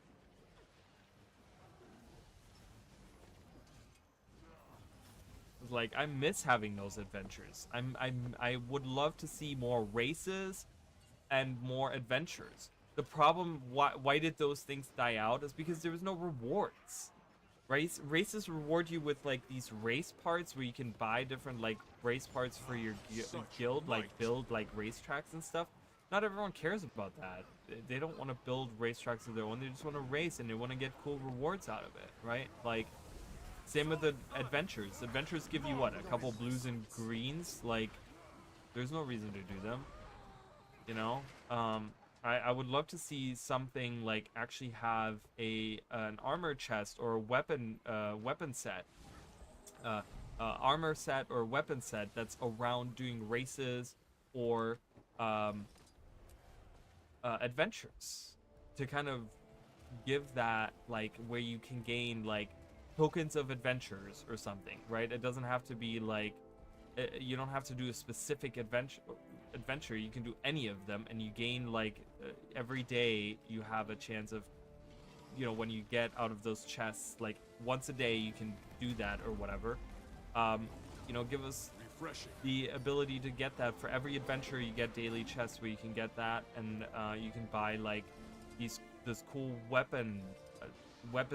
Like, I miss having those adventures. I would love to see more races and more adventures. The problem, why did those things die out, is because there was no rewards. Races reward you with, like, these race parts where you can buy different, like, race parts for your guild, like, build, like, racetracks and stuff. Not everyone cares about that. They don't want to build racetracks of their own. They just want to race and they want to get cool rewards out of it, right? Like, same with the adventures. Adventures give you what? A couple blues and greens? Like, there's no reason to do them. You know? I would love to see something like actually have an armor chest or a weapon set. Armor set or weapon set that's around doing races or adventures. To kind of give that, like, where you can gain, like, tokens of adventures or something, right? It doesn't have to be like, you don't have to do a specific adventure. You can do any of them and you gain, like, every day you have a chance of, you know, when you get out of those chests, like, once a day you can do that or whatever. You know, give us the ability to get that. For every adventure you get daily chests where you can get that, and you can buy, like, this cool weapon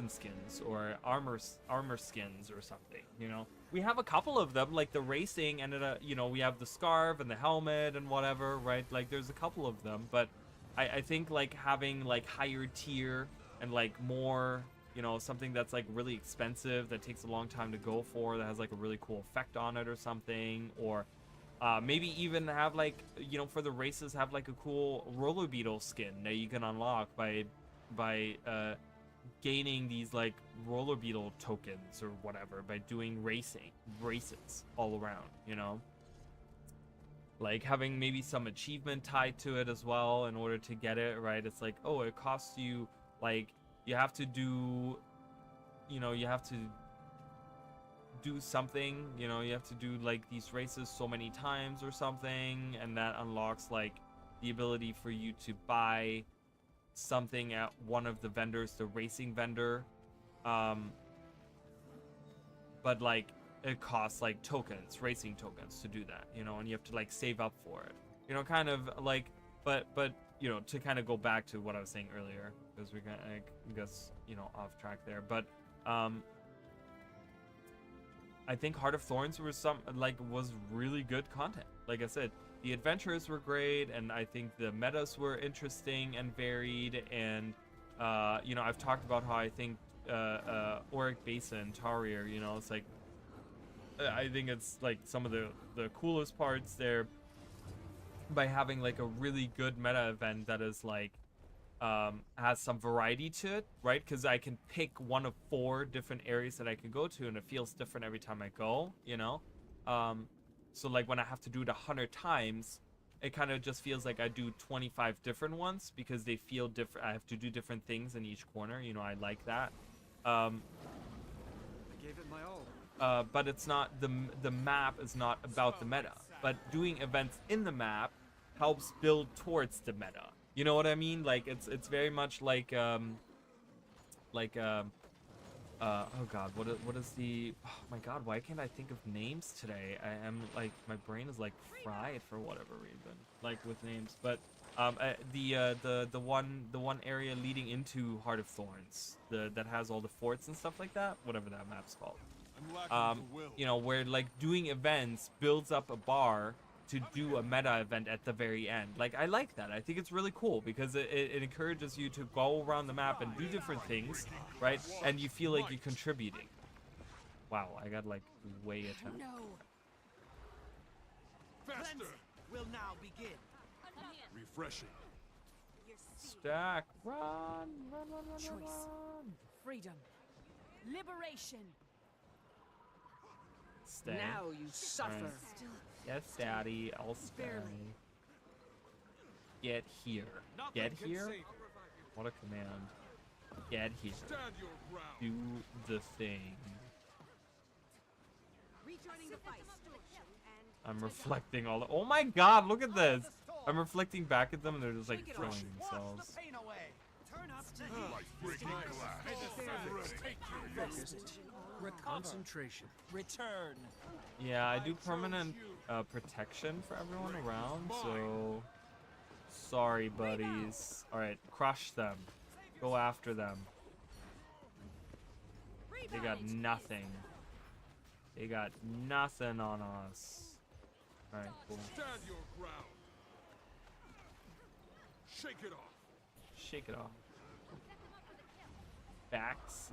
skins or armor skins or something. You know, we have a couple of them, like the racing, and you know, we have the scarf and the helmet and whatever, right? Like, there's a couple of them, but I think, like, having, like, higher tier and, like, more, you know, something that's, like, really expensive that takes a long time to go for, that has, like, a really cool effect on it or something, or maybe even have, like, you know, for the races, have, like, a cool roller beetle skin that you can unlock by gaining these, like, roller beetle tokens or whatever by doing races all around, you know, like having maybe some achievement tied to it as well in order to get it, right? It's like, oh, it costs you, like, you have to do, you know, you have to do something, you know, you have to do, like, these races so many times or something, and that unlocks, like, the ability for you to buy something at one of the vendors, the racing vendor, but, like, it costs, like, tokens, racing tokens to do that, you know, and you have to, like, save up for it, you know, kind of like, but you know, to kind of go back to what I was saying earlier, because we got, I guess, you know, off track there, but I think Heart of Thorns was was really good content. Like I said, the adventures were great, and I think the metas were interesting and varied, and you know, I've talked about how I think Auric Basin, Taurier, you know, it's like, I think it's, like, some of the coolest parts there, by having, like, a really good meta event that is, like, has some variety to it, right? Because I can pick one of 4 different areas that I can go to, and it feels different every time I go, you know? So, like, when I have to do it 100 times, it kind of just feels like I do 25 different ones, because they feel different. I have to do different things in each corner, you know, I like that. I gave it my all. But it's not, the map is not about the meta, but doing events in the map helps build towards the meta. You know what I mean? Like, it's very much like oh god, what is the, oh my god, why can't I think of names today? I am, like, my brain is, like, fried for whatever reason, like, with names. But the one area leading into Heart of Thorns, that has all the forts and stuff like that, whatever that map's called. You know, where, like, doing events builds up a bar to do a meta event at the very end. Like, I like that. I think it's really cool, because it encourages you to go around the map and do different things, right? And you feel like you're contributing. Wow, I got, like, way attacked. Faster! Will now begin. Refreshing. Stack, run. Choice. Freedom. Liberation. Stay. Now you suffer. Alright. Yes, Daddy. I'll stay. Barely. Get here. Nothing Get can here? save you. What a command. Get here. Stand your ground. Do the thing. Rejoining the fight. I'm reflecting all the. Oh my god, look at this! I'm reflecting back at them and they're just like throwing themselves. Concentration. Return. Yeah, I do permanent protection for everyone around, so. Sorry, buddies. Alright, crush them. Go after them. They got nothing. They got nothing on us. Alright, cool. Stand your ground. Shake it off. Shake it off. Bask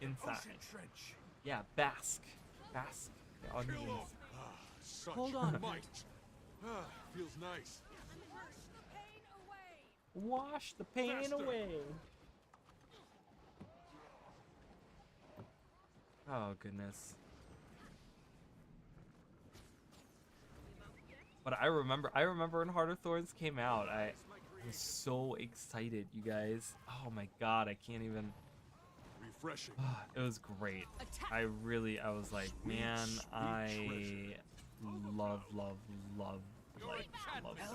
inside. Trench. Yeah, bask. Bask. The onions. Such Hold on. might. Feels nice. Wash the pain Faster. away. Oh goodness. But I remember when Heart of Thorns came out, I was so excited, you guys. Oh my god, I can't even. Refreshing. It was great. I was like, man, I love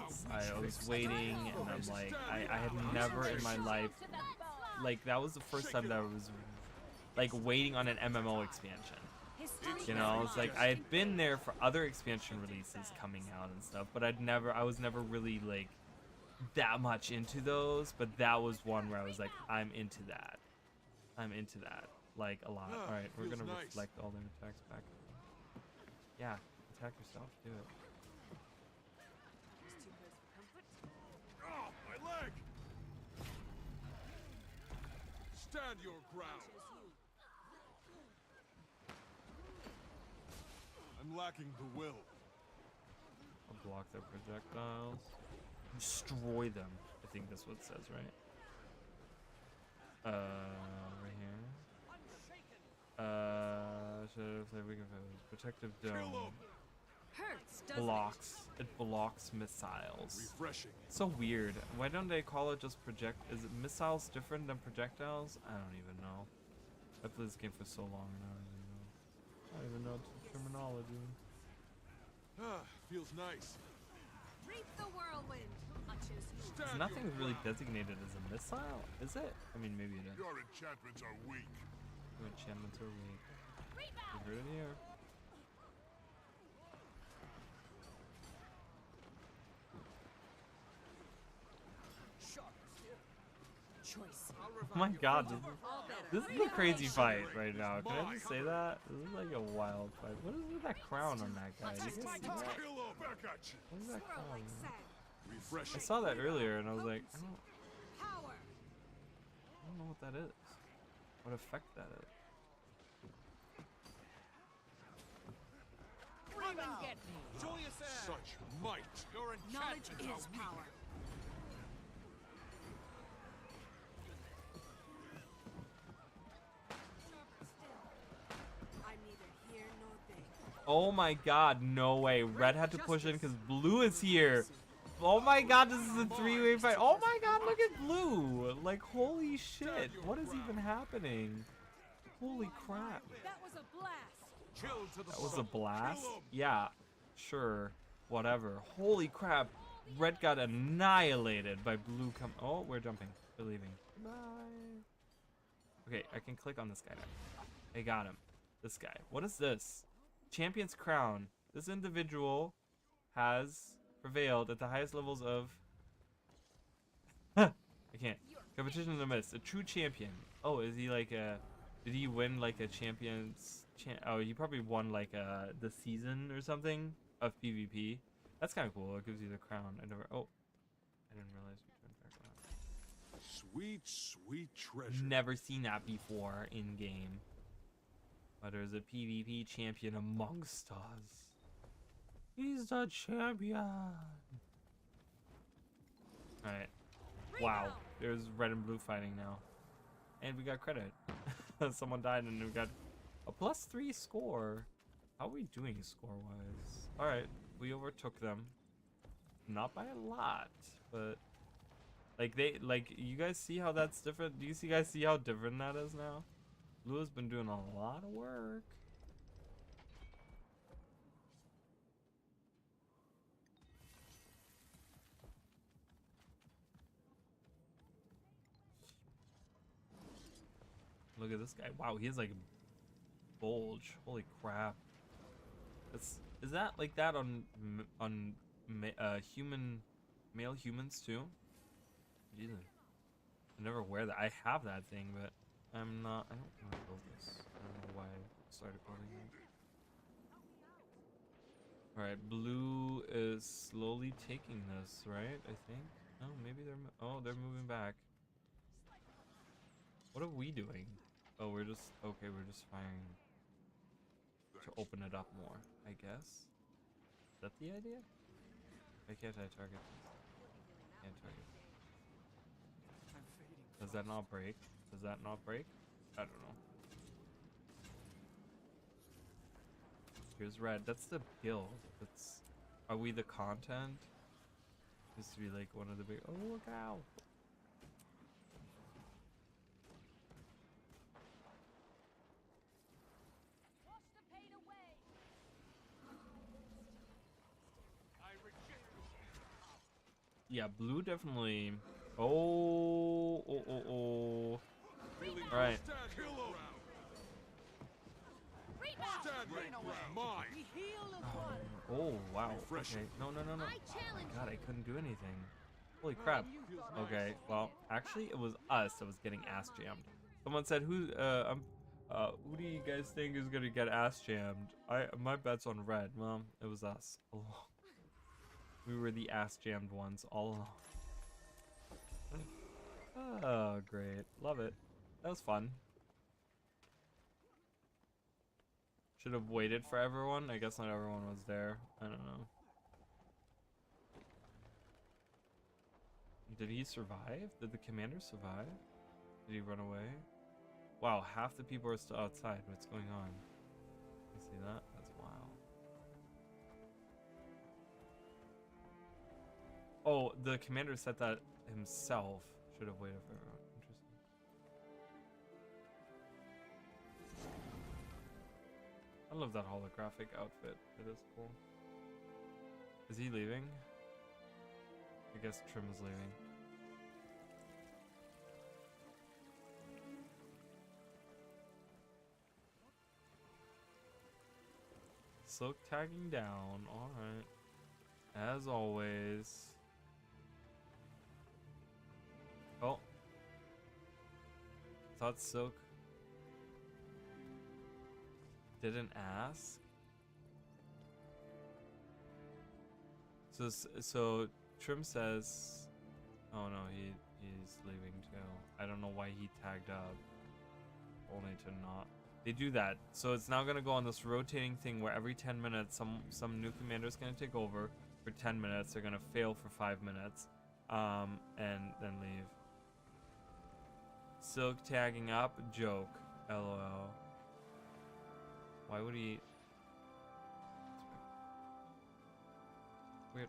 this. I was waiting, and I'm like, I had never in my life, like, that was the first time that I was, like, waiting on an MMO expansion. You know, it's like, I had been there for other expansion releases coming out and stuff, but I was never really, like, that much into those, but that was one where I was like, I'm into that. Like, a lot. Alright, we're gonna reflect all their attacks back. Yeah, attack yourself, do it. Oh, my leg. Stand your ground. I'm lacking the will. I'll block their projectiles. Destroy them. I think that's what it says, right? Right here. Protective dome. Hurts, doesn't Blocks. It blocks missiles. Refreshing. So weird. Why don't they call it just project? Is it missiles different than projectiles? I don't even know. I played this game for so long and I don't even know the terminology. Feels nice. Reap the whirlwind. Because nothing's really designated as a missile, is it? I mean, maybe it is. Your enchantments are weak. Your enchantments are weak. You heard it here. Oh my god, this is a crazy fight right now. Can I just say that? This is like a wild fight. What is with that crown on that guy? Did you guys see that? What is that crown? I saw that earlier and I was like, I don't know what that is. What effect that is. Such might. Your Knowledge enchantments is are weak. power. I'm neither here nor there. Oh my god, no way. Red had to push in because blue is here. Oh my god, this is a three-way fight. Oh my god, look at blue. Like, holy shit. What is even happening? Holy crap. That was a blast. Kill to the That was a front. blast? Kill 'em. Yeah, sure. Whatever. Holy crap. Red got annihilated by blue oh, we're jumping. We're leaving. Bye. Okay, I can click on this guy. I got him. This guy. What is this? Champion's crown. This individual has prevailed at the highest levels of... I can't. Competition in the mist. A true champion. Oh, is he like a... Did he win like a champion's... oh, he probably won like the season or something of PvP. That's kind of cool. It gives you the crown. I never... Oh. I didn't realize we turned back around. Sweet, sweet treasure. Never seen that before in game. But there's a PvP champion amongst us. He's the champion. Alright. Wow. There's red and blue fighting now. And we got credit. Someone died and we got a +3 score. How are we doing score-wise? Alright, we overtook them. Not by a lot, but like you guys see how that's different? Do you guys see how different that is now? Blue has been doing a lot of work. Look at this guy. Wow, he has like bulge. Holy crap. Is that like that on male humans too? Jesus. I never wear that. I have that thing, but I don't want to build this. I don't know why I started building it. Alright, blue is slowly taking this, right? I think. Oh, maybe they're moving back. What are we doing? Oh, we're just firing to open it up more, I guess. Is that the idea? Why can't I target this? Can't target. I'm fading. Does that not break? Does that not break? I don't know. Here's red. That's the build. Are we the content? Used to be like one of the big. Oh, look out! Yeah, blue definitely. Oh. All right. Oh wow. Okay. No. Oh my God, I couldn't do anything. Holy crap. Okay. Well, actually, it was us that was getting ass jammed. Someone said, who do you guys think is gonna get ass jammed? My bet's on red. Well, it was us. We were the ass jammed ones all along. Oh, great. Love it. That was fun. Should have waited for everyone. I guess not everyone was there. I don't know. Did he survive? Did the commander survive? Did he run away? Wow, half the people are still outside. What's going on? You see that? That's wild. Oh, the commander said that himself. Should have waited for everyone. Interesting. I love that holographic outfit. It is cool. Is he leaving? I guess Trim is leaving. Silk tagging down. Alright. As always. Oh. Thought Silk didn't ask. So Trim says, oh no, he's leaving too. I don't know why he tagged up. Only to not. They do that. So it's now gonna go on this rotating thing where every 10 minutes some new commander is gonna take over for 10 minutes. They're gonna fail for 5 minutes. And then leave. Silk tagging up, joke. LOL. Why would he? Weird.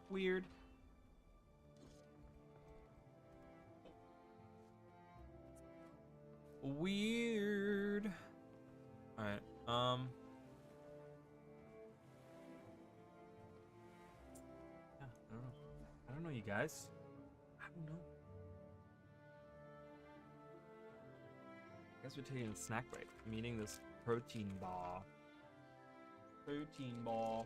Weird. Weird. Alright, yeah, I don't know, you guys. I don't know. I guess we're taking a snack break. I'm eating this protein bar. Protein bar.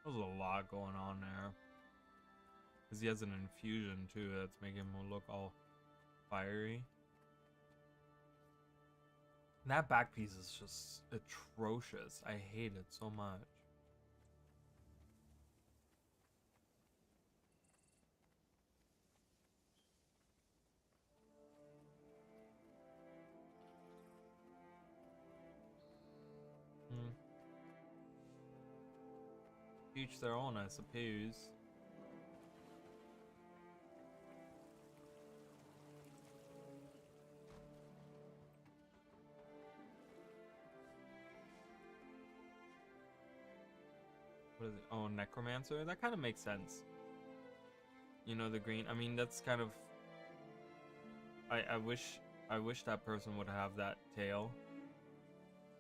There's a lot going on there. Because he has an infusion too that's making him look all fiery. And that back piece is just atrocious. I hate it so much. each their own, I suppose. What is it? Oh, necromancer. That kind of makes sense. You know, the green. I mean, that's kind of. I wish that person would have that tail,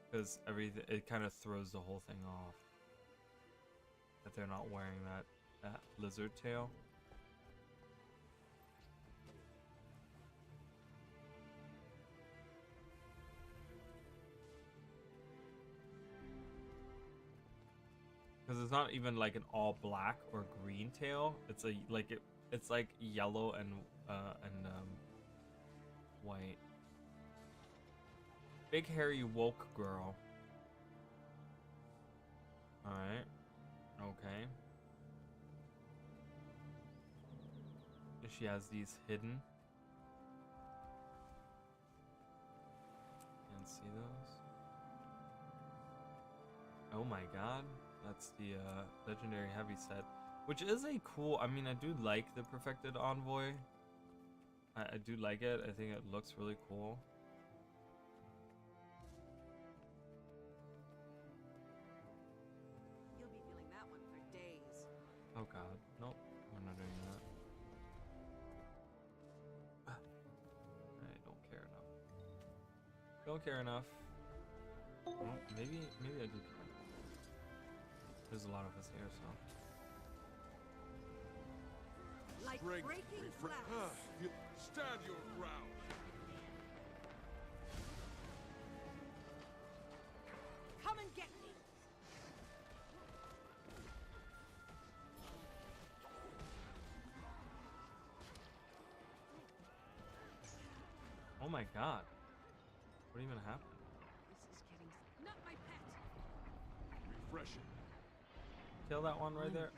because everything, it kind of throws the whole thing off. That they're not wearing that lizard tail. Because it's not even like an all black or green tail. It's a it's like yellow and white. Big hairy woke girl. All right. Okay. She has these hidden. Can't see those. Oh my god. That's the legendary heavy set, which is a cool. I mean, I do like the perfected envoy. I do like it. I think it looks really cool. You'll be feeling that one for days. Oh god, nope, we're not doing that. I don't care enough. Don't care enough. Well, maybe I do care. There's a lot of us here, so. Like Strength, breaking glass. Stand your ground. Come and get me. Oh my god. What even happened? This is getting not my pet. Refreshing. Kill that one right there.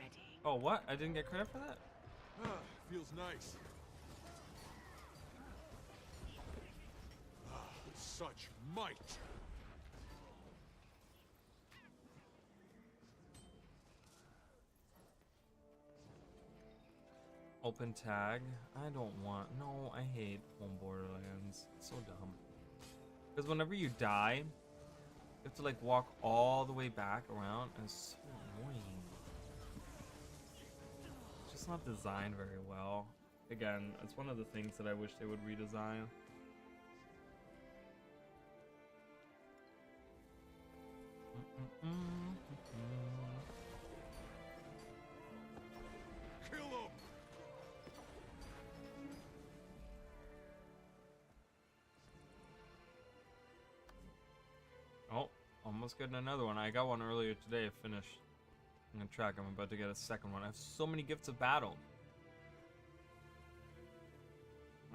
Oh, what? I didn't get credit for that? Feels nice. Such might. Open tag. I don't want. No, I hate home Borderlands. It's so dumb. Because whenever you die, you have to like walk all the way back around, and it's so annoying. It's just not designed very well. Again, it's one of the things that I wish they would redesign. Kill him. Oh, almost getting another one. I got one earlier today. I finished. I'm gonna track. I'm about to get a second one. I have so many gifts of battle.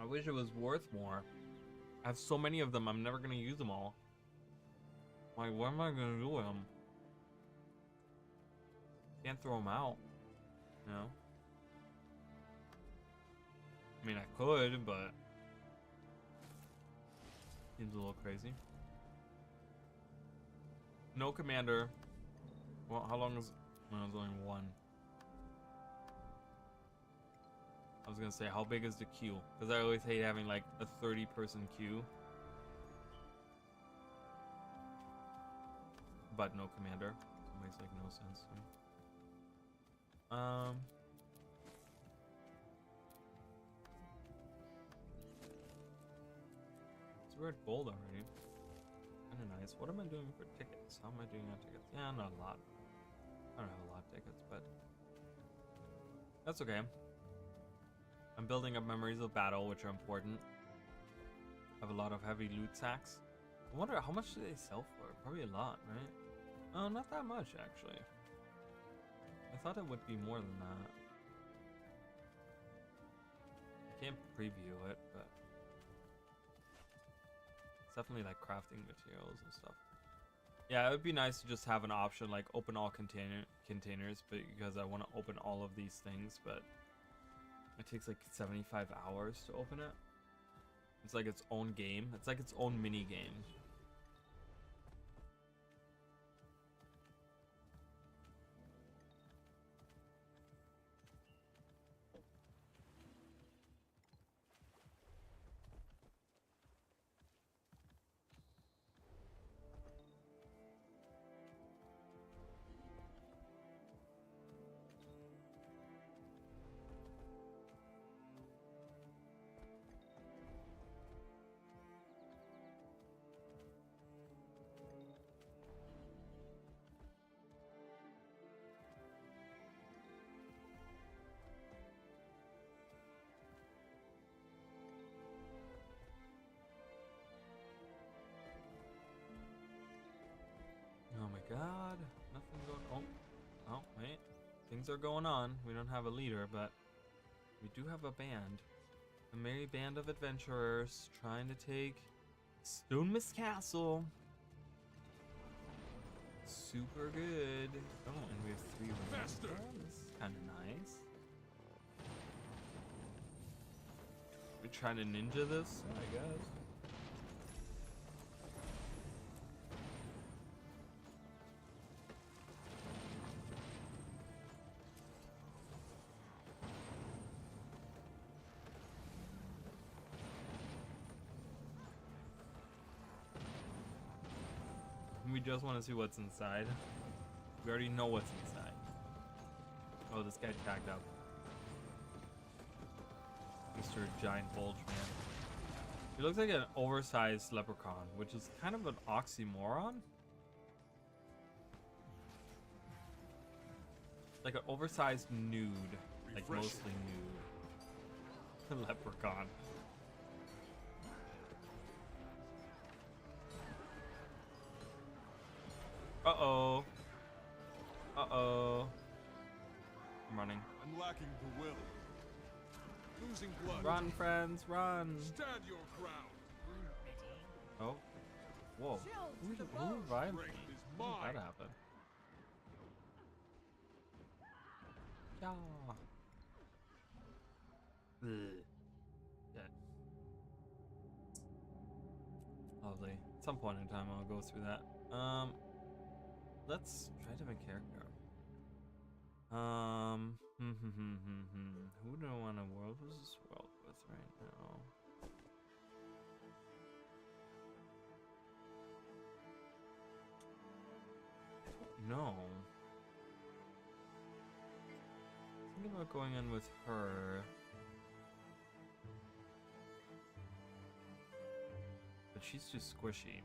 I wish it was worth more. I have so many of them. I'm never gonna use them all. Like, what am I gonna do with them? Can't throw them out. You know? I mean, I could, but seems a little crazy. No commander. Well, how long is? No, it's only one. I was gonna say, how big is the queue? Because I always hate having like a 30-person queue. But no commander. It makes like no sense to me. So we're at gold already. Kind of nice. What am I doing for tickets? How am I doing on tickets? Yeah, not a lot. I don't have a lot of tickets, but that's okay. I'm building up memories of battle, which are important. I have a lot of heavy loot sacks. I wonder how much do they sell for? Probably a lot, right? Oh, not that much actually. I thought it would be more than that. I can't preview it, but it's definitely like crafting materials and stuff. Yeah, it would be nice to just have an option like open all containers, but because I want to open all of these things, but it takes like 75 hours to open it. It's like its own game. It's like its own mini game. god. Nothing going on. Oh, wait. Things are going on. We don't have a leader, but we do have a band. A merry band of adventurers trying to take Stone Mist Castle. Super good. Oh, and we have 3 wins. Faster. Oh, this is kind of nice. We're trying to ninja this, I guess. We just want to see what's inside. We already know what's inside. Oh, this guy tagged up. Mr. Giant Bulge Man. He looks like an oversized leprechaun, which is kind of an oxymoron. Like an oversized nude. Like Refreshing. mostly nude. Leprechaun. Uh-oh. Uh-oh. I'm running. I'm lacking the will. Losing blood. Run, friends, run. Stand your ground. Oh. Whoa. Who revived me? Strength is How mine. did that happen? Yeah. Ugh. Dead. Lovely. At some point in time I'll go through that. Let's try to make character. Who do I want to world versus world with right now? No. Thinking about going in with her. But she's too squishy.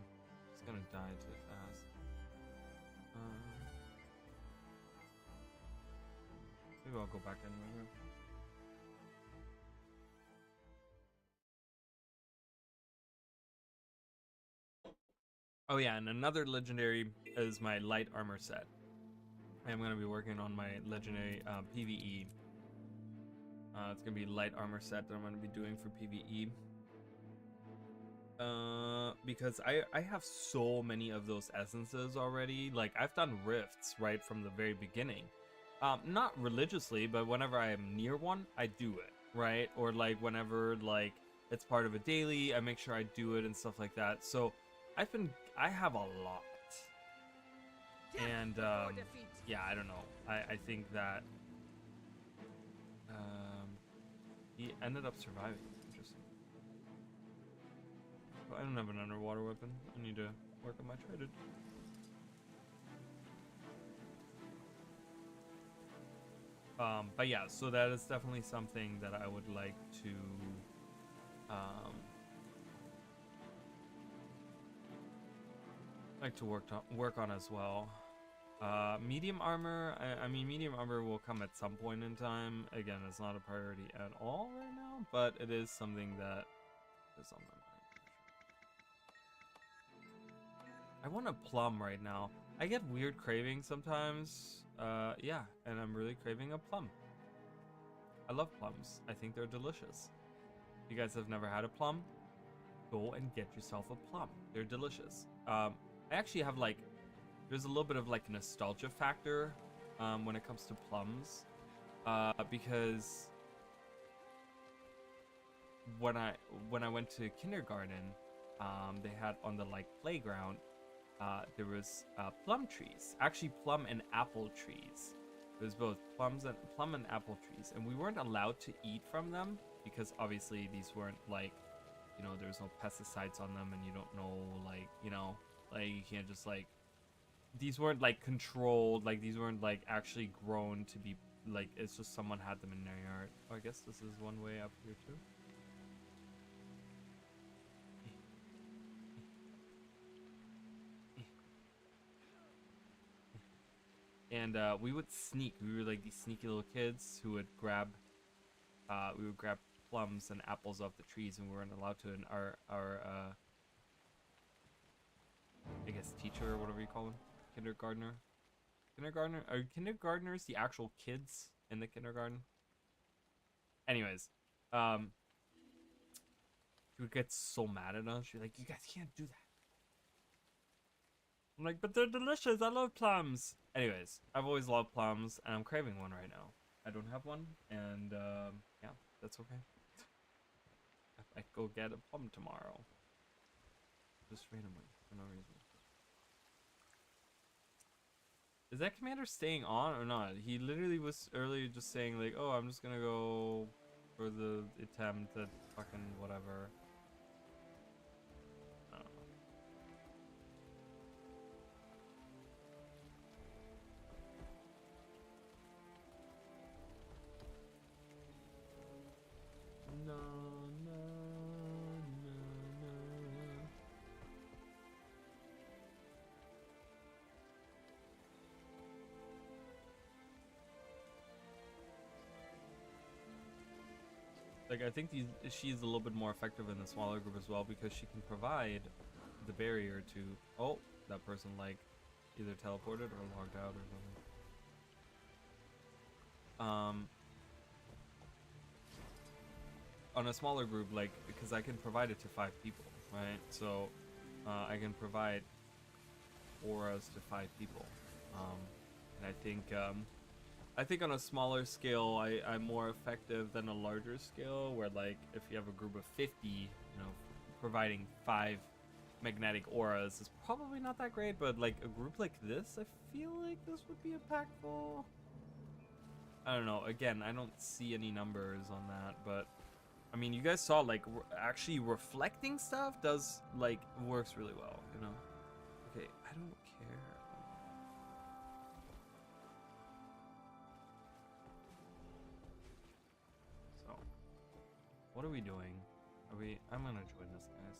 She's gonna die too fast. Maybe I'll go back anyway. Oh yeah, and another legendary is my light armor set. I'm gonna be working on my legendary PvE. It's gonna be light armor set that I'm gonna be doing for PvE. Because I have so many of those essences already. Like I've done rifts right from the very beginning. Not religiously, but whenever I am near one, I do it, right? Or like whenever like it's part of a daily, I make sure I do it and stuff like that. So I have a lot. And yeah, I don't know. I think that he ended up surviving. Interesting. But I don't have an underwater weapon. I need to work on my trident. But yeah, so that is definitely something that I would like to work on as well. Medium armor, I mean medium armor will come at some point in time. Again, it's not a priority at all right now, but it is something that is on my mind. I want a plum right now. I get weird cravings sometimes. Yeah, and I'm really craving a plum. I love plums. I think they're delicious. If you guys have never had a plum, go and get yourself a plum. They're delicious. I actually have like, there's a little bit of like nostalgia factor when it comes to plums, because when I went to kindergarten, they had on the like playground. There was plum trees, actually plum and apple trees. It was both plum and apple trees, and we weren't allowed to eat from them because obviously these weren't like, you know, there's no pesticides on them, and you don't know, like, you know, like you can't just like, these weren't like controlled, like these weren't like actually grown to be like, it's just someone had them in their yard. Oh, I guess this is one way up here too. And we would sneak. We were like these sneaky little kids who would grab, we would grab plums and apples off the trees, and we weren't allowed to. And our I guess teacher or whatever you call him, kindergartner. Kindergartner? Are kindergartners the actual kids in the kindergarten? Anyways, she would get so mad at us. She'd be like, you guys can't do that. I'm like, but they're delicious. I love plums. Anyways, I've always loved plums, and I'm craving one right now. I don't have one, and yeah, that's okay. I might go get a plum tomorrow. Just randomly, for no reason. Is that commander staying on or not? He literally was earlier just saying like, oh, I'm just gonna go for the attempt at fucking whatever. I don't know. No, no, no, no. Like, I think she's a little bit more effective in the smaller group as well because she can provide the barrier to, oh, that person like either teleported or logged out or something. On a smaller group, like, because I can provide it to 5 people, right? So I can provide auras to 5 people, and I think on a smaller scale, I'm more effective than a larger scale, where like if you have a group of 50, you know, providing 5 magnetic auras is probably not that great, but like a group like this, I feel like this would be impactful. I don't know. Again, I don't see any numbers on that, but I mean, you guys saw like actually reflecting stuff does like works really well, you know. Okay, I don't care. So, what are we doing? Are we? I'm gonna join this guy's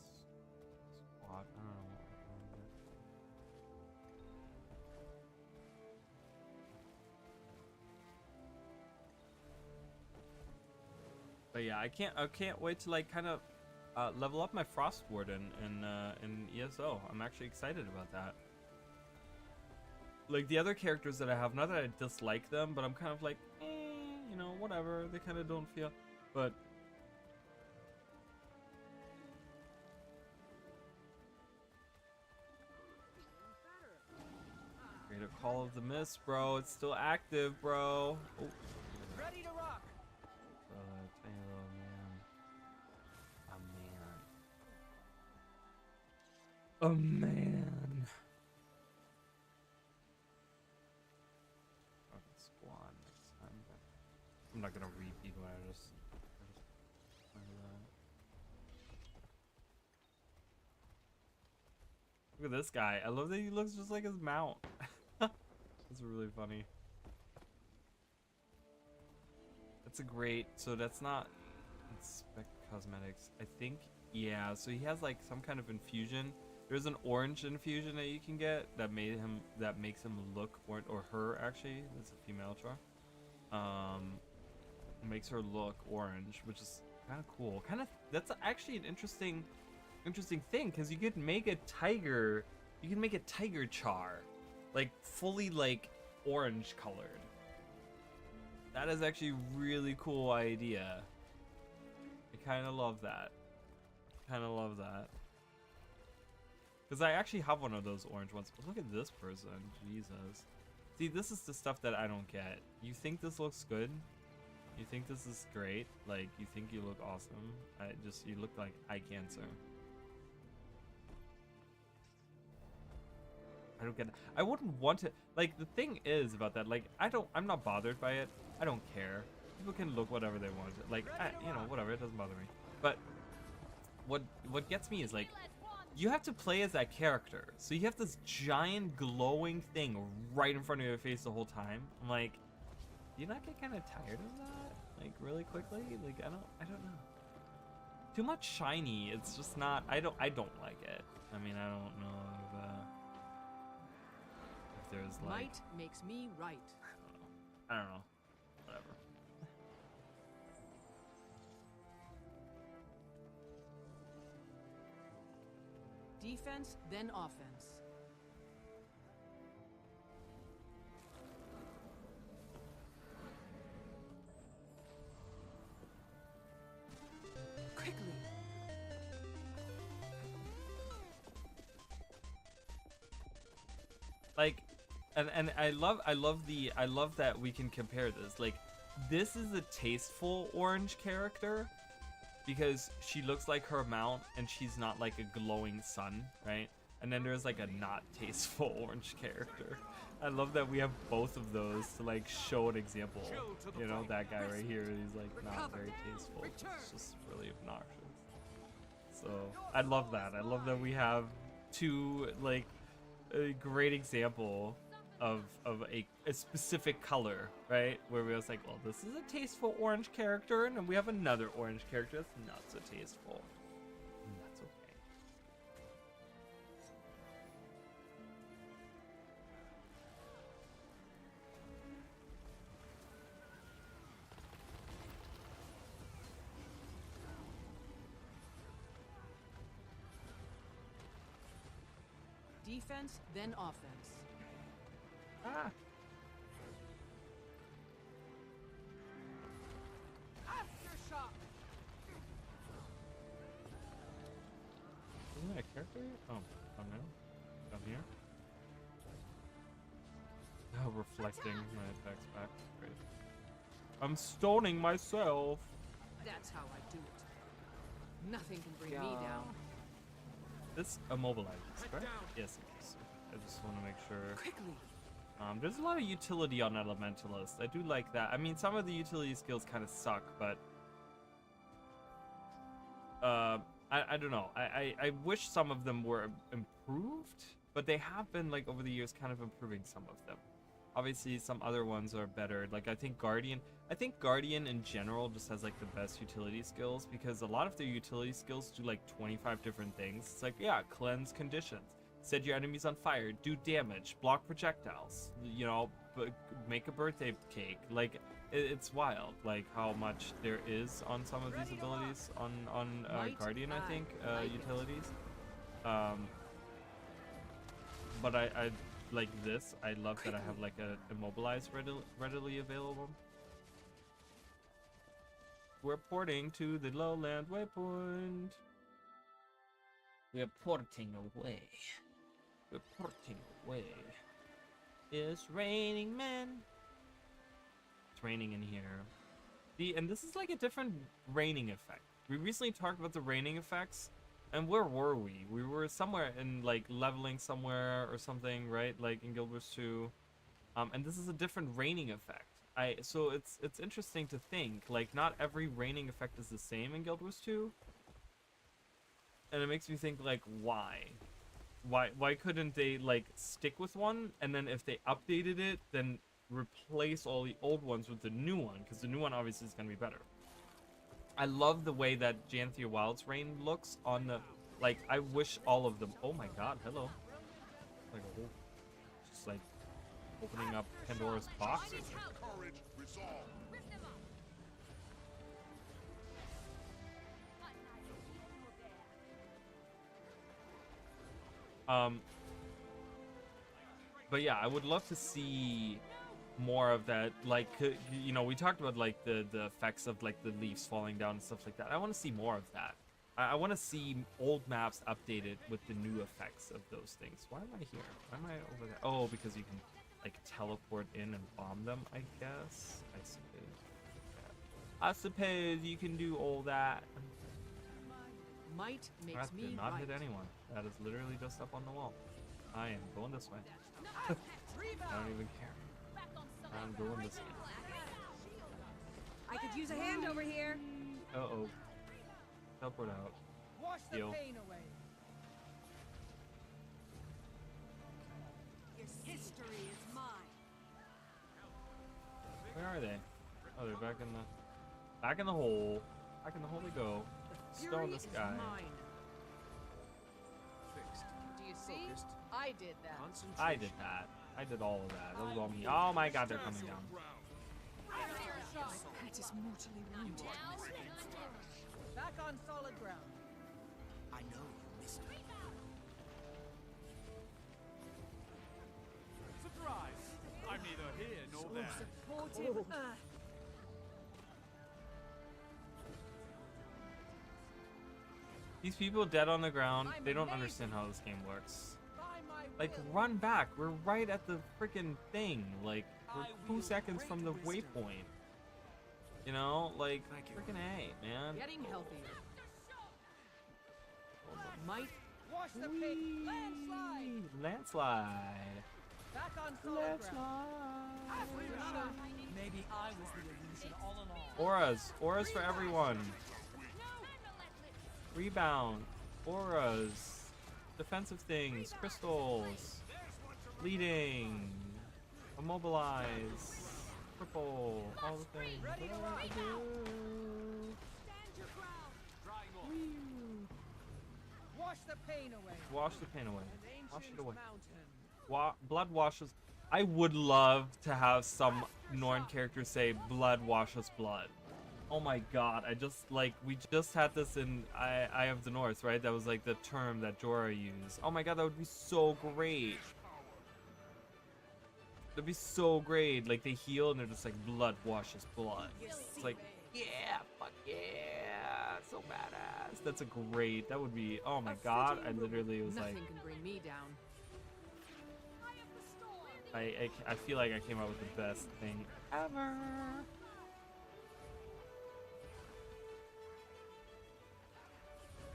squad. I don't know. But yeah, I can't wait to like kind of level up my Frost Warden in ESO. I'm actually excited about that. Like the other characters that I have, not that I dislike them, but I'm kind of like, you know, whatever. They kind of don't feel, but. Create a Call of the Mist, bro. It's still active, bro. Oh. Ready to rock. Tiny little man. A man. Fucking squad next time. I'm not gonna repeat what I just Look at this guy. I love that he looks just like his mount. That's really funny. That's a great, so that's not inspect cosmetics. I think, yeah, so he has like some kind of infusion. There's an orange infusion that you can get that makes him look orange, or her actually, that's a female Char. Makes her look orange, which is kind of cool. That's actually an interesting thing, because you could make a tiger Char, like fully like orange colored. That is actually a really cool idea. I kind of love that. Because I actually have one of those orange ones. But look at this person. Jesus. See, this is the stuff that I don't get. You think this looks good? You think this is great? Like, you think you look awesome? You look like eye cancer. I don't get it. I wouldn't want to, like, the thing is about that, like, I'm not bothered by it. I don't care. People can look whatever they want. Like, you know, whatever, it doesn't bother me. But what gets me is like, you have to play as that character. So you have this giant glowing thing right in front of your face the whole time. I'm like, do you not get kind of tired of that? Like, really quickly? Like, I don't know. Too much shiny. It's just not, I don't like it. I mean, I don't know if there's like, Might makes me right. I don't know. Whatever. Defense, then offense. like, and I love that we can compare this. Like, this is a tasteful orange character because she looks like her mount and she's not like a glowing sun, right? And then there's like a not tasteful orange character. I love that we have both of those to like show an example. You know, that guy right here, he's like not very tasteful. It's just really obnoxious. So I love that. I love that we have two, like, a great example of a specific color, right? Where we was like, well, this is a tasteful orange character, and then we have another orange character that's not so tasteful. And that's okay. Defense, then offense. Ah. Aftershock. Isn't that a character? Oh, come now. Come here. Oh, reflecting my effects back. Great. I'm stoning myself. That's how I do it. Nothing can bring me down. This immobilizes, correct? Yes, it is. I just want to make sure. Quickly. There's a lot of utility on Elementalist. I do like that. I mean, some of the utility skills kind of suck, but I don't know. I wish some of them were improved, but they have been, like, over the years kind of improving some of them. Obviously, some other ones are better. Like, I think Guardian in general just has, like, the best utility skills, because a lot of their utility skills do, like, 25 different things. It's like, yeah, cleanse conditions, set your enemies on fire, do damage, block projectiles, you know, make a birthday cake. Like, it's wild, like, how much there is on some of these abilities on Guardian, I think, utilities. But I like this. I love that I have like a immobilize readily available. We're porting to the lowland waypoint. We're porting away. We're porting away. It's raining, men. It's raining in here. And this is like a different raining effect. We recently talked about the raining effects. And where were we? We were somewhere in, like, leveling somewhere or something, right? Like in Guild Wars 2. And this is a different raining effect. So it's interesting to think, like, not every raining effect is the same in Guild Wars 2. And it makes me think, like, why? Why couldn't they, like, stick with one, and then if they updated it, then replace all the old ones with the new one? Because the new one obviously is going to be better. I love the way that Janthia Wild's rain looks on the, like, I wish all of them. Oh my god, hello. Like a whole, just like opening up Pandora's box. Courage, resolve. But yeah, I would love to see more of that. Like, you know, we talked about like the effects of like the leaves falling down and stuff like that. I want to see more of that. I want to see old maps updated with the new effects of those things. Why am I here? Why am I over there? Oh, because you can like teleport in and bomb them, I guess. I suppose you can do all that. Might makes That me did not right. hit anyone. That is literally just up on the wall. I am going this way. I don't even care. I'm going this way. I could use a hand over here. Uh-oh. Teleport out. Wash the Heal. pain away. History is mine. Where are they? Oh, they're back in the hole. Back in the hole they go. Stone Fury this is guy. mine. Fixed. Do you see? Focused. I did that. Concentration. I did that. I did all of that. That was all me. Oh my god, they're coming down. That is mortally wounded. Back on solid ground. I know you missed me. Surprise! I'm neither here nor there. Supportive earth. These people dead on the ground, they don't understand how this game works. By my Like, run back. We're right at the freaking thing. Like, we're 2 seconds from the waypoint. You know, like, freaking A, man. Getting healthier. Might. Wash the pit. Landslide. Landslide. Back on solid ground. Landslide. Maybe I was the illusion all along. Auras for everyone. Rebound. Auras. Defensive things. Crystals. Bleeding. Immobilize. Cripple. All the things. Ready to rock. Stand your ground. Whee. Wash the pain away. Wash the pain away. An Wash it ancient away. mountain. Blood washes. I would love to have some Norn characters say blood washes blood. Oh my god, I just like we just had this in Eye of the North, right? That was like the term that Jorah used. Oh my god, that would be so great. That'd be so great. Like they heal and they're just like blood washes blood. It's like, yeah, fuck yeah, so badass. That's a great. That would be. Oh my god, I literally was Nothing like. can bring me down. I feel like I came up with the best thing ever.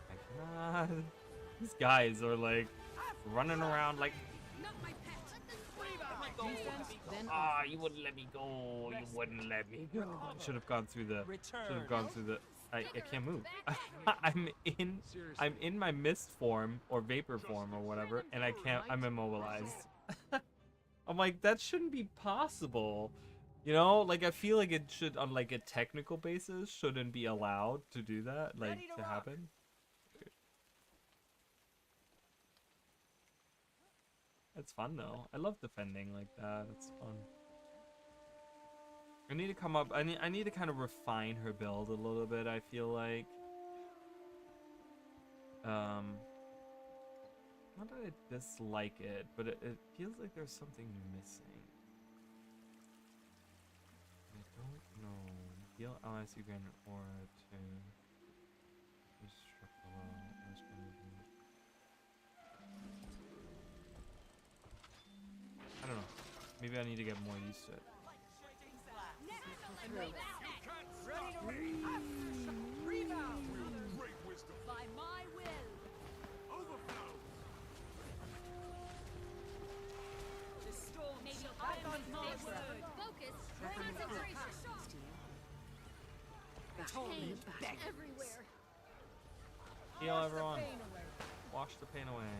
My god. These guys are like running around like, Not my pet. Defense, then ah, you wouldn't let me go. You wouldn't let me go. Should have gone through the. Should have gone through the. I can't move. I'm in my mist form or vapor form or whatever, and I can't. I'm immobilized. I'm like, that shouldn't be possible. You know, like I feel like it should, on like a technical basis, shouldn't be allowed to do that, like to happen. It's fun though. I love defending like that. It's fun. I need to come up. I need to kind of refine her build a little bit. I feel like. Not that I dislike it, but it feels like there's something missing. I don't know. Heal allies you grant an aura to. I don't know. Maybe I need to get more used to it. Ready to rebound. Great wisdom. By my will. Overflow. The storm Maybe shall I back on am my solid word. ground. Focus. Concentration. Pain everywhere. Heal Wash the everyone. pain away. Wash the pain away.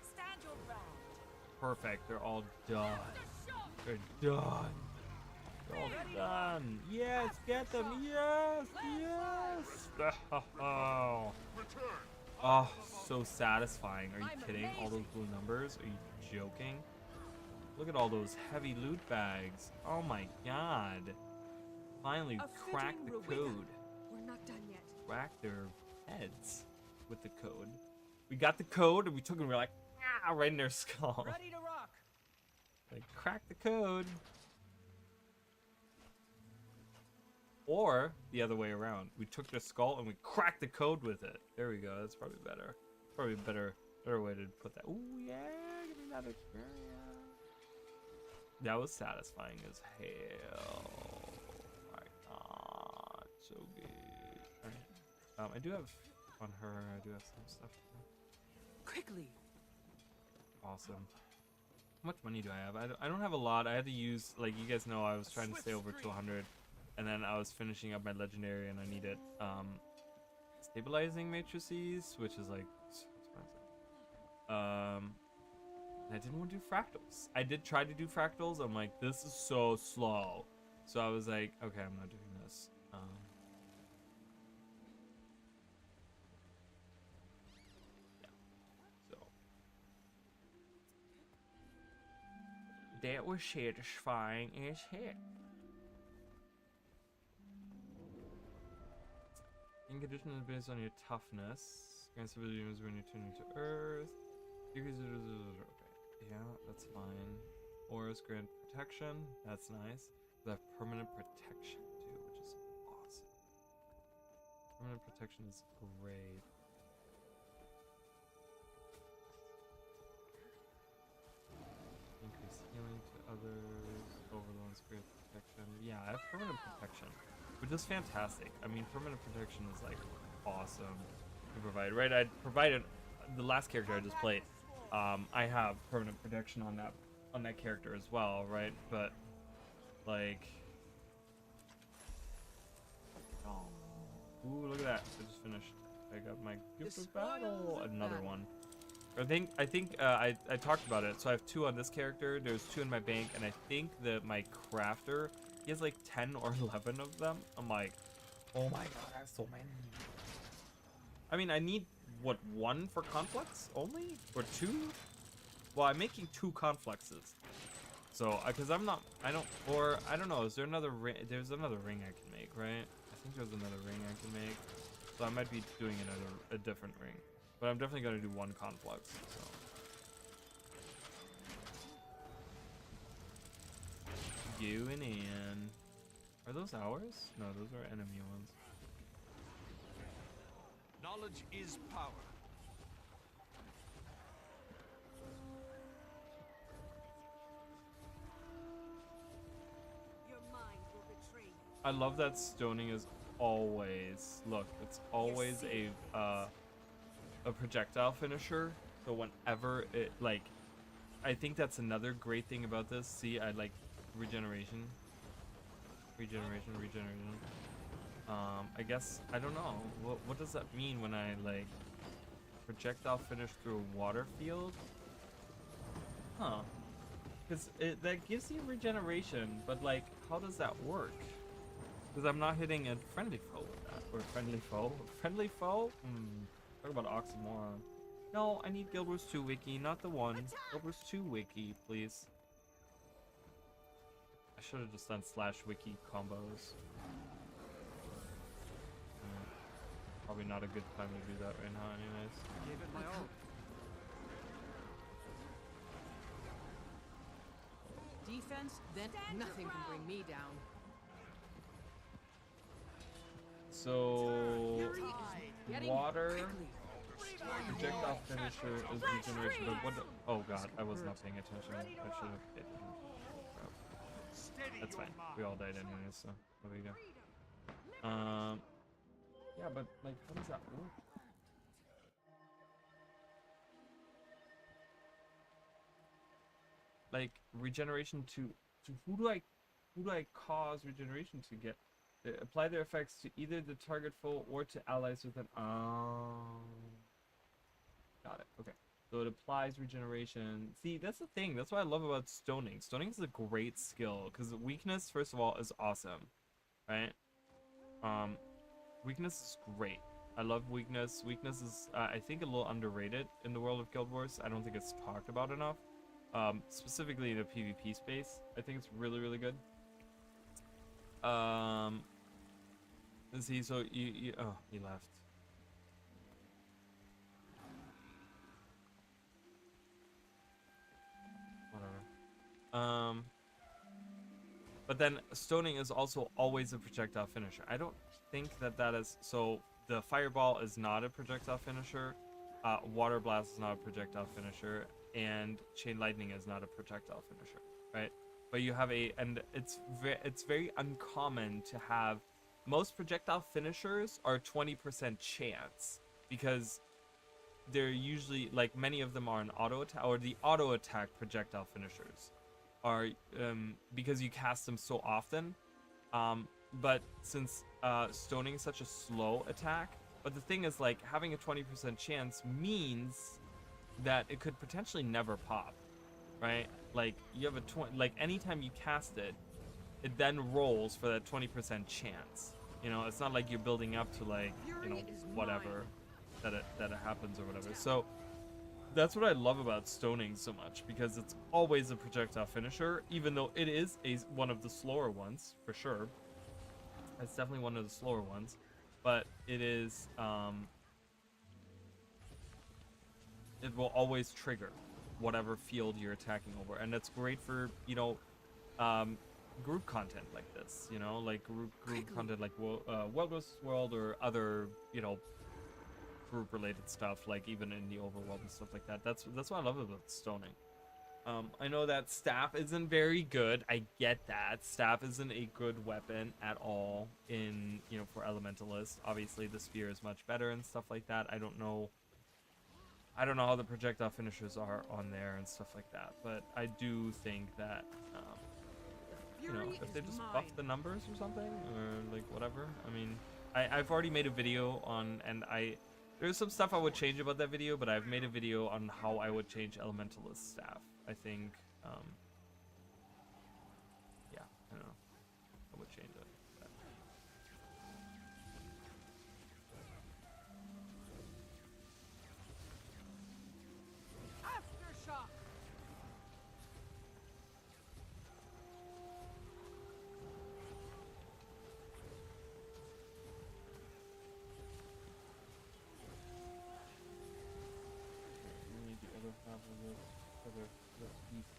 Stand your ground. Perfect. They're all done. They're done. They're all done. Yes, get them. Yes, yes. Oh, oh, so satisfying. Are you kidding? All those blue numbers? Are you joking? Look at all those heavy loot bags. Oh my god. Finally cracked the code. we're not done yet. Cracked their heads with the code. We got the code and we took it and we were like, ah, right in their skull. Ready to rock. Like, crack the code. Or the other way around. We took their skull and we cracked the code with it. There we go. That's probably better. Probably a better way to put that. Ooh, yeah. Give me that experience. That was satisfying as hell. My god. So good. Alright. I do have on her. I do have some stuff to do. Quickly. Awesome. How much money do I have? I don't have a lot. I had to use, like, you guys know, I was trying to stay over to 100, and then I was finishing up my legendary, and I needed stabilizing matrices, which is like so expensive. And I didn't want to do fractals. I did try to do fractals. I'm like, this is so slow. So I was like, okay, I'm not doing this. Yeah. So that was satisfying as heck. In condition is based on your toughness. Grants ability when you're tuning to Earth. Okay. Yeah, that's fine. Auras grant protection. That's nice. They have permanent protection too, which is awesome. Permanent protection is great. others, overload, spirit protection. Yeah, I have permanent protection, which is fantastic. I mean, permanent protection is like awesome to provide, right? I provided the last character I just played. I have permanent protection on that character as well, right? But like, oh, ooh, look at that! I just finished. I got my gift of battle. Another one. I think I talked about it. So I have 2 on this character. There's 2 in my bank, and I think that my crafter, he has like 10 or 11 of them. I'm like, oh my god, I have so many. I mean, I need what, 1 for conflicts only, or 2? Well, I'm making 2 confluxes. So, because I don't know. Is there another ring? There's another ring I can make, right? I think there's another ring I can make. So I might be doing a different ring. But I'm definitely going to do 1 conflux, so. Going in. Are those ours? No, those are enemy ones. Knowledge is power. Your mind will betray you. I love that stoning is always, look, it's always a projectile finisher. So whenever it, like, I think that's another great thing about this. See, I like regeneration. I guess, I don't know. What does that mean when I like projectile finish through a water field? Huh. Because that gives you regeneration, but like, how does that work? Because I'm not hitting a friendly foe with that. Or friendly foe? Friendly foe? Talk about oxymoron. No, I need Guild Wars 2 wiki, not the 1. Guild Wars 2 wiki, please. I should have just done /wiki combos. Probably not a good time to do that right now anyways. I gave it my all. Defense, then nothing can bring me down. So, Getting water, quickly. projectile finisher is regeneration, but what oh god, I was not paying attention. I should have paid attention. Steady That's your fine. mind. We all died anyway, so there we go. Yeah, but like, how does that work? Like regeneration to who do I cause regeneration to get? Apply their effects to either the target foe or to allies with an got it. Okay. So it applies regeneration. See, that's the thing. That's what I love about stoning. Stoning is a great skill because weakness, first of all, is awesome, right? Weakness is great. I love weakness. Weakness is, I think, a little underrated in the world of Guild Wars. I don't think it's talked about enough. Specifically in the PvP space, I think it's really, really good. Let's see. So you oh, he left. Whatever. But then stoning is also always a projectile finisher. I don't think that is, so the fireball is not a projectile finisher, water blast is not a projectile finisher, and chain lightning is not a projectile finisher, right? But you have and it's very uncommon to have. Most projectile finishers are 20% chance because they're usually, like, many of them are an auto attack, or the auto attack projectile finishers are because you cast them so often. But since stoning is such a slow attack, but the thing is, like, having a 20% chance means that it could potentially never pop, right? Like, you have like, anytime you cast it, it then rolls for that 20% chance. You know, it's not like you're building up to, like, you know, whatever that it happens or whatever. So that's what I love about stoning so much, because it's always a projectile finisher, even though it is one of the slower ones for sure. It's definitely one of the slower ones, but it is it will always trigger whatever field you're attacking over, and that's great for, you know, group content like this, you know, like group content like Wild West World or other, you know, group related stuff, like even in the overworld and stuff like that. That's what I love about stoning. I know that staff isn't very good. I get that. Staff isn't a good weapon at all in, you know, for elementalists. Obviously, the spear is much better and stuff like that. I don't know how the projectile finishers are on there and stuff like that. But I do think that, you know, if they just buff the numbers or something, or like whatever. I mean, I've already made a video on, and there's some stuff I would change about that video, but I've made a video on how I would change elementalist staff. I think, yeah, I don't know. I would change it. But. Aftershock. We need the other half of this other piece.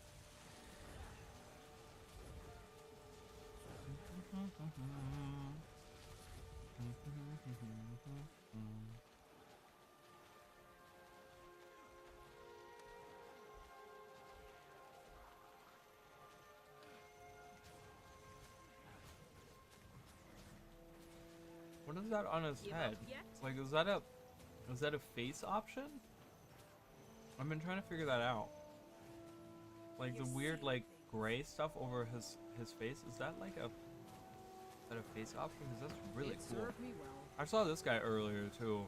What is that on his Give head? up yet? Like, is that a face option? I've been trying to figure that out. Like the weird like gray stuff over his face, is that like a face option? Because that's really It cool. served me well. I saw this guy earlier too.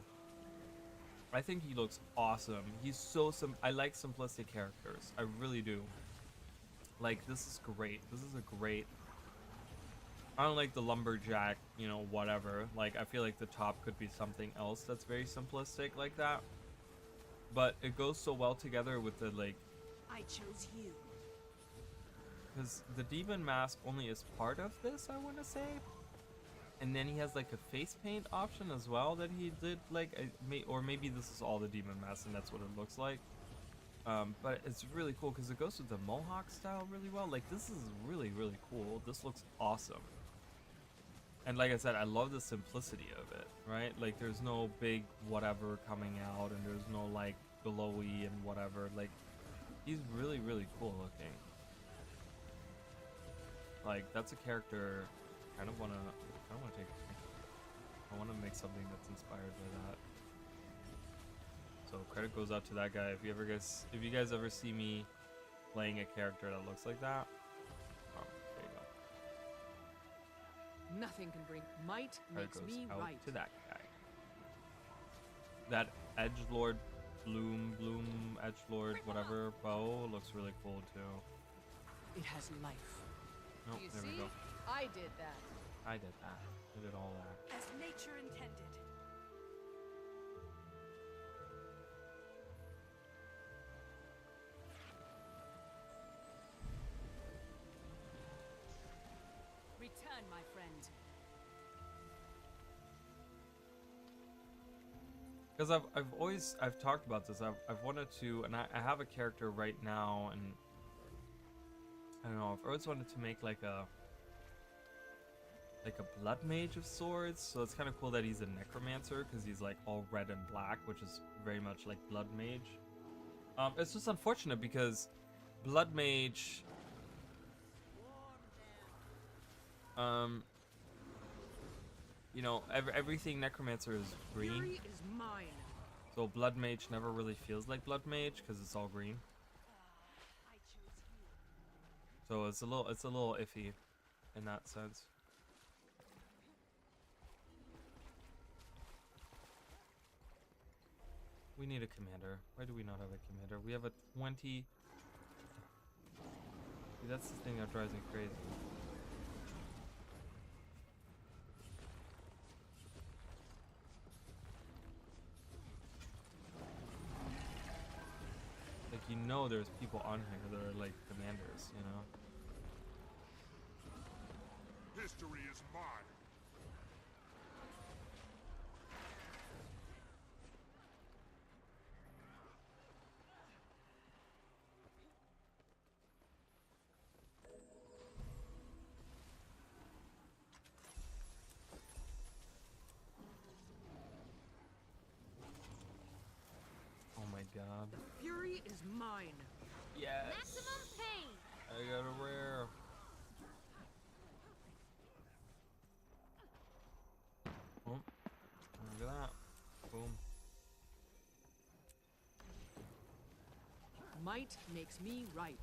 I think he looks awesome. He's so I like simplistic characters. I really do. Like, this is great. This is a great. I don't like the lumberjack, you know, whatever. Like, I feel like the top could be something else that's very simplistic like that. But it goes so well together with the, like, I chose you. because the demon mask only is part of this, I want to say. And then he has, like, a face paint option as well that he did, like, or maybe this is all the demon mask and that's what it looks like. But it's really cool because it goes with the mohawk style really well. Like, this is really, really cool. This looks awesome. And like I said, I love the simplicity of it, right? Like, there's no big whatever coming out, and there's no, like, glowy and whatever. Like, he's really, really cool looking. Like, that's a character I kind of want to take. I want to make something that's inspired by that. So credit goes out to that guy. If you guys ever see me playing a character that looks like that, there you go. Nothing can bring might Credit makes goes me out right. to that guy. That edgelord bloom edgelord whatever bow looks really cool too. It has life. Nope, You there see? we go. I did that. I did that. I did all that. As nature intended. Return, my friend. Because I've talked about this. I've wanted to, and I have a character right now, and I don't know. I've always wanted to make like a blood mage of sorts. So it's kind of cool that he's a necromancer because he's like all red and black, which is very much like blood mage. It's just unfortunate because blood mage. You know, everything necromancer is green. Fury is mine. So blood mage never really feels like blood mage because it's all green. I chose you. So it's a little iffy in that sense. We need a commander. Why do we not have a commander? We have a 20. See, that's the thing that drives me crazy. Like, you know, there's people on here that are like commanders, you know? History is mine. Oh my god. The fury is mine. Yes. Maximum pain. I got a rare. Oh, look at that. Boom. Might makes me right.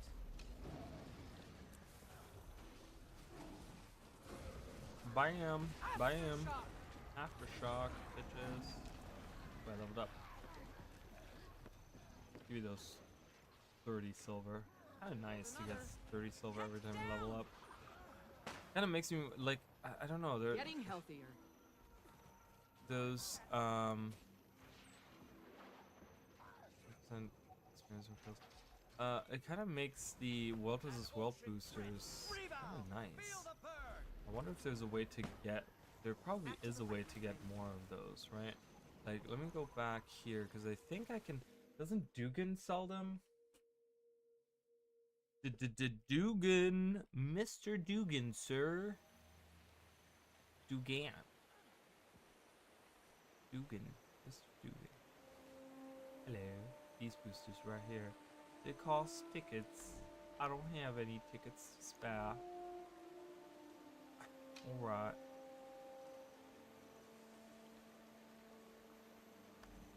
Bam. Bam. Aftershock, bitches. I leveled up. Give me those 30 silver. Kind of nice to get 30 silver every time you level up. Kind of makes me like I don't know. They're Getting healthier. those experience with those. It kind of makes the World vs. World boosters kind of nice. I wonder if there's a way to get. There probably is a way to get more of those, right? Like, let me go back here because I think I can. Doesn't Dugan sell them? Dugan, Mr. Dugan, sir. Dugan. Dugan, Mr. Dugan. Hello. These boosters right here. They cost tickets. I don't have any tickets to spare. Alright.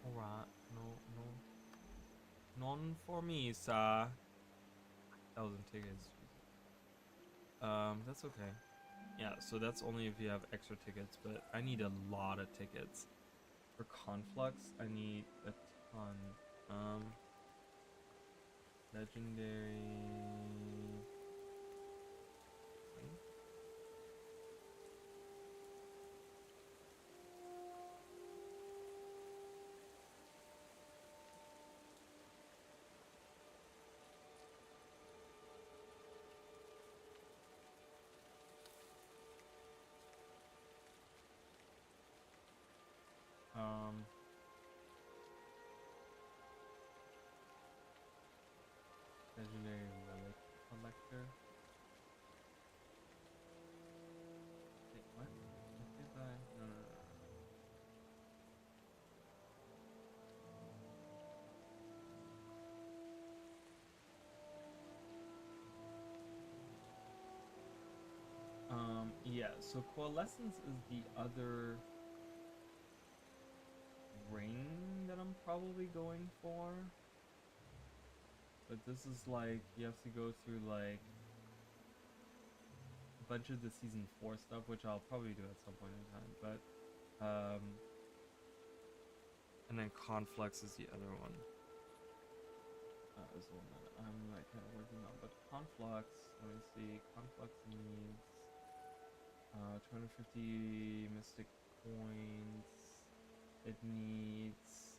Alright. None for me, sir. 1,000 tickets. That's okay. Yeah, so that's only if you have extra tickets, but I need a lot of tickets. For Conflux, I need a ton. Legendary. Legendary relic collector. Wait, what? What did I? No. Yeah. So Coalescence is the other ring that I'm probably going for. But this is like, you have to go through like a bunch of the season 4 stuff, which I'll probably do at some point in time, but and then Conflux is the other one. Is the one that I'm like kind of working on. But Conflux, let me see, Conflux needs 250 mystic coins. It needs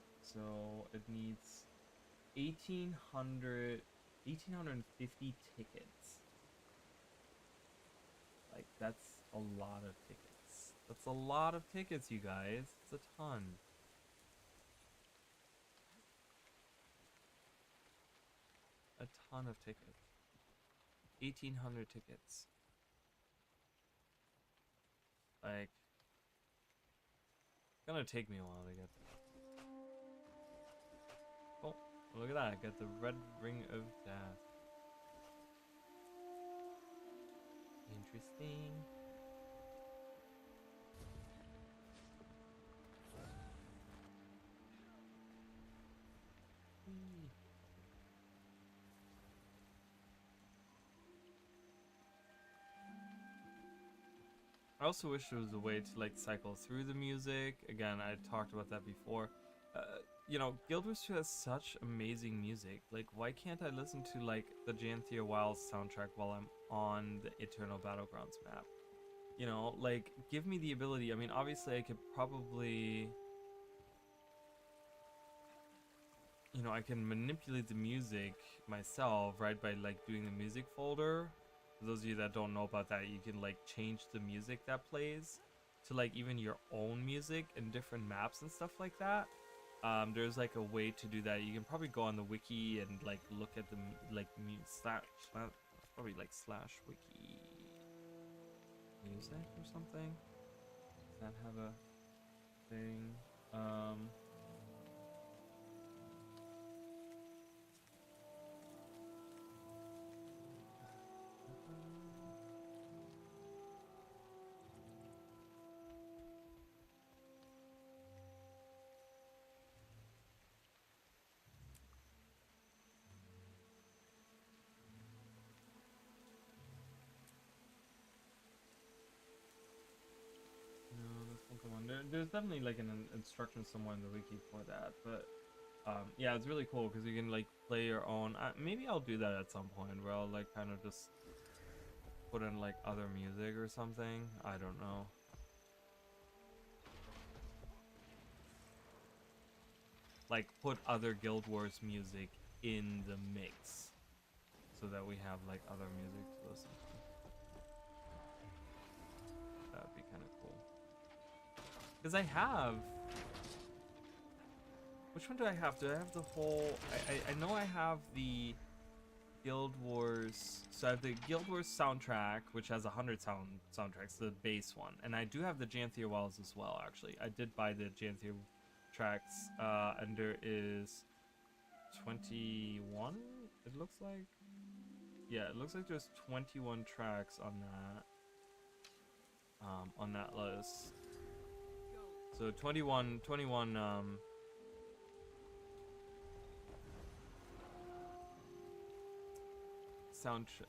1850 tickets. Like, that's a lot of tickets. That's a lot of tickets, you guys. It's a ton. A ton of tickets. 1,800 tickets. Like, it's gonna take me a while to get there. Oh, look at that. I got the red ring of death. Interesting. I also wish there was a way to like cycle through the music. Again, I talked about that before. You know, Guild Wars 2 has such amazing music. Like, why can't I listen to like the Janthea Wilds soundtrack while I'm on the Eternal Battlegrounds map? You know, like, give me the ability. I mean, obviously I could probably, you know, I can manipulate the music myself, right, by like doing the music folder. For those of you that don't know about that, you can like change the music that plays to like even your own music in different maps and stuff like that. There's like a way to do that. You can probably go on the wiki and like look at the like probably like /wiki music or something. Does that have a thing? there's definitely like an instruction somewhere in the wiki for that, but yeah, it's really cool because you can like play your own. Maybe I'll do that at some point where I'll like kind of just put in like other music or something. I don't know. Like put other Guild Wars music in the mix so that we have like other music to listen to. That'd be kind of cool. Because I have... Which one do I have? Do I have the whole... I know I have the Guild Wars... So I have the Guild Wars soundtrack, which has 100 soundtracks, the base one. And I do have the Janthia Wells as well, actually. I did buy the Janthia tracks, and there is 21, it looks like. Yeah, it looks like there's 21 tracks on that list. So 21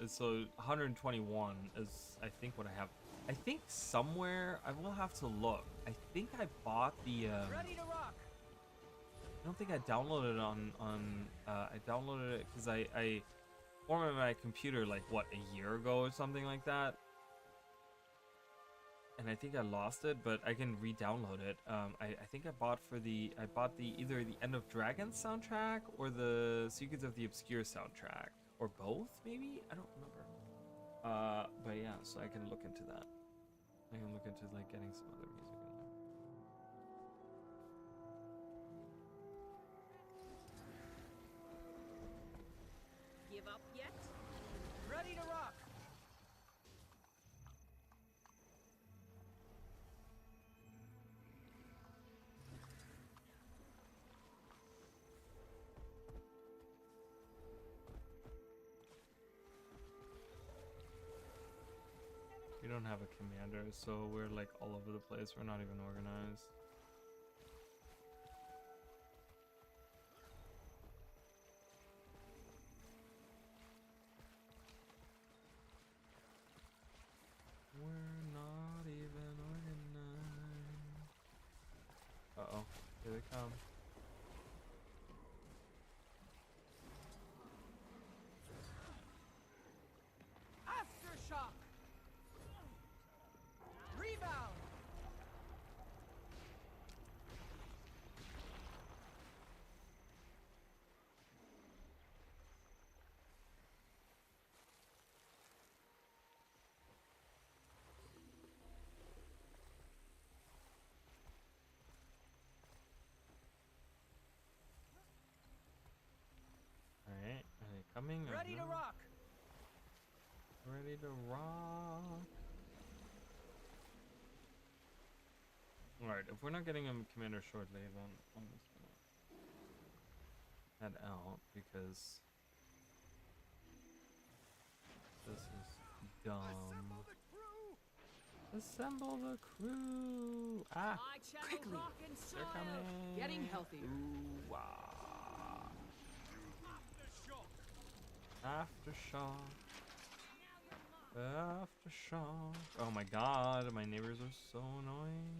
so 121 is I think what I have. I think somewhere I will have to look. I think I bought the Ready to rock. I don't think I downloaded it on I downloaded it because I formatted my computer like what, a year ago or something like that, and I think I lost it, but I can re-download it. I think I bought the either the End of Dragons soundtrack or the Secrets of the Obscure soundtrack, or both maybe, I don't remember. But yeah, so I can look into that. I can look into like getting some other music in there. Give up yet? Ready to rock. We don't have a commander, so we're like all over the place. We're not even organized. We're not even organized. Uh-oh, here they come. Aftershock. Rebound. Alright, are they coming? Or Ready to no? rock. Ready to rock. Alright, if we're not getting a commander shortly, then I'm just gonna head out because this is dumb. Assemble the crew. Assemble the crew! Ah! I channel Quickly. rock and soil. They're coming! Getting healthier. Ooh, wow. Aftershock. Aftershock. Oh my god, my neighbors are so annoying.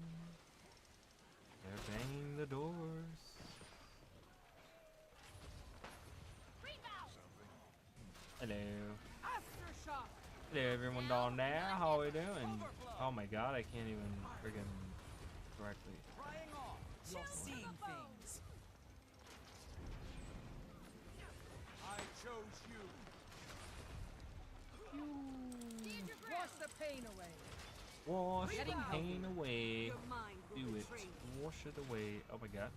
They're banging the doors. Hello. Aftershock. Hello everyone down there, how are we doing? Oh my god, I can't even friggin' correctly. Frying off. You're seeing things. I chose you. Wash the pain away. Wash the Getting pain away. Your mind will Do it. betray you. Wash it away. Oh my god.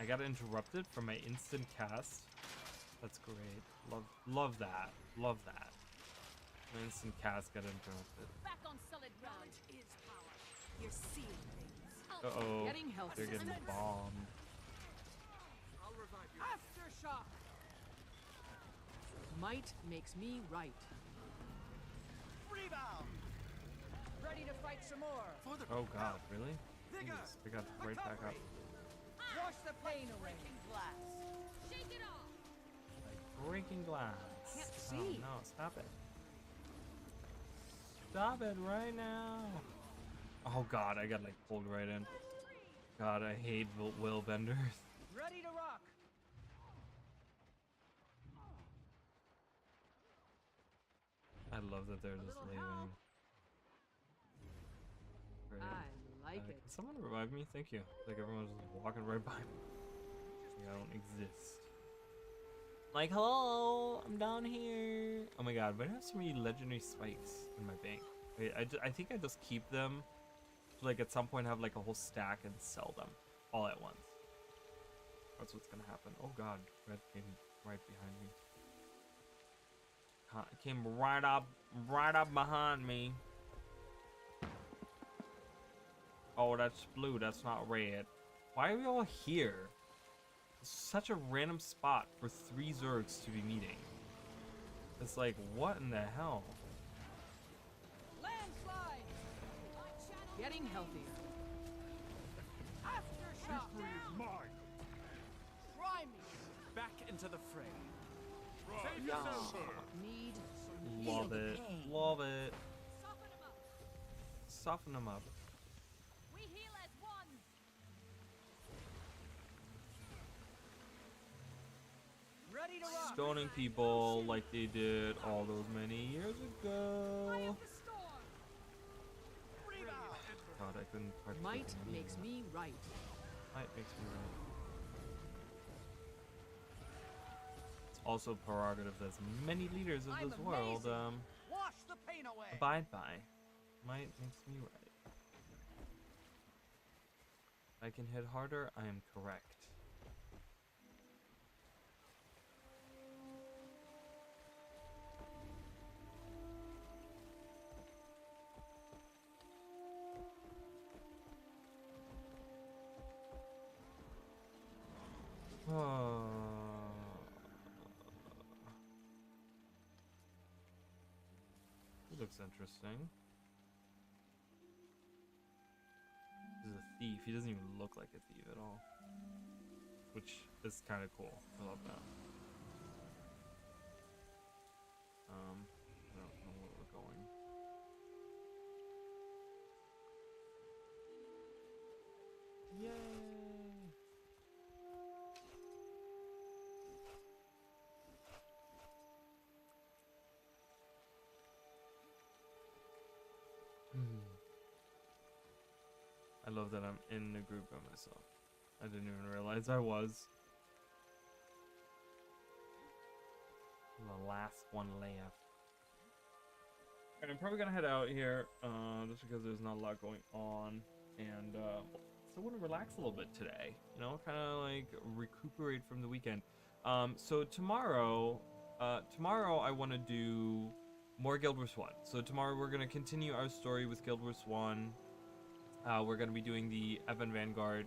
I got interrupted from my instant cast. That's great. Love that. Love that. My instant cast got interrupted. Back on solid ground is power. You're seeing things. Uh-oh. Getting healthy. They're getting bombed. I'll revive you. Aftershock. Might makes me right. Rebound. Ready to fight some more. For the Oh god, really? Vigor. Jeez, they got right back up. Wash the pain away. Glass. Shake it off. Like breaking glass. Can't Oh see. no, stop it. Stop it right now. Oh god, I got like pulled right in. God, I hate will benders. Ready to rock. I love that they're just leaving. Great. I like it. Can someone revive me? Thank you. Like everyone's just walking right by me. Like I don't exist. Like, hello, I'm down here. Oh my god, but I have so many legendary spikes in my bank. Wait, I think I just keep them to like at some point have like a whole stack and sell them all at once. That's what's gonna happen. Oh god, red came right behind me. Came right up behind me. Oh, that's blue. That's not red. Why are we all here? It's such a random spot for 3 Zergs to be meeting. It's like, what in the hell? Landslide. Getting healthier. Aftershock. Victory is mine. Try me. Back into the fray. Take Yeah. us over. Need Love it. Love it. Soften them up. Soften them up. We heal as one. Ready to rock. Stoning people like they did all those many years Eye ago. of the storm. God, I couldn't participate might in any makes of that. me right. Might makes me right. It's also prerogative that as many leaders of I'm this world amazing. Wash the pain away. abide by. Might makes me right. If I can hit harder, I am correct. He looks interesting. He's a thief. He doesn't even look like a thief at all. Which is kind of cool. I love that. I don't know where we're going. Yay! I love that I'm in the group by myself. I didn't even realize I was. The last one left. And I'm probably gonna head out here, just because there's not a lot going on, and so I want to relax a little bit today. You know, kind of like recuperate from the weekend. So tomorrow I want to do more Guild Wars 1. So tomorrow we're gonna continue our story with Guild Wars 1. We're gonna be doing the Evan Vanguard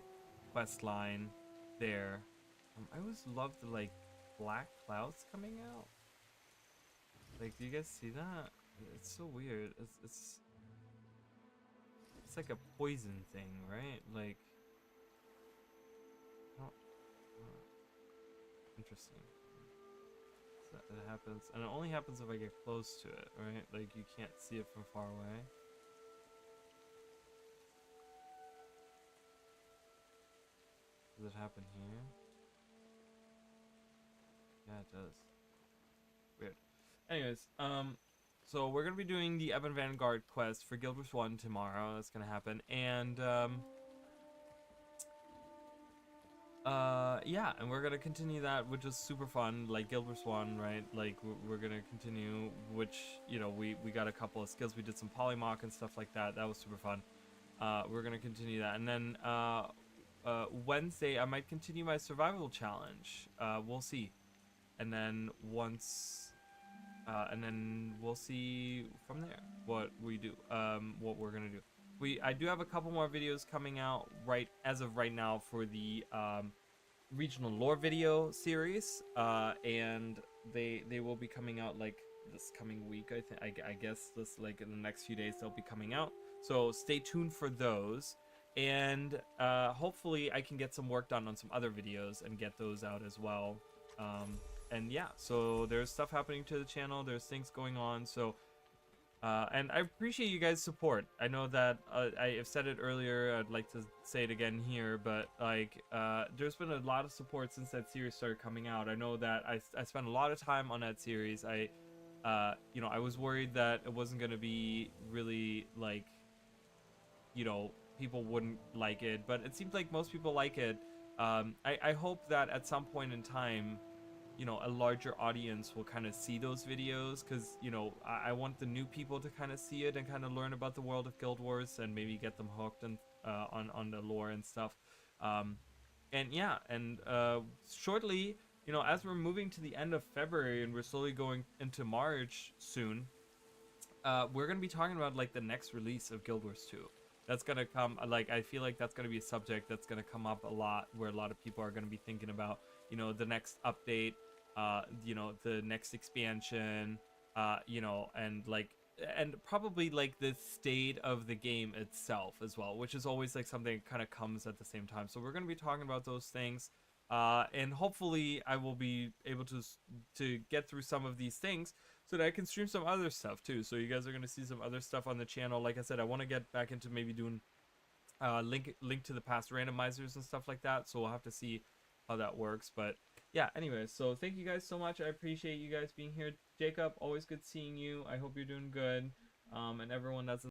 quest line there. I always love the like black clouds coming out. Like, do you guys see that? It's so weird. It's like a poison thing, right? Like, oh, interesting. So it happens, and it only happens if I get close to it, right? Like, you can't see it from far away. Does it happen here? Yeah, it does. Weird. Anyways, so we're gonna be doing the Evan Vanguard quest for Guild Wars 1 tomorrow. That's gonna happen, and yeah, and we're gonna continue that, which is super fun, like Guild Wars 1, right? Like we're gonna continue, which, you know, we got a couple of skills. We did some polymock and stuff like that. That was super fun. We're gonna continue that, and then Wednesday I might continue my survival challenge. We'll see, and then and then we'll see from there what we do, what we're gonna do. I do have a couple more videos coming out as of right now for the regional lore video series, and they will be coming out like this coming week. I guess this, like, in the next few days they'll be coming out. So stay tuned for those, and hopefully I can get some work done on some other videos and get those out as well. And yeah, so there's stuff happening to the channel. There's things going on. So And I appreciate you guys' support. I know that I have said it earlier. I'd like to say it again here, but like, there's been a lot of support since that series started coming out. I know that I spent a lot of time on that series. You know, I was worried that it wasn't gonna be really like, you know, people wouldn't like it, but it seems like most people like it. I hope that at some point in time, you know, a larger audience will kind of see those videos, because, you know, I want the new people to kind of see it and kind of learn about the world of Guild Wars and maybe get them hooked and on the lore and stuff. And yeah, and shortly, you know, as we're moving to the end of February and we're slowly going into March soon, we're gonna be talking about like the next release of Guild Wars 2. That's gonna come, like, I feel like that's gonna be a subject that's gonna come up a lot, where a lot of people are gonna be thinking about, you know, the next update, you know, the next expansion, you know, and probably like the state of the game itself as well, which is always like something that kind of comes at the same time. So we're gonna be talking about those things, and hopefully I will be able to get through some of these things so that I can stream some other stuff too. So you guys are gonna see some other stuff on the channel. Like I said, I want to get back into maybe doing link to the past randomizers and stuff like that. So we'll have to see how that works. But yeah, anyway, so thank you guys so much. I appreciate you guys being here. Jacob, always good seeing you. I hope you're doing good. And everyone that's